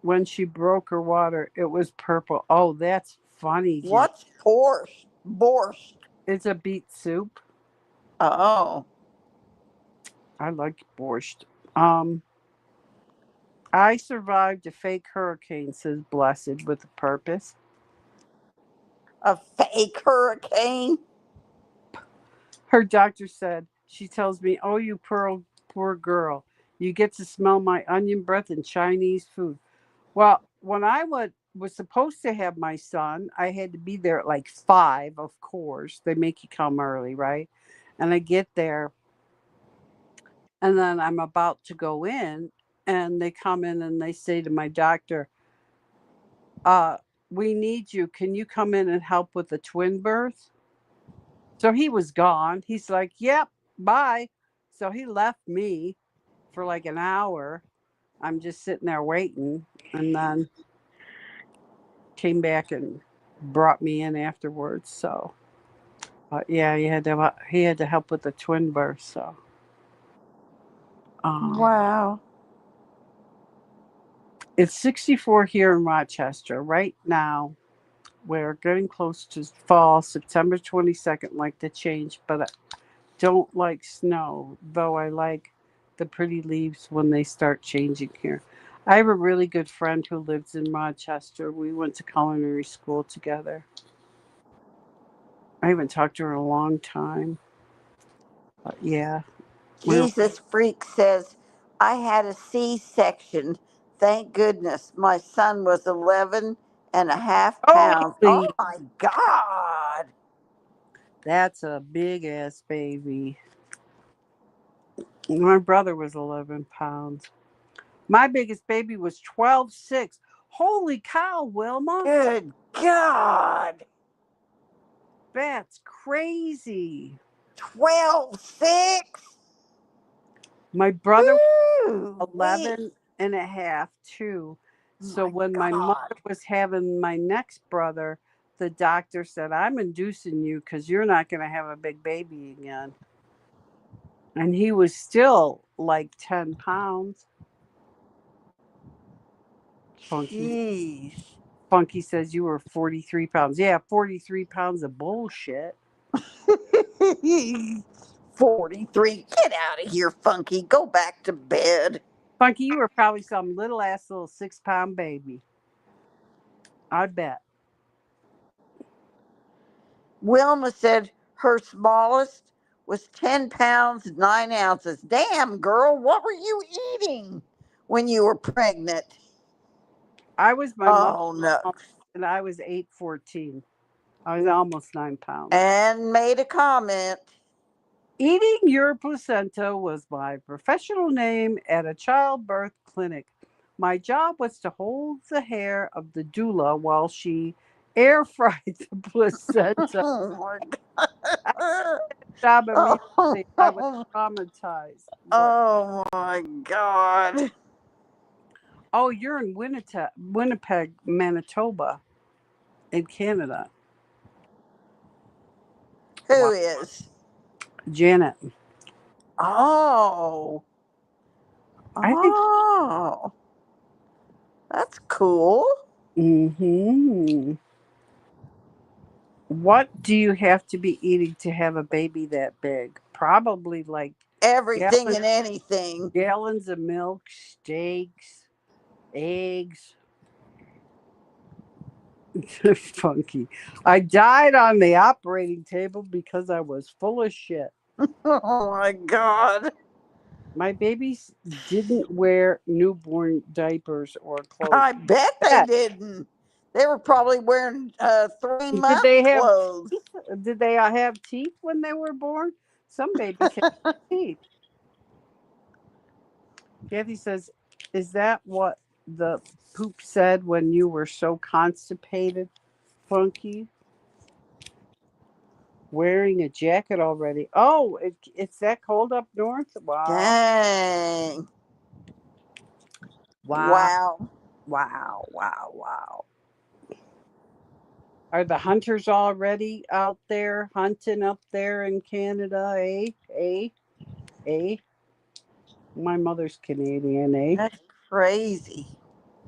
When she broke her water, it was purple. Oh, that's funny, Jen. What's borscht? Borscht. It's a beet soup. Oh, I like borscht. Um, I survived a fake hurricane, says Blessed with a purpose. a fake hurricane? Her doctor said, she tells me, oh, you poor girl. You get to smell my onion breath and Chinese food. Well, when I was supposed to have my son, I had to be there at like 5, of course. They make you come early, right? And I get there, and then I'm about to go in, and they come in and they say to my doctor, uh, we need you. Can you come in and help with the twin birth? So he was gone. He's like, yep, bye. So he left me for like an hour. I'm just sitting there waiting, and then came back and brought me in afterwards. So, yeah, he had to help with the twin birth. So, um, Wow. it's 64 here in Rochester right now. We're getting close to fall. September 22nd, like to change, but I don't like snow. Though I like the pretty leaves when they start changing here. I have a really good friend who lives in Rochester. We went to culinary school together. I haven't talked to her in a long time. But yeah, we were, Jesus Freak says, I had a C section. Thank goodness. My son was 11 and a half pounds. Oh holy, my God. that's a big ass baby. My brother was 11 pounds. My biggest baby was 12.6. Holy cow, Wilma. Good God. That's crazy. 12.6. My brother was Woo wee. 11 and a half, too. So My when my mother God. was having my next brother, the doctor said, I'm inducing you because you're not going to have a big baby again. And he was still like 10 pounds. Funky. Jeez. Funky says you were 43 pounds. Yeah, 43 pounds of bullshit. 43. Get out of here, Funky. Go back to bed. Funky, you were probably some little 6-pound baby. I bet. Wilma said her smallest was 10 pounds, 9 ounces. Damn, girl, what were you eating when you were pregnant? I was my mother Oh, no. and I was 8'14". I was almost 9 pounds. And made a comment. Eating your placenta was my professional name at a childbirth clinic. My job was to hold the hair of the doula while she air fried the placenta. Oh, my I God. did the job immediately. I was Oh, traumatized. What? oh my God. Oh, you're in Winnipeg, Manitoba, in Canada. Who Wow. is? Janet. Oh, I think. oh, that's cool. Hmm. What do you have to be eating to have a baby that big? Probably like Everything gallons, and anything. gallons of milk, steaks, eggs. Funky. I died on the operating table because I was full of shit. Oh my God. My babies didn't wear newborn diapers or clothes. I bet they Bet. didn't. They were probably wearing three Did month they have clothes. teeth? Did they have teeth when they were born? Some babies have teeth. Kathy says, "Is that what the poop said when you were so constipated, Funky? Wearing a jacket already? Oh, it's that cold up north? Wow, Dang. wow, Wow. wow, wow, wow. Are the hunters already out there hunting up there in Canada? Eh, eh, eh. My mother's Canadian, eh? That's crazy.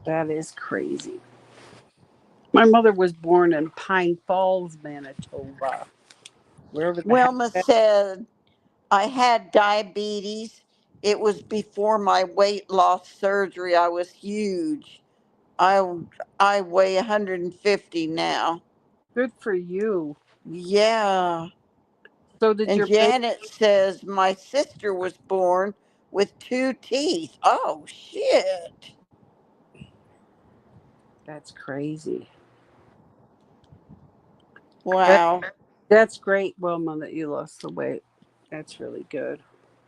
That is crazy. My mother was born in Pine Falls, Manitoba, wherever the heck Wilma that. said, I had diabetes. It was before my weight loss surgery. I was huge. I I weigh 150 now. Good for you. Yeah. So did And your baby? Janet says my sister was born with two teeth. Oh shit. That's crazy. That, Wow. that's great, Wilma, that you lost the weight. That's really good.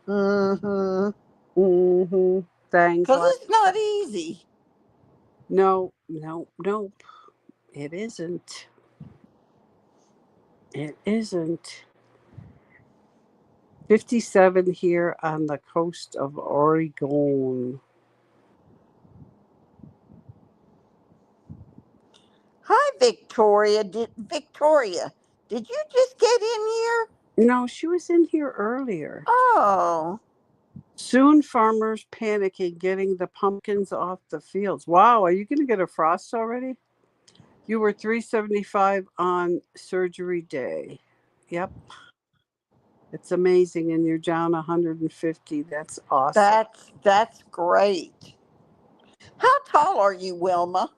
Mhm. Mm-hmm. Things Cuz like it's not easy. no, no, nope. It isn't. It isn't. 57 here on the coast of Oregon. Hi Victoria. Did you just get in here? No, she was in here earlier. Oh. Soon farmers panicking getting the pumpkins off the fields. Wow, are you going to get a frost already? You were 375 on surgery day. Yep, it's amazing. And you're down 150. That's awesome. That's great. How tall are you, Wilma?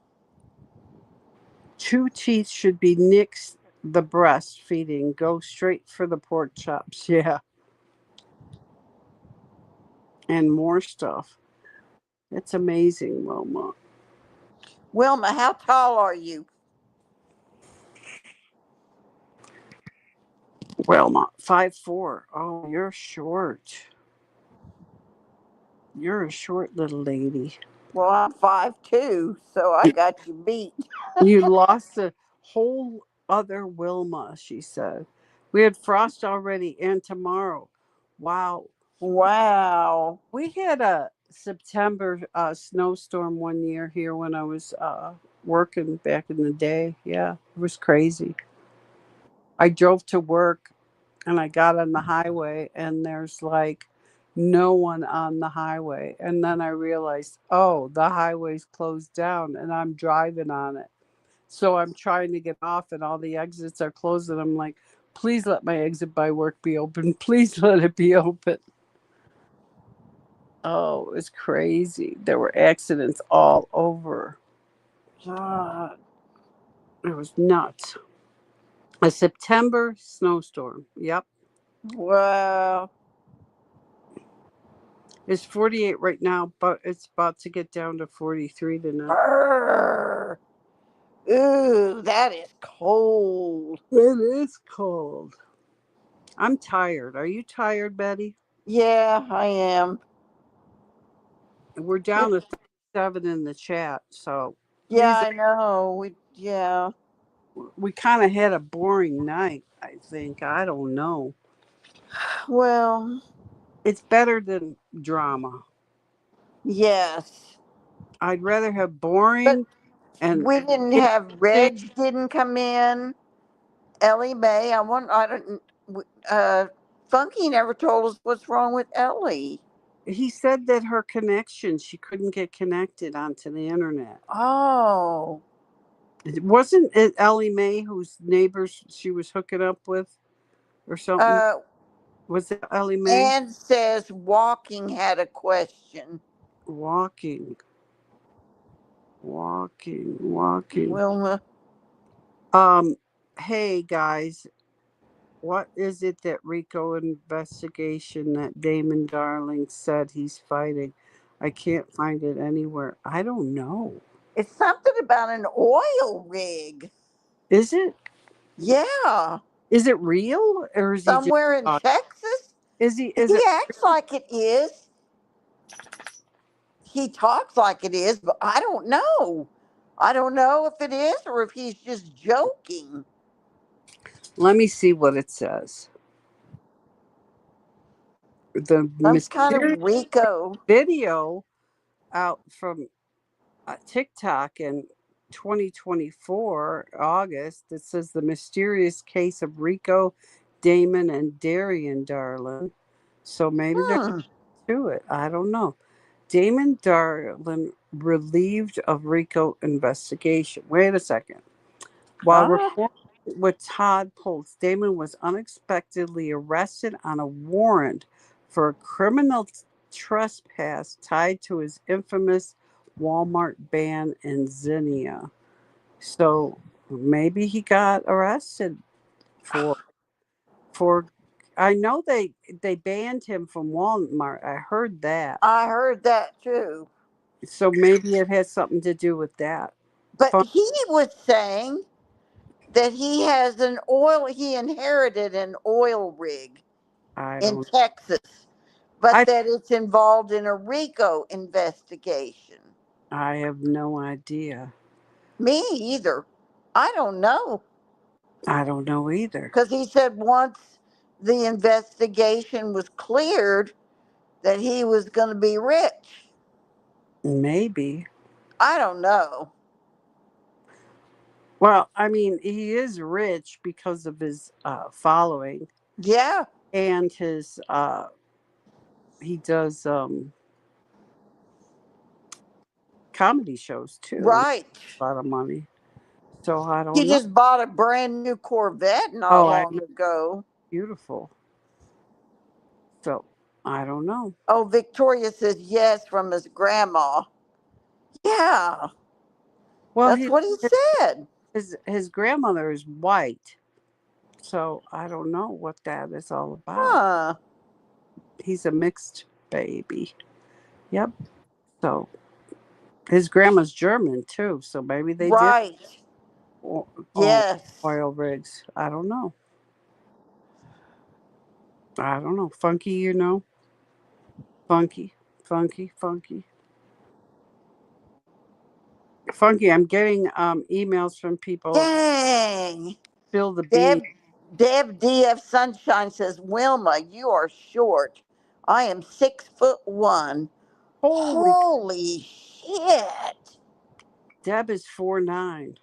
Two teeth should be nix the breastfeeding. Go straight for the pork chops. Yeah, and more stuff. It's amazing, Wilma. Wilma, how tall are you? Wilma, 5'4". Oh, you're short. You're a short little lady. Well, I'm 5'2", so I got you beat. You lost a whole other Wilma, she said. We had frost already and tomorrow. Wow. Wow. We had a September snowstorm one year here when I was working back in the day. Yeah, it was crazy. I drove to work and I got on the highway and there's like no one on the highway. And then I realized, oh, the highway's closed down and I'm driving on it. So I'm trying to get off and all the exits are closed. And I'm like, please let my exit by work be open. Please let it be open. Oh, it's crazy. There were accidents all over. God. It was nuts. A September snowstorm. Yep. Wow. It's 48 right now, but it's about to get down to 43 tonight. Brr. Ooh, that is cold. It is cold. I'm tired. Are you tired, Betty? Yeah, I am. We're down to 37 in the chat, so Yeah, please. I know. Yeah. We kind of had a boring night, I think. I don't know. Well, It's better than drama. yes. I'd rather have But boring and we didn't have interesting. Reg didn't come in. Ellie Mae, I don't. Uh, Funky never told us what's wrong with Ellie. He said that her connection, she couldn't get connected onto the internet. Oh. Wasn't it Ellie Mae whose neighbors she was hooking up with or something? Uh, Was it Ellie Mae? Ann says walking had a question. Walking, walking. Wilma. Um, hey guys, what is it that Rico investigation that Damon Darling said he's fighting? I can't find it anywhere. I don't know. It's something about an oil rig. Is it? Yeah, Is it real, or is he just somewhere in talking? Texas. Is he? Is He it? acts like it is. He talks like it is, but I don't know. I don't know if it is or if he's just joking. Let me see what it says. The Some kind mysterious of Rico. video out from TikTok in 2024 August that says the mysterious case of Rico, Damon, and Darian Darlin. So maybe there's Hmm. to it. I don't know. Damon Darlin relieved of Rico investigation. Wait a second. While Ah, reporting with Todd Pulse, Damon was unexpectedly arrested on a warrant for a criminal trespass tied to his infamous Walmart ban in Xenia. So maybe he got arrested for for. I know they banned him from Walmart. I heard that. I heard that too. So maybe it has something to do with that. But Fun, he was saying that he inherited an oil rig I in don't. Texas, but I that it's involved in a RICO investigation. I have no idea. Me either. I don't know. I don't know either. Because he said once the investigation was cleared, that he was going to be rich. Maybe. I don't know. Well, I mean, he is rich because of his following Yeah, and his. He does comedy shows too, and right. a lot of money. So I He don't know. just bought a brand new Corvette not Oh, I long know, ago. beautiful. So I don't know. Oh, Victoria says yes from his grandma. Yeah, Well, that's what he said. his grandmother is white, so I don't know what that is all about. Huh. He's a mixed baby. Yep. So his grandma's German too, so maybe they did Right. own Yes. oil rigs. I don't know. I don't know. Funky, you know? Funky, funky, funky. Funky, I'm getting emails from people. Dang. Spill the beans. Deb Deb DF Sunshine says, Wilma, you are short. I am 6'1". Holy, Holy shit. Deb is 4'9".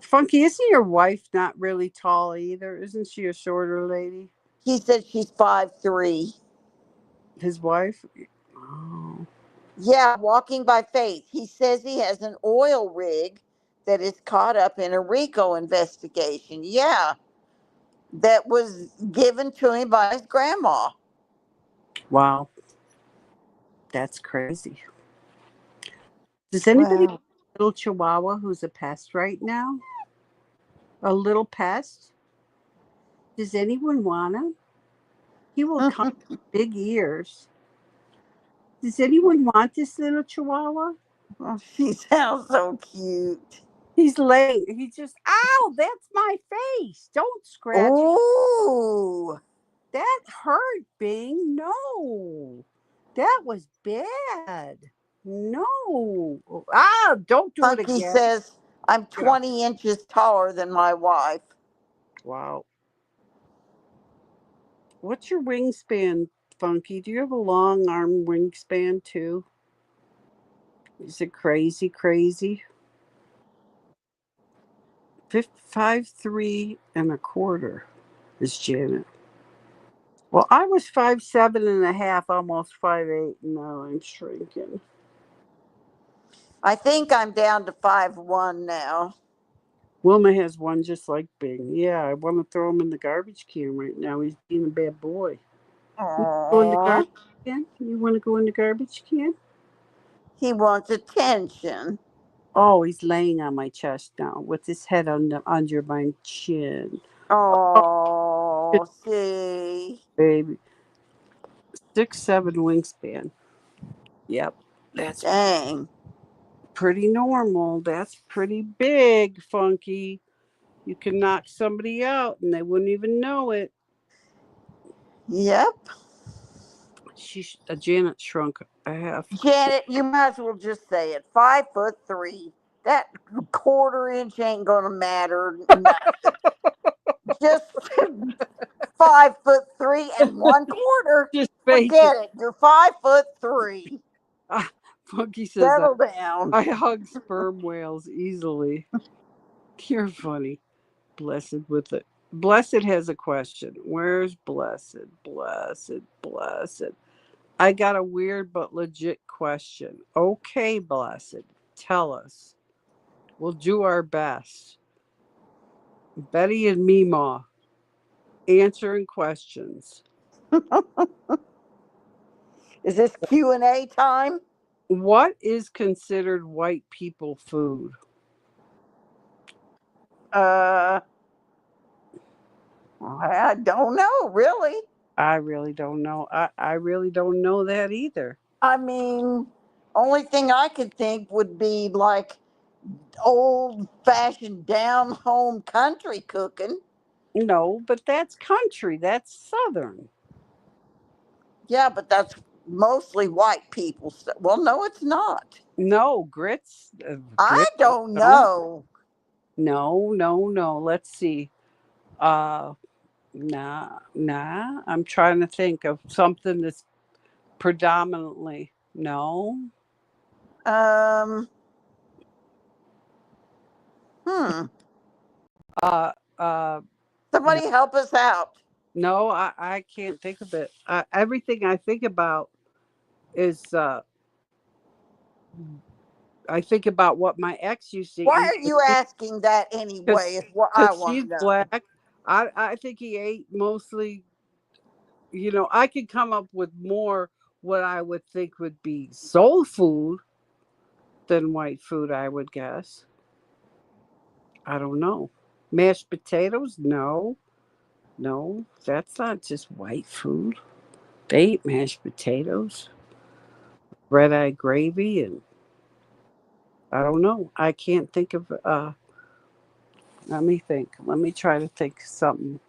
Funky, isn't your wife not really tall either? Isn't she a shorter lady? He said she's 5'3". His wife? Oh, Yeah, walking by faith. He says he has an oil rig that is caught up in a RICO investigation. Yeah, that was given to him by his grandma. wow. That's crazy. Does anybody Wow. want a little chihuahua who's a pest right now? A little pest? Does anyone want him? He will come with big ears. Does anyone want this little chihuahua? She sounds so cute. He's laying. He just, ow, that's my face. Don't scratch. Ooh. That hurt, Bing. No. That was bad. No. Ah, don't do it Punky again. says, I'm Yeah. 20 inches taller than my wife. Wow. What's your wingspan, Funky? Do you have a long arm wingspan too? Is it crazy, crazy? 5'3" and a quarter is Janet. Well, I was 5'7.5", almost 5'8", and now I'm shrinking. I think I'm down to 5'1" now. Wilma has one just like Bing. Yeah, I want to throw him in the garbage can right now. He's being a bad boy. Go in the Aww. garbage can? You want to go in the garbage can? He wants attention. Oh, he's laying on my chest now with his head under my chin. Oh, Oh, see. baby. 6'7" wingspan. Yep, that's Dang. pretty normal. That's pretty big, Funky. You can knock somebody out and they wouldn't even know it. Yep. Janet shrunk a half. Janet, you might as well just say it. 5'3". That quarter inch ain't gonna matter nothing. Just 5'3" and 1/4. Just face it. Forget it. You're 5'3". Funky says Settle down. I hug sperm whales easily. You're funny. Blessed with it. Blessed has a question. Where's Blessed? Blessed. I got a weird but legit question. Okay, Blessed. Tell us. We'll do our best. Betty and Meemaw answering questions. Is this Q&A time? What is considered white people food? I don't know, really. I really don't know. I really don't know that either. I mean, only thing I could think would be like old fashioned down home country cooking. No, but that's country. That's southern. Yeah, but that's mostly white people stuff. Well, no, it's not. No, grits. I Grits. don't No, know. no. Let's see. Uh, nah. I'm trying to think of something that's predominantly. No. Um, hmm. Uh, uh, no. Somebody help us out. No, I can't think of it. Everything I think about is I think about what my ex used to Why eat are you asking that anyway? Is what I because want she's to know. black. I think he ate mostly. I could come up with more what I would think would be soul food than white food. I would guess. I don't know. Mashed potatoes? No, that's not just white food. They eat mashed potatoes, red eye gravy, and I don't know. I can't think of. Let me think. Let me try to think of something.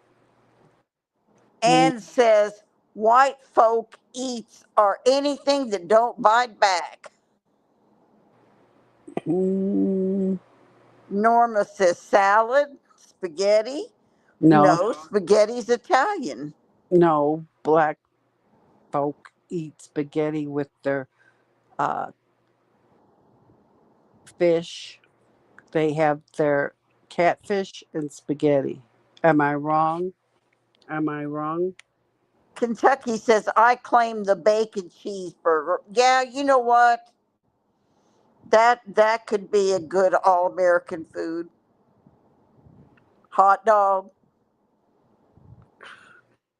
Mm, And says white folk eats or anything that don't bite back. mm, Norma says salad, spaghetti. no, No, spaghetti's Italian. no. Black folk eat spaghetti with their uh, fish. They have their catfish and spaghetti. Am I wrong? Am I wrong? Kentucky says I claim the bacon cheeseburger. Yeah, you know what? That could be a good all American food. Hot dog,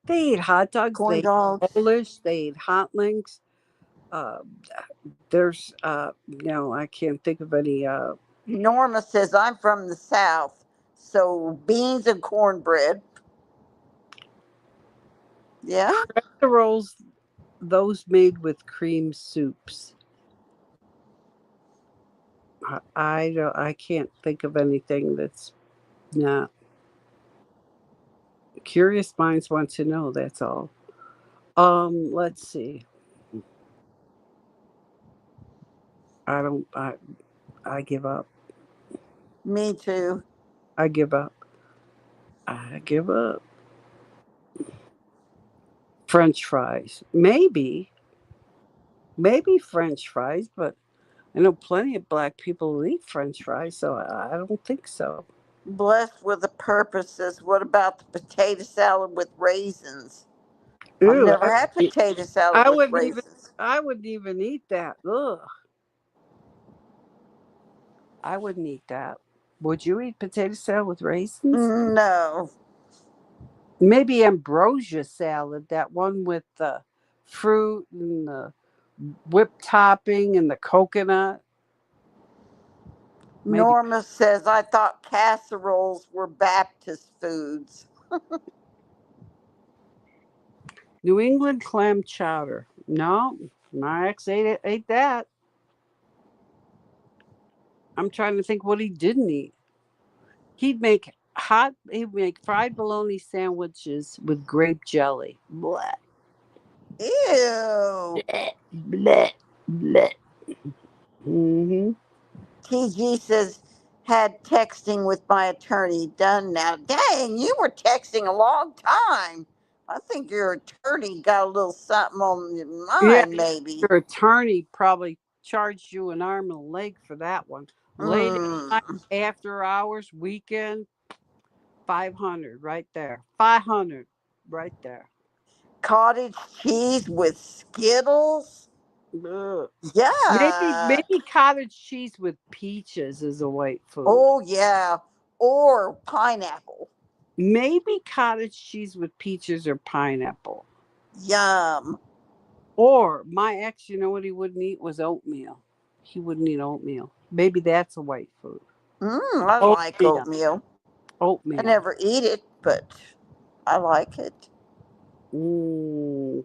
They eat hot dogs. They corn eat dogs. Polish. They eat hot links. Uh, there's no, I can't think of any. Norma says I'm from the South, so beans and cornbread. Yeah. Casseroles, those made with cream soups. I don't. I can't think of anything that's not. Curious minds want to know. That's all. Let's see. I don't. I give up. Me too. I give up. I give up. French fries, maybe French fries, but I know plenty of black people who eat French fries, so I don't think so. Blessed with a purpose says, what about the potato salad with raisins? I've Ooh, never had potato salad I with wouldn't even. raisins. I wouldn't even eat that. Ugh, I wouldn't eat that. Would you eat potato salad with raisins? No. Maybe ambrosia salad, that one with the fruit and the whipped topping and the coconut. Maybe Norma says, I thought casseroles were Baptist foods. New England clam chowder. No, my ex ate that. I'm trying to think what he didn't eat. He'd make fried bologna sandwiches with grape jelly. Bleh, Ew. bleh, bleh, bleh. Mm-hmm. TG says, had texting with my attorney done now. Dang, you were texting a long time. I think your attorney got a little something on your Yeah, mind, maybe. your attorney probably charged you an arm and a leg for that one. Late at night, Mm. after hours, weekend, 500 right there. 500 right there. Cottage cheese with Skittles? Ugh. Yuck. Maybe cottage cheese with peaches is a white food. Oh, yeah. Or pineapple. Maybe cottage cheese with peaches or pineapple. Yum. Or my ex, you know what he wouldn't eat was oatmeal. He wouldn't eat oatmeal. Maybe that's a white food. I like Oatmeal. oatmeal. I Oatmeal. never eat it, but I like it. Mm.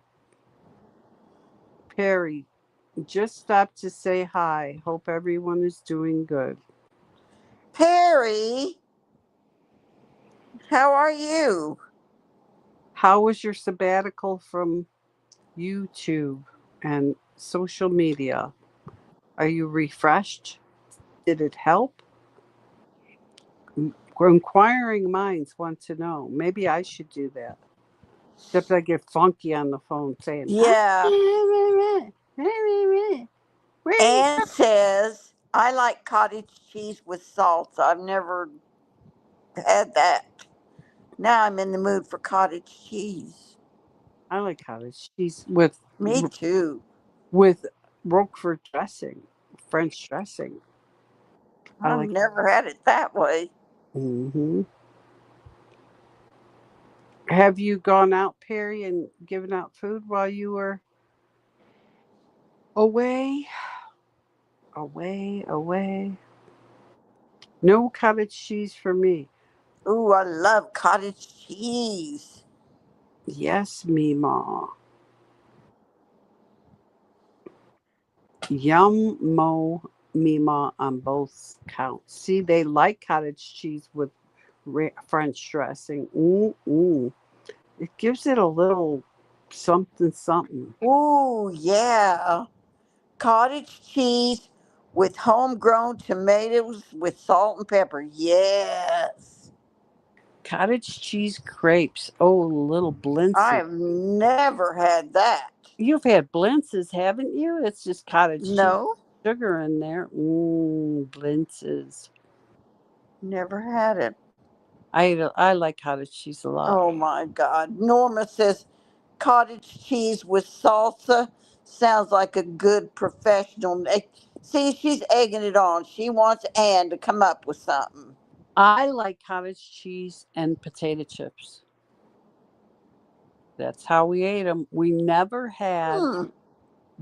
Perry, just stopped to say hi. Hope everyone is doing good. Perry, how are you? How was your sabbatical from YouTube and social media? Are you refreshed? Did it help? Inquiring minds want to know. Maybe I should do that. Except I get funky on the phone saying, "Ah, Yeah. where you Anne says, I like cottage cheese with salt. I've never had that. Now I'm in the mood for cottage cheese. I like cottage cheese Me too. with Roquefort dressing, French dressing. I I've like. never had it that way. Hmm. Have you gone out, Perry, and given out food while you were away? Away, away. No cottage cheese for me. Ooh, I love cottage cheese. Yes, Mima. Yum mo Mima on both counts. See, they like cottage cheese with French dressing. Mm-mm. It gives it a little something, something. Ooh, yeah. Cottage cheese with homegrown tomatoes with salt and pepper. Yes. Cottage cheese crepes. Oh, little blintzes. I've never had that. You've had blintzes, haven't you? It's just cottage cheese, No, sugar in there. Blintzes. never had it. I like cottage cheese a lot. Oh my God. Norma says cottage cheese with salsa sounds like a good professional. See, she's egging it on. She wants Ann to come up with something. I like cottage cheese and potato chips. That's how we ate them. We never had Hmm.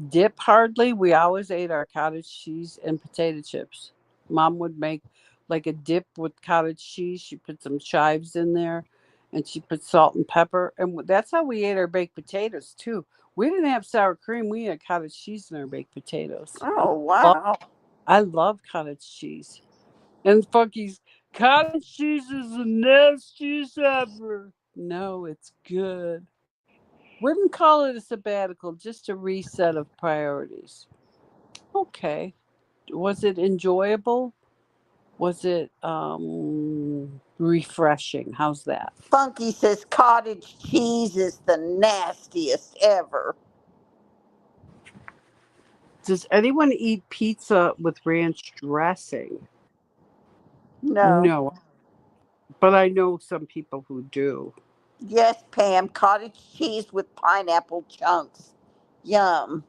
dip hardly. We always ate our cottage cheese and potato chips. Mom would make like a dip with cottage cheese. She put some chives in there and she put salt and pepper. And that's how we ate our baked potatoes too. We didn't have sour cream. We had cottage cheese in our baked potatoes. Oh, Oh, wow. I love cottage cheese. And Funky's cottage cheese is the nastiest ever. No, it's good. Wouldn't call it a sabbatical, just a reset of priorities. Okay. Was it enjoyable? Was it refreshing? How's that? Funky says cottage cheese is the nastiest ever. Does anyone eat pizza with ranch dressing? No. No, but I know some people who do. Yes, Pam, cottage cheese with pineapple chunks. Yum.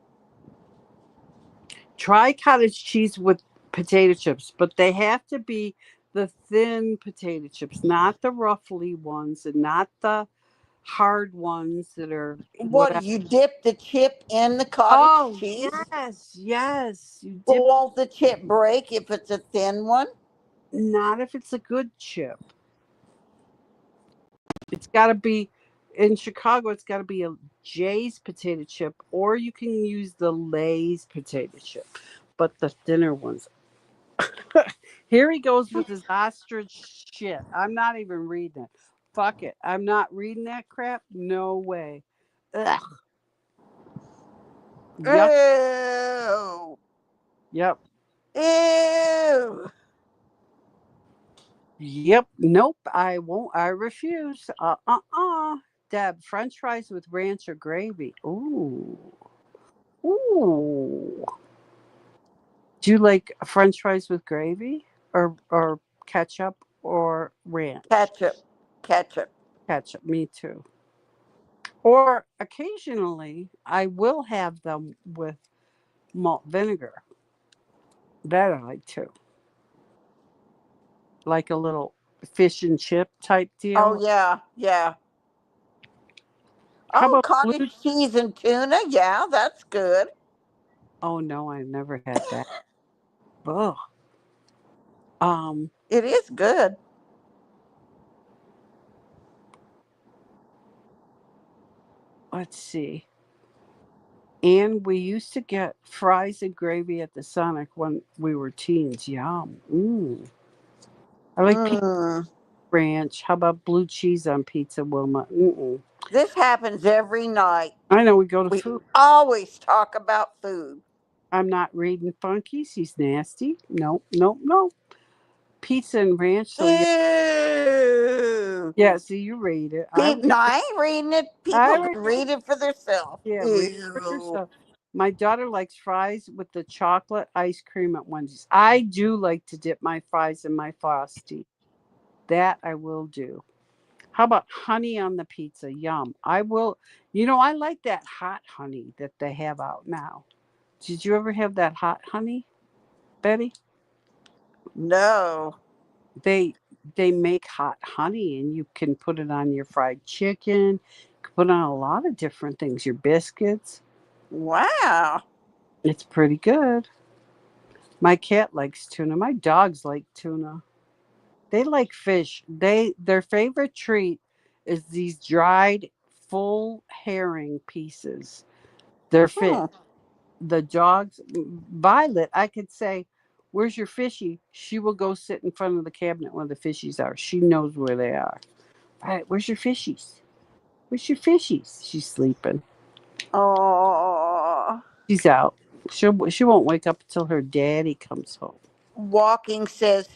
Try cottage cheese with potato chips, but they have to be the thin potato chips, not the ruffly ones and not the hard ones that are What, whatever. you dip the chip in the cottage Oh, cheese? yes, yes. You Well, dip, won't the chip break if it's a thin one? not if it's a good chip. It's got to be in Chicago. It's got to be a Jay's potato chip, or you can use the Lay's potato chip, but the thinner ones. Here he goes with his ostrich shit. I'm not even reading it. Fuck it. I'm not reading that crap. No way. Ugh. Yuck. Ew. Yep. Ew. Yep. Nope. I won't. I refuse. Deb, French fries with ranch or gravy. Ooh. Ooh. Do you like French fries with gravy or ketchup or ranch? Ketchup. Ketchup. Ketchup. Me too. Or occasionally, I will have them with malt vinegar. That I like too. Like a little fish and chip type Oh, deal. yeah. Yeah. How Oh, about blue? cottage cheese and tuna. Yeah, that's good. Oh no, I've never had that. Ugh. Um, It is good. let's see. And we used to get fries and gravy at the Sonic when we were teens. Yum. I like pizza Mm. ranch. How about blue cheese on pizza, Wilma? Mm-mm. This happens every night. I know we go to We food. always talk about food. I'm not reading Funkies. He's nasty. Nope, nope, nope. Pizza and ranch. So yeah, Ew. yeah. See, you read it. I People, read. no, I ain't reading it. I People read. can read it for themselves. Yeah, read it for Ew. yourself. My daughter likes fries with the chocolate ice cream at Wendy's. I do like to dip my fries in my frosty. That I will do. How about honey on the pizza? Yum. I will. I like that hot honey that they have out now. Did you ever have that hot honey, Betty? No. They they make hot honey and you can put it on your fried chicken. You can put it on a lot of different things. Your biscuits. Wow. It's pretty good. My cat likes tuna. My dogs like tuna. They like fish. Their favorite treat is these dried full herring pieces. They're fit. Hmm. The dogs, Violet, I could say, "Where's your fishy?" She will go sit in front of the cabinet where the fishies are. She knows where they are. Violet, where's your fishies? Where's your fishies? She's sleeping. Oh. She's out. She won't wake up until her daddy comes home. Walking says,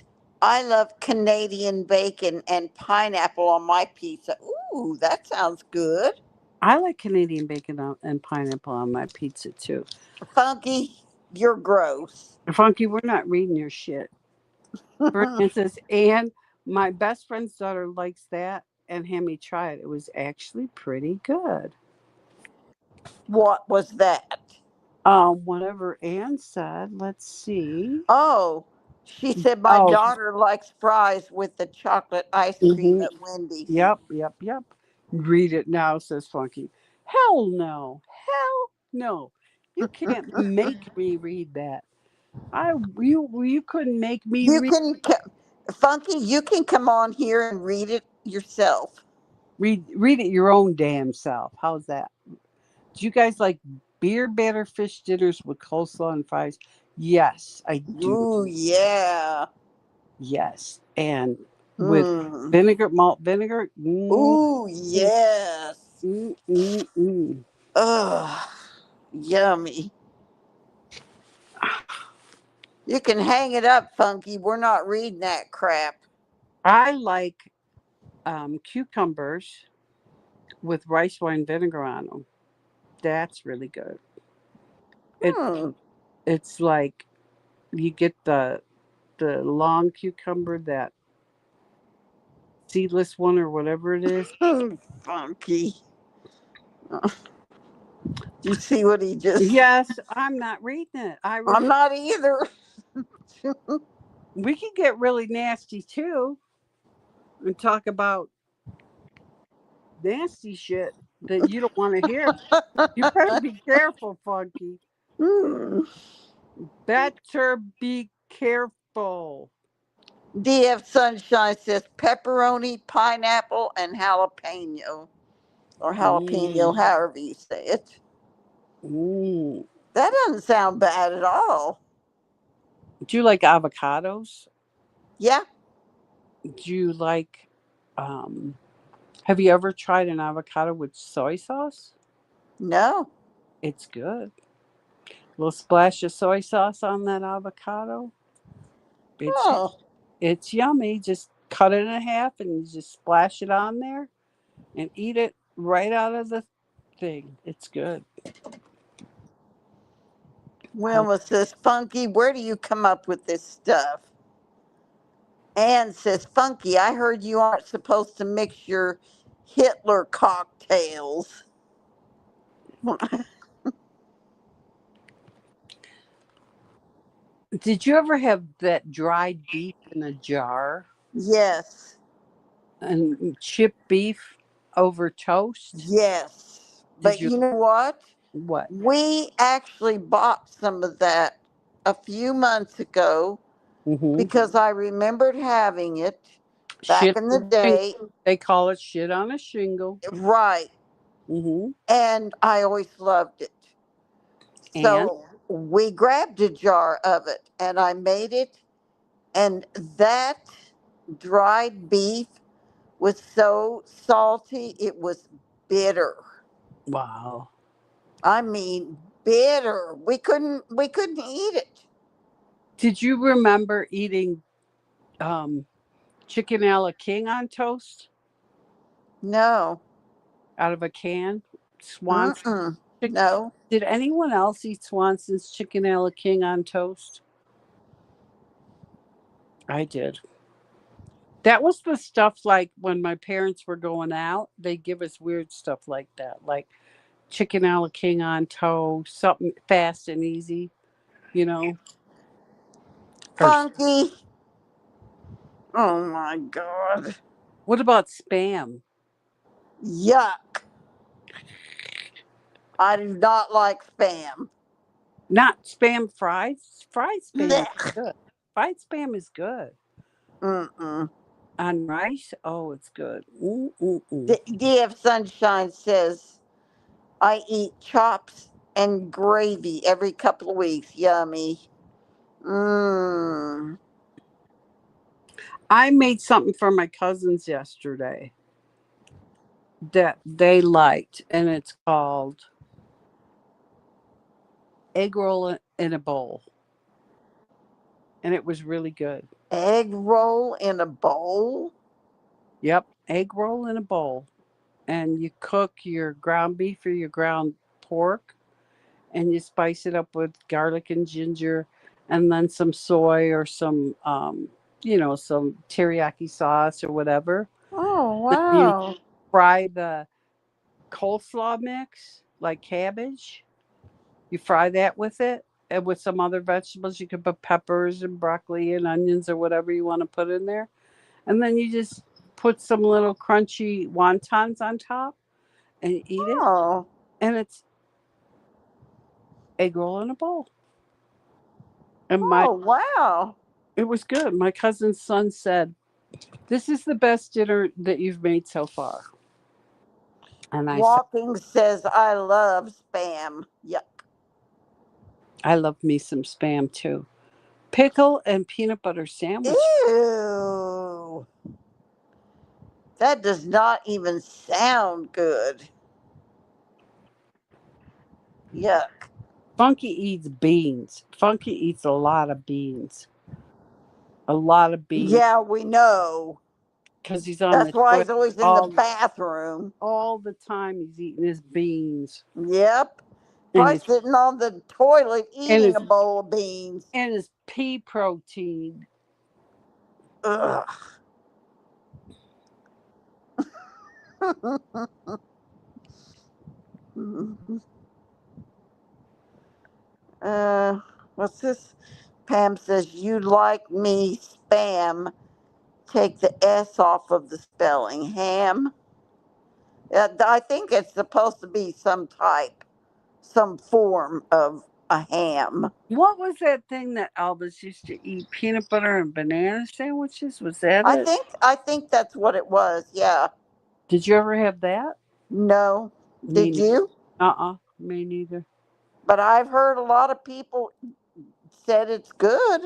I love Canadian bacon and pineapple on my pizza. Ooh, that sounds good. I like Canadian bacon and pineapple on my pizza too. Funky, you're gross. Funky, we're not reading your shit. Fernand says, and my best friend's daughter likes that and had me try it. It was actually pretty good. What was that? Whatever Anne said, let's see. Oh, she said, my Oh, daughter likes fries with the chocolate ice cream mm-hmm. at Wendy's. Yep, yep, yep. Read it now, says Funky. Hell no. Hell no. You can't make me read that. You couldn't make me You can, Funky, you can come on here and read it yourself. read it your own damn self. How's that? Do you guys like beer batter fish dinners with coleslaw and fries? Yes, I do. Ooh, yeah. Yes, and with Mm. vinegar, malt vinegar. Ooh, Mm, yes. mm. Ugh, yummy. You can hang it up, Funky. We're not reading that crap. I like cucumbers with rice wine vinegar on them. That's really good. It Hmm. it's like you get the long cucumber, that seedless one or whatever it is. Funky. You see what he just. Yes, I'm not reading it. I'm not either. We can get really nasty too and talk about nasty shit that you don't want to hear. You better be careful, Funky. Hmm. Better be careful. DF Sunshine says pepperoni, pineapple, and jalapeno. Or Mm, jalapeno, however you say it. mm. That doesn't sound bad at all. Do you like avocados? Yeah. Do you like, um, have you ever tried an avocado with soy sauce? No. It's good. Little splash of soy sauce on that avocado. It's Oh. it's yummy. Just cut it in half and you just splash it on there and eat it right out of the thing. It's good. I, Wilma says, Funky, where do you come up with this stuff? Ann says, Funky, I heard you aren't supposed to mix your Hitler cocktails. did you ever have that dried beef in a jar Yes. and chipped beef over toast? Yes. Did But you you know what? what? We actually bought some of that a few months ago Mm-hmm. because I remembered having it back Shit in the on a shingle. day. They call it shit on a shingle. Right. Mm-hmm. And I always loved it. And So we grabbed a jar of it and I made it. And that dried beef was so salty, it was bitter. wow. I mean, bitter. We couldn't eat it. Did you remember eating um, chicken a la king on toast No. out of a can? Swanson Mm-mm. chicken. No. Did anyone else eat Swanson's chicken a la king on toast? I did. That was the stuff like when my parents were going out, they give us weird stuff like that, like chicken a la king on toast, something fast and easy, you know. Or Funky. Oh my God. what about spam? Yuck. I do not like spam. Not spam fries. Fried spam is Blech. good. Fried spam is good. Mm-mm. On rice, oh, it's good. Mm-mm-mm. DF Sunshine says, I eat chops and gravy every couple of weeks. Yummy. Mmm. I made something for my cousins yesterday that they liked, and it's called egg roll in a bowl, and it was really good. Egg roll in a bowl? Yep, egg roll in a bowl, and you cook your ground beef or your ground pork, and you spice it up with garlic and ginger, and then some soy or some, some teriyaki sauce or whatever. Oh, Then you wow. fry the coleslaw mix, like cabbage. You fry that with it and with some other vegetables. You could put peppers and broccoli and onions or whatever you want to put in there. And then you just put some little crunchy wontons on top and eat it. Oh, And it's egg roll in a bowl. And oh, wow. it was good. My cousin's son said, "This is the best dinner that you've made so far." And I said, Walking says, I love spam. Yuck. "I love me some spam too." Pickle and peanut butter sandwich. Ew. That does not even sound good. Yuck. Funky eats beans. Funky eats a lot of beans. A lot of beans Yeah, we know. because he's on That's the why toilet he's always in the all bathroom. all the time. He's eating his beans Yep. and Probably sitting on the toilet eating his a bowl of beans. and his pea protein. Ugh. uh, what's this? Pam says, you like me spam. Take the S off of the spelling. Ham. I think it's supposed to be some form of a ham. What was that thing that Albus used to eat? Peanut butter and banana sandwiches? Was that I it? think I think that's what it was. Yeah. Did you ever have that? No. Me Did neither. you? Me neither. But I've heard a lot of people said it's good.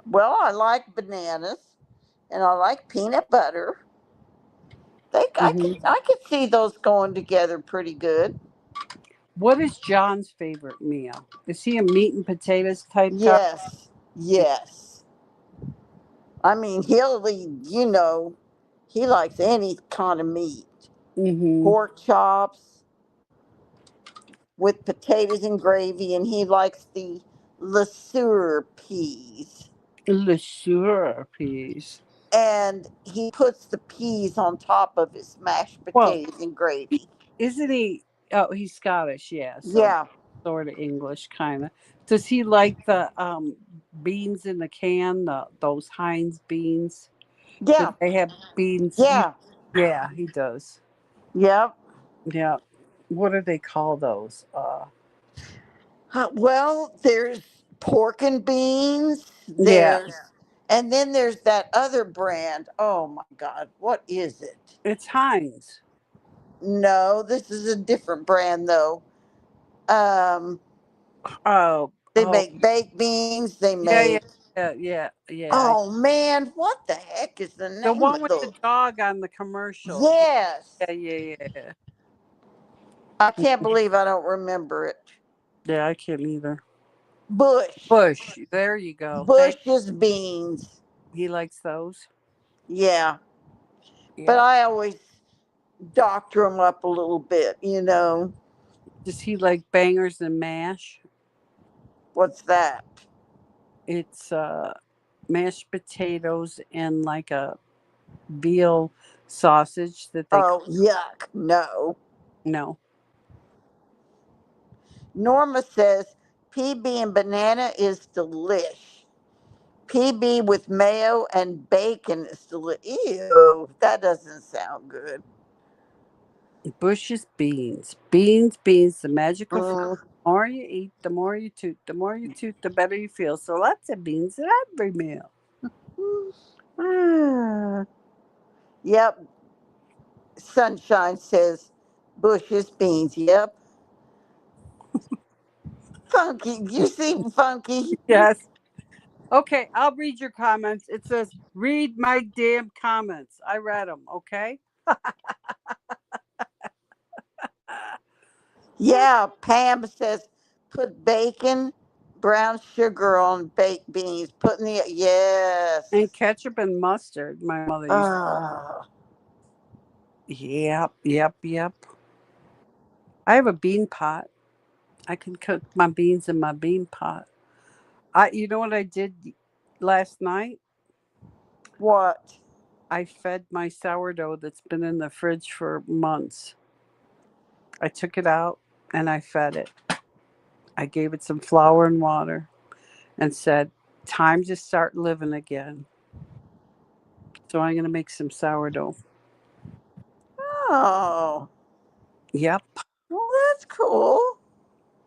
Well, I like bananas, and I like peanut butter. Hmm. I could see those going together pretty good. What is John's favorite meal? Is he a meat and potatoes type guy? Yes, yes. I mean, he'll eat, he likes any kind of meat. Mm-hmm. Pork chops with potatoes and gravy, and he likes the LeSueur peas. Le Sueur peas. And he puts the peas on top of his mashed Well, potatoes and he, gravy. isn't he? Oh, he's Scottish, yeah. So Yeah, sort of English, kind of. Does he like the beans in the can? Those Heinz beans that yeah, they have beans. yeah, Yeah, he does. yep. Yeah. What do they call those? Well, there's pork and beans. Yeah, And then there's that other brand. Oh my God, what is it? it's Heinz. No, this is a different brand though. Um, Oh, they oh, make baked beans. They yeah, yeah, make. yeah. Oh man, what the heck is the The name one of with the those? dog on the commercial. Yes, Yeah. I can't believe I don't remember it. Yeah, I can't either. Bush, Bush. There you go. Thank. Bush's beans. He likes those. Yeah, but Yeah. I always doctor them up a little bit. Does he like bangers and mash? What's that? It's mashed potatoes and like a veal sausage that they Oh, yuck. No. no. Norma says PB and banana is delish. PB with mayo and bacon is delish. Ew, that doesn't sound good. Bush's beans. Beans, the magical food. Mm. The more you eat, the more you toot. The more you toot, the better you feel. So lots of beans in every meal. Ah. Yep. Sunshine says Bush's beans. Yep. Funky. You see Funky? Yes. Okay, I'll read your comments. It says, read my damn comments. I read them, okay? Yeah. Pam says put bacon, brown sugar on baked beans. Put in the And yes. ketchup and mustard, my mother used. Ah. Yep. I have a bean pot. I can cook my beans in my bean pot. You know what I did last night? What? I fed my sourdough that's been in the fridge for months. I took it out and I fed it. I gave it some flour and water and said, time to start living again. So I'm going to make some sourdough. Oh. Yep. Well, that's cool.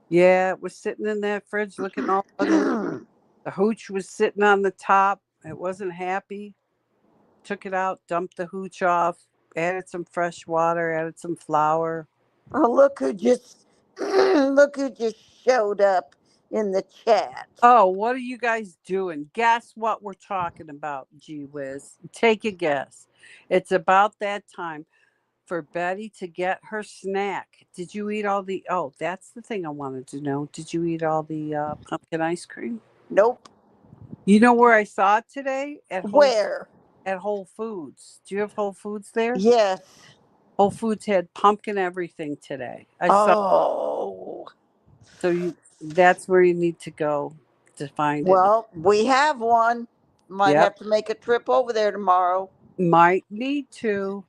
Yeah, it was sitting in that fridge looking all ugly. The hooch was sitting on the top. It wasn't happy. Took it out, dumped the hooch off, added some fresh water, added some flour. Oh, look who just showed up in the chat. Oh, what are you guys doing? Guess what we're talking about, gee whiz. Take a guess. It's about that time for Betty to get her snack. Did you eat all the, oh, that's the thing I wanted to know. Did you eat all the pumpkin ice cream? Nope. You know where I saw it today? Where? At Whole Foods. Do you have Whole Foods there? Yes. Whole Foods had pumpkin everything today. I saw. Oh. So that's where you need to go to find it. Well, we have one. Might Yep. have to make a trip over there tomorrow. Might need to.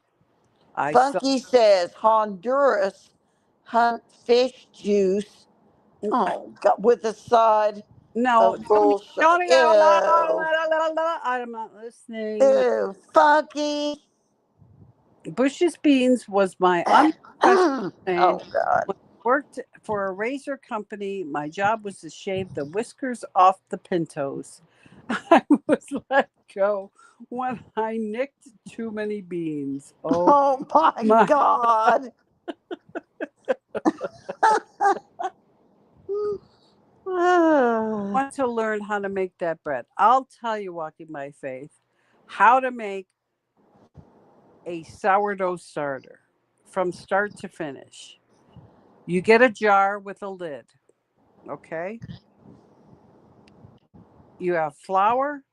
I saw. Funky says Honduras hunt fish juice. Oh, God, with a side No, of bullshit. don't even. Ew. I'm not listening. Ew. Funky. Bush's Beans was my unprofessional name. Oh, God. When I worked for a razor company, my job was to shave the whiskers off the pintos. I was let go when I nicked too many beans. Oh Oh, my my. God. Want to learn how to make that bread. I'll tell you, Walking by Faith, how to make a sourdough starter from start to finish. You get a jar with a lid, okay? You have flour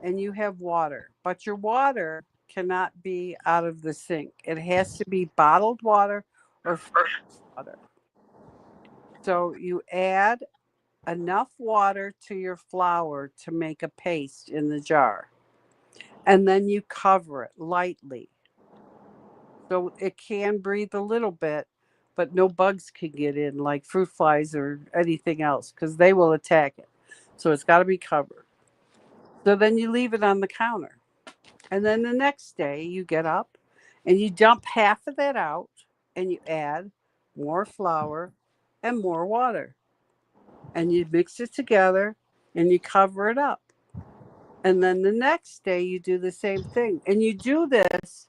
and you have water, but your water cannot be out of the sink. It has to be bottled water or water. So you add enough water to your flour to make a paste in the jar. And then you cover it lightly. So it can breathe a little bit, but no bugs can get in like fruit flies or anything else because they will attack it. So it's got to be covered. So then you leave it on the counter. And then the next day you get up and you dump half of that out and you add more flour and more water. And you mix it together and you cover it up. And then the next day you do the same thing. And you do this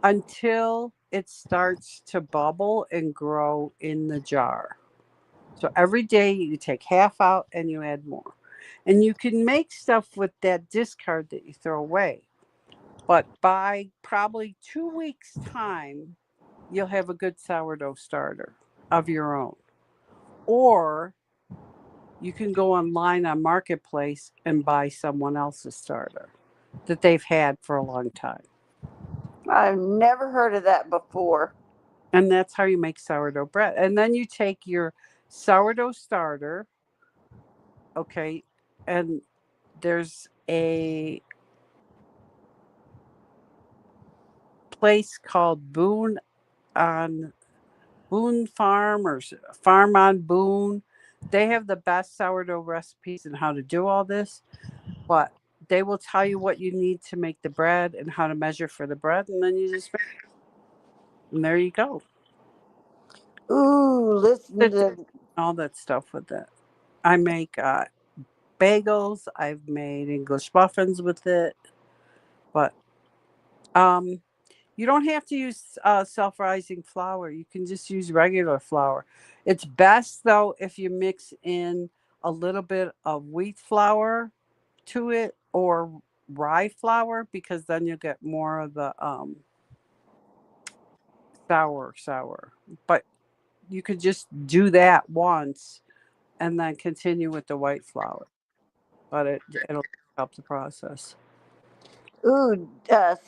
until it starts to bubble and grow in the jar. So every day you take half out and you add more. And you can make stuff with that discard that you throw away. But by probably 2 weeks' time, you'll have a good sourdough starter of your own. Or you can go online on Marketplace and buy someone else's starter that they've had for a long time. I've never heard of that before. And that's how you make sourdough bread. And then you take your sourdough starter, okay, and there's a place called Boone Farm or Farm on Boone. They have the best sourdough recipes and how to do all this, but they will tell you what you need to make the bread and how to measure for the bread, and then you just make it. And there you go. Ooh, listen It's to all that stuff with it. I make bagels. I've made English muffins with it, but um, you don't have to use self-rising flour. You can just use regular flour. It's best though if you mix in a little bit of wheat flour to it or rye flour because then you'll get more of the sour. But you could just do that once and then continue with the white flour. But it'll help the process. ooh,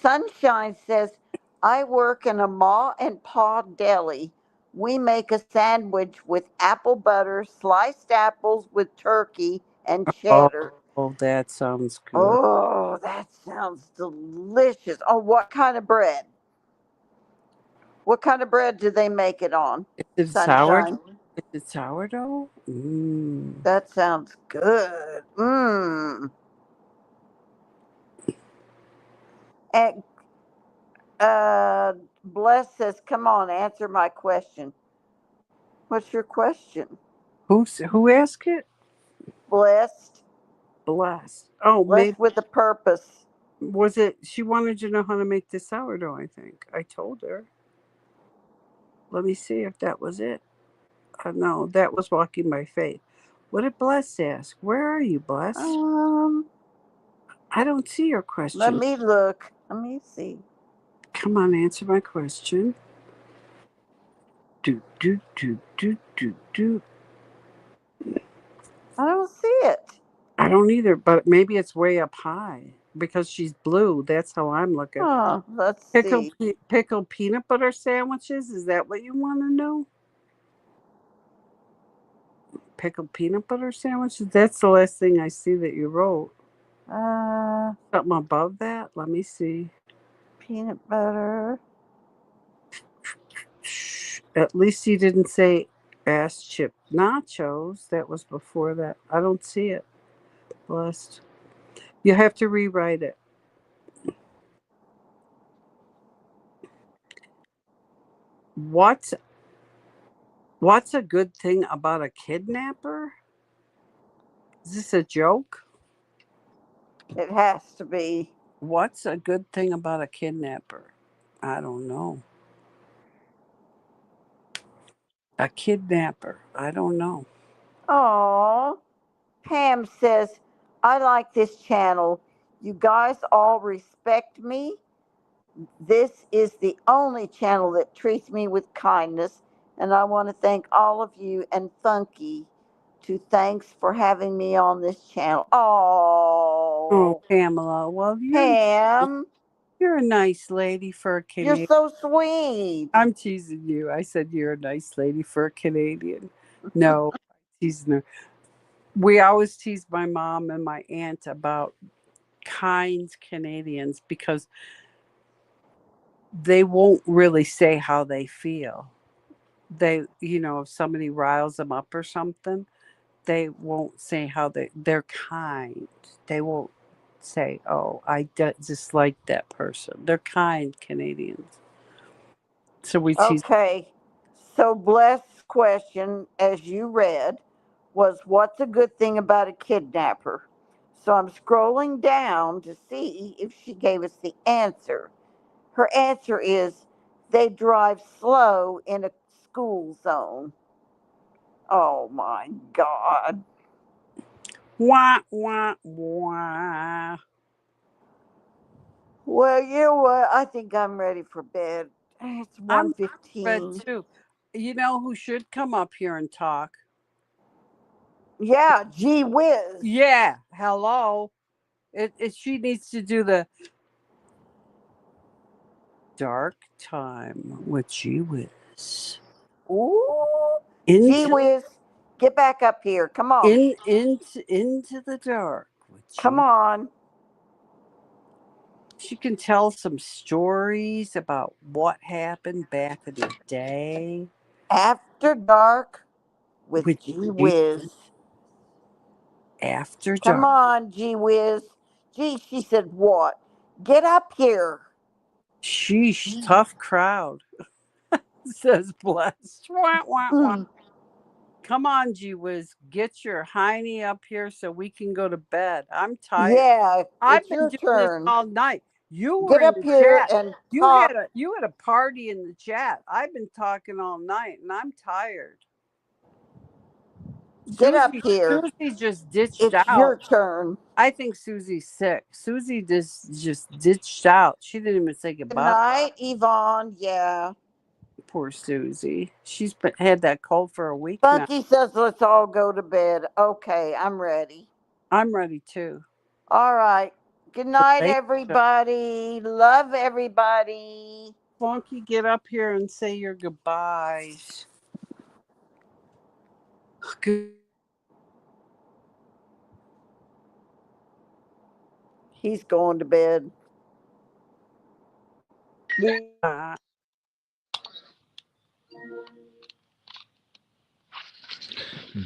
Sunshine says, I work in a ma and pa deli. We make a sandwich with apple butter, sliced apples with turkey and cheddar. Oh, that sounds good. Oh, that sounds delicious. Oh, what kind of bread? What kind of bread do they make it on? Is it sourdough? Sunshine. Is it sourdough? Mm. That sounds good. Mmm. And Bless says, come on, answer my question. What's your question? Who asked it? Blessed. Blessed. Oh, maybe Blessed with a purpose. was it? She wanted to know how to make the sourdough. I think I told her. Let me see if that was it. No, that was walking by faith. What did Bless ask? Where are you, Bless? Um, I don't see your Let question. me look. Let me see. Come on, answer my question. Do. I don't see it. I don't either, but maybe it's way up high because she's blue. That's how I'm looking. Oh, let's see. Pickled peanut butter sandwiches. Is that what you want to know? Pickled peanut butter sandwiches. That's the last thing I see that you wrote. Uh, Something above that. Let me see. Peanut butter. At least you didn't say ass chip nachos. That was before that. I don't see it. Blessed. You have to rewrite it. What's What's a good thing about a kidnapper? Is this a joke? It has to be. What's a good thing about a kidnapper? I don't know. A kidnapper. I don't know. Oh, Pam says, I like this channel. You guys all respect me. This is the only channel that treats me with kindness, and I want to thank all of you and Funky to thanks for having me on this channel. Oh, Oh, Pamela. Well, Pam, you're a nice lady for a you're Canadian. so sweet. I'm teasing you. I said you're a nice lady for a Canadian. No, teasing her. We always tease my mom and my aunt about kind Canadians because they won't really say how they feel. If somebody riles them up or something, they won't say how they're kind. They won't say, "Oh, dislike that person." They're kind Canadians. So we tease. Okay, so Bless's question, as you read, was what's a good thing about a kidnapper? So I'm scrolling down to see if she gave us the answer. Her answer is they drive slow in a school zone. Oh my God. Wah wah wah. Well, you know what? I think I'm ready for bed. It's I'm read 1:15. too. You know who should come up here and talk? Yeah, gee whiz. Yeah, hello. She needs to do the dark time with Gee Whiz. Ooh, gee Into whiz. Get back up here. Come on. into the dark with Come Gee. on. She can tell some stories about what happened back in the day After dark with with gee Gee whiz. after Come dark. on, gee whiz. Gee, she said, what? Get up here. Sheesh, tough crowd, says Blessed. Wah, wah, wah. Hmm. Come on, Gee Whiz, get your hiney up here so we can go to bed. I'm tired. Yeah, I've it's been your doing this turn. all night. You were Get in up the here chat. and You talk. had a party in the chat. I've been talking all night and I'm tired. Get up Susie here. Susie just ditched It's out. your turn. I think Susie's sick. Susie just ditched out. She didn't even say Good goodbye. night, Yvonne. Yeah. Poor Susie. Had that cold for a week now. Funky says, let's all go to bed. Okay, I'm ready. I'm ready too. All right. Good The night, late show. everybody. Love everybody. Funky, get up here and say your goodbyes. He's going to bed. Goodbye.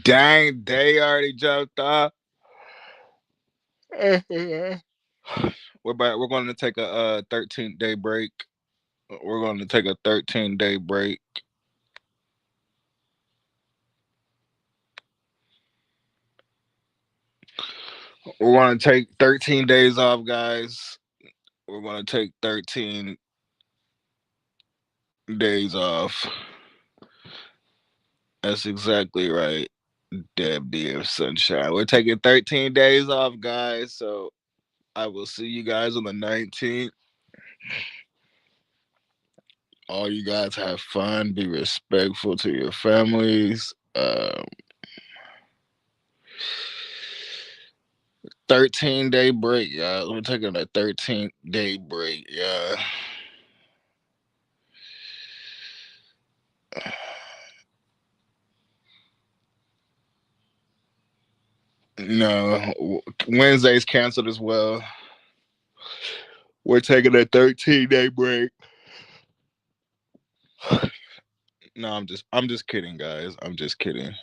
Dang, they already jumped off. We're back. We're going to take a 13-day break. We're going to take a 13-day break. We're going to take 13 days off, guys. We're going to take 13 days off. That's exactly right. Deb dear sunshine. We're taking 13 days off, guys. So I will see you guys on the 19th. All you guys have fun. Be respectful to your families. 13-day break, y'all. We're taking a 13-day break, yeah. No, Wednesday's canceled as well. We're taking a 13-day break. No, I'm just kidding, guys. I'm just kidding.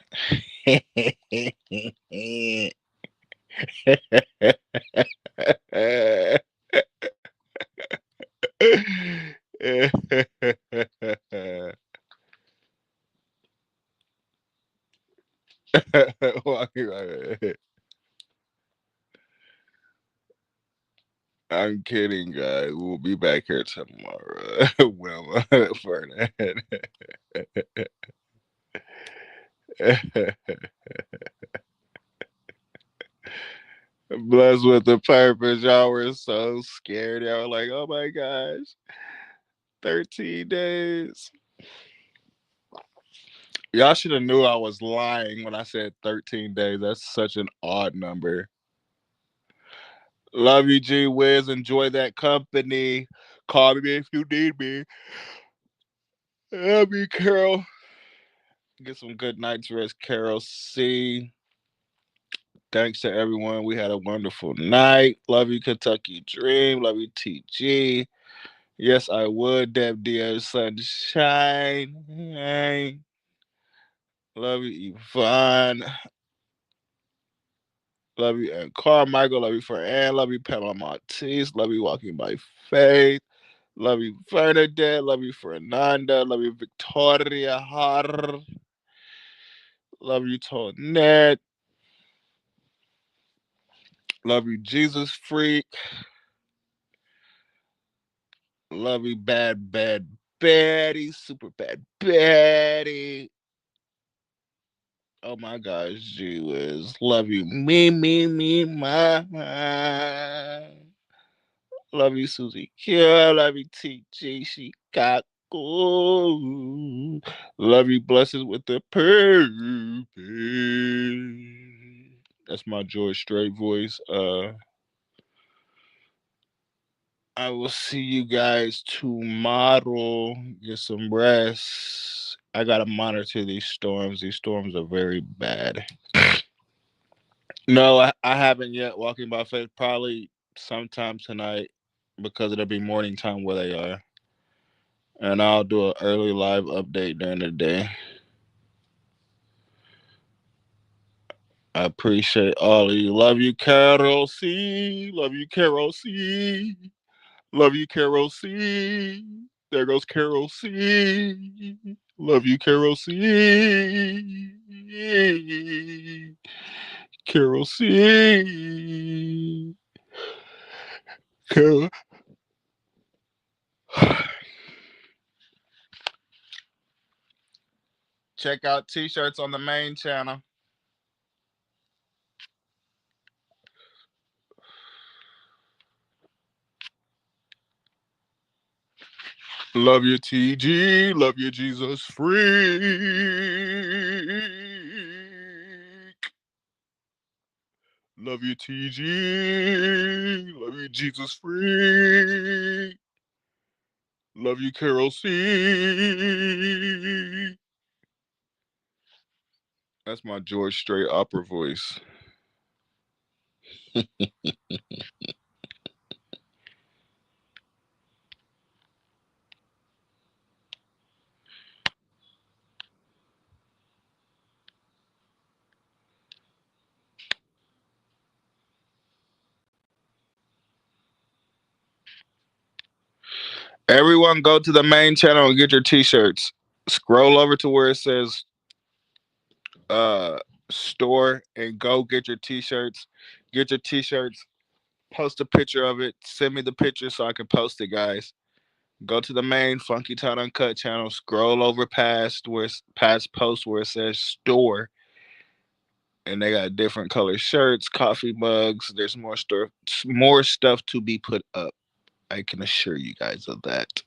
I'm kidding, guys. We'll be back here tomorrow. Wilma, Fernand. Blessed with the purpose. Y'all were so scared. Y'all were like, oh my gosh, 13 days. Y'all should have knew I was lying when I said 13 days. That's such an odd number. Love you, G Wiz. Enjoy that company. Call me if you need me. Love you, Carol. Get some good night's rest, Carol C. Thanks to everyone. We had a wonderful night. Love you, Kentucky Dream. Love you, TG. Yes, I would. Deb Diaz Sunshine. Love you, Yvonne. Love you, and Carmichael. Love you, for Ann. Love you, Pamela Martiz. Love you, Walking by Faith. Love you, Bernadette. Love you, Fernanda. Love you, Victoria Har. Love you, Tonette. Love you, Jesus Freak. Love you, bad Betty. Super bad Betty. Oh my gosh, G Wiz. Love you, me, my. Love you, Susie Q. Love you, TG Chicago. Love you, blessings with the purpose. That's my George Strait voice. I will see you guys tomorrow. Get some rest. I gotta monitor these storms. These storms are very bad. No, I haven't yet. Walking by faith, probably sometime tonight because it'll be morning time where they are. And I'll do an early live update during the day. I appreciate all of you. Love you, Carol C. Love you, Carol C. Love you, Carol C. There goes Carol C. Love you, Carol C. Carol C. Carol. Check out t-shirts on the main channel. Love you, TG. Love you, Jesus Freak. Love you, TG. Love you, Jesus Freak. Love you, Carol C. That's my George Strait opera voice. Everyone go to the main channel and get your t-shirts. Scroll over to where it says uh store and go get your t-shirts. Get your t-shirts. Post a picture of it. Send me the picture so I can post it, guys. Go to the main Funky Town Uncut channel. Scroll over past post where it says store, and they got different color shirts, coffee mugs. There's more stuff to be put up. I can assure you guys of that.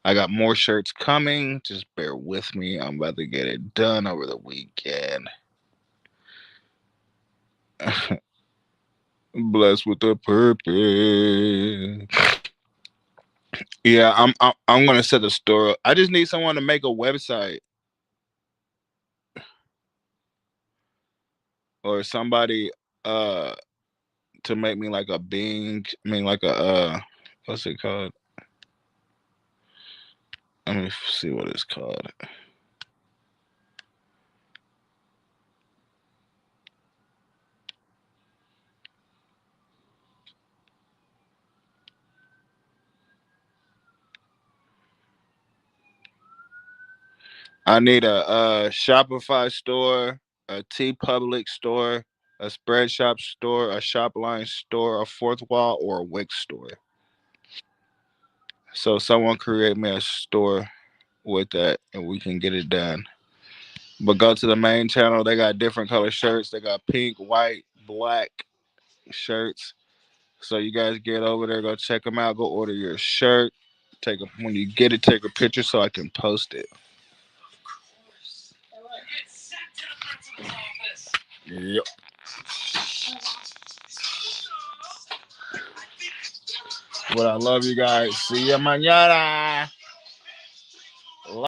I got more shirts coming. Just bear with me. I'm about to get it done over the weekend. Blessed with the purpose. Yeah, I'm gonna set the store up. I just need someone to make a website or somebody to make me like a Bing. I mean like a what's it called? Let me see what it's called. I need a Shopify store, a T Public store, a Spreadshop store, a Shopline store, a Fourth Wall, or a Wix store. So someone create me a store with that, and we can get it done. But go to the main channel. They got different color shirts. They got pink, white, black, shirts. So you guys get over there, go check them out, go order your shirt. When you get it, take a picture so I can post it. Yep. Well, I love you guys. See ya mañana.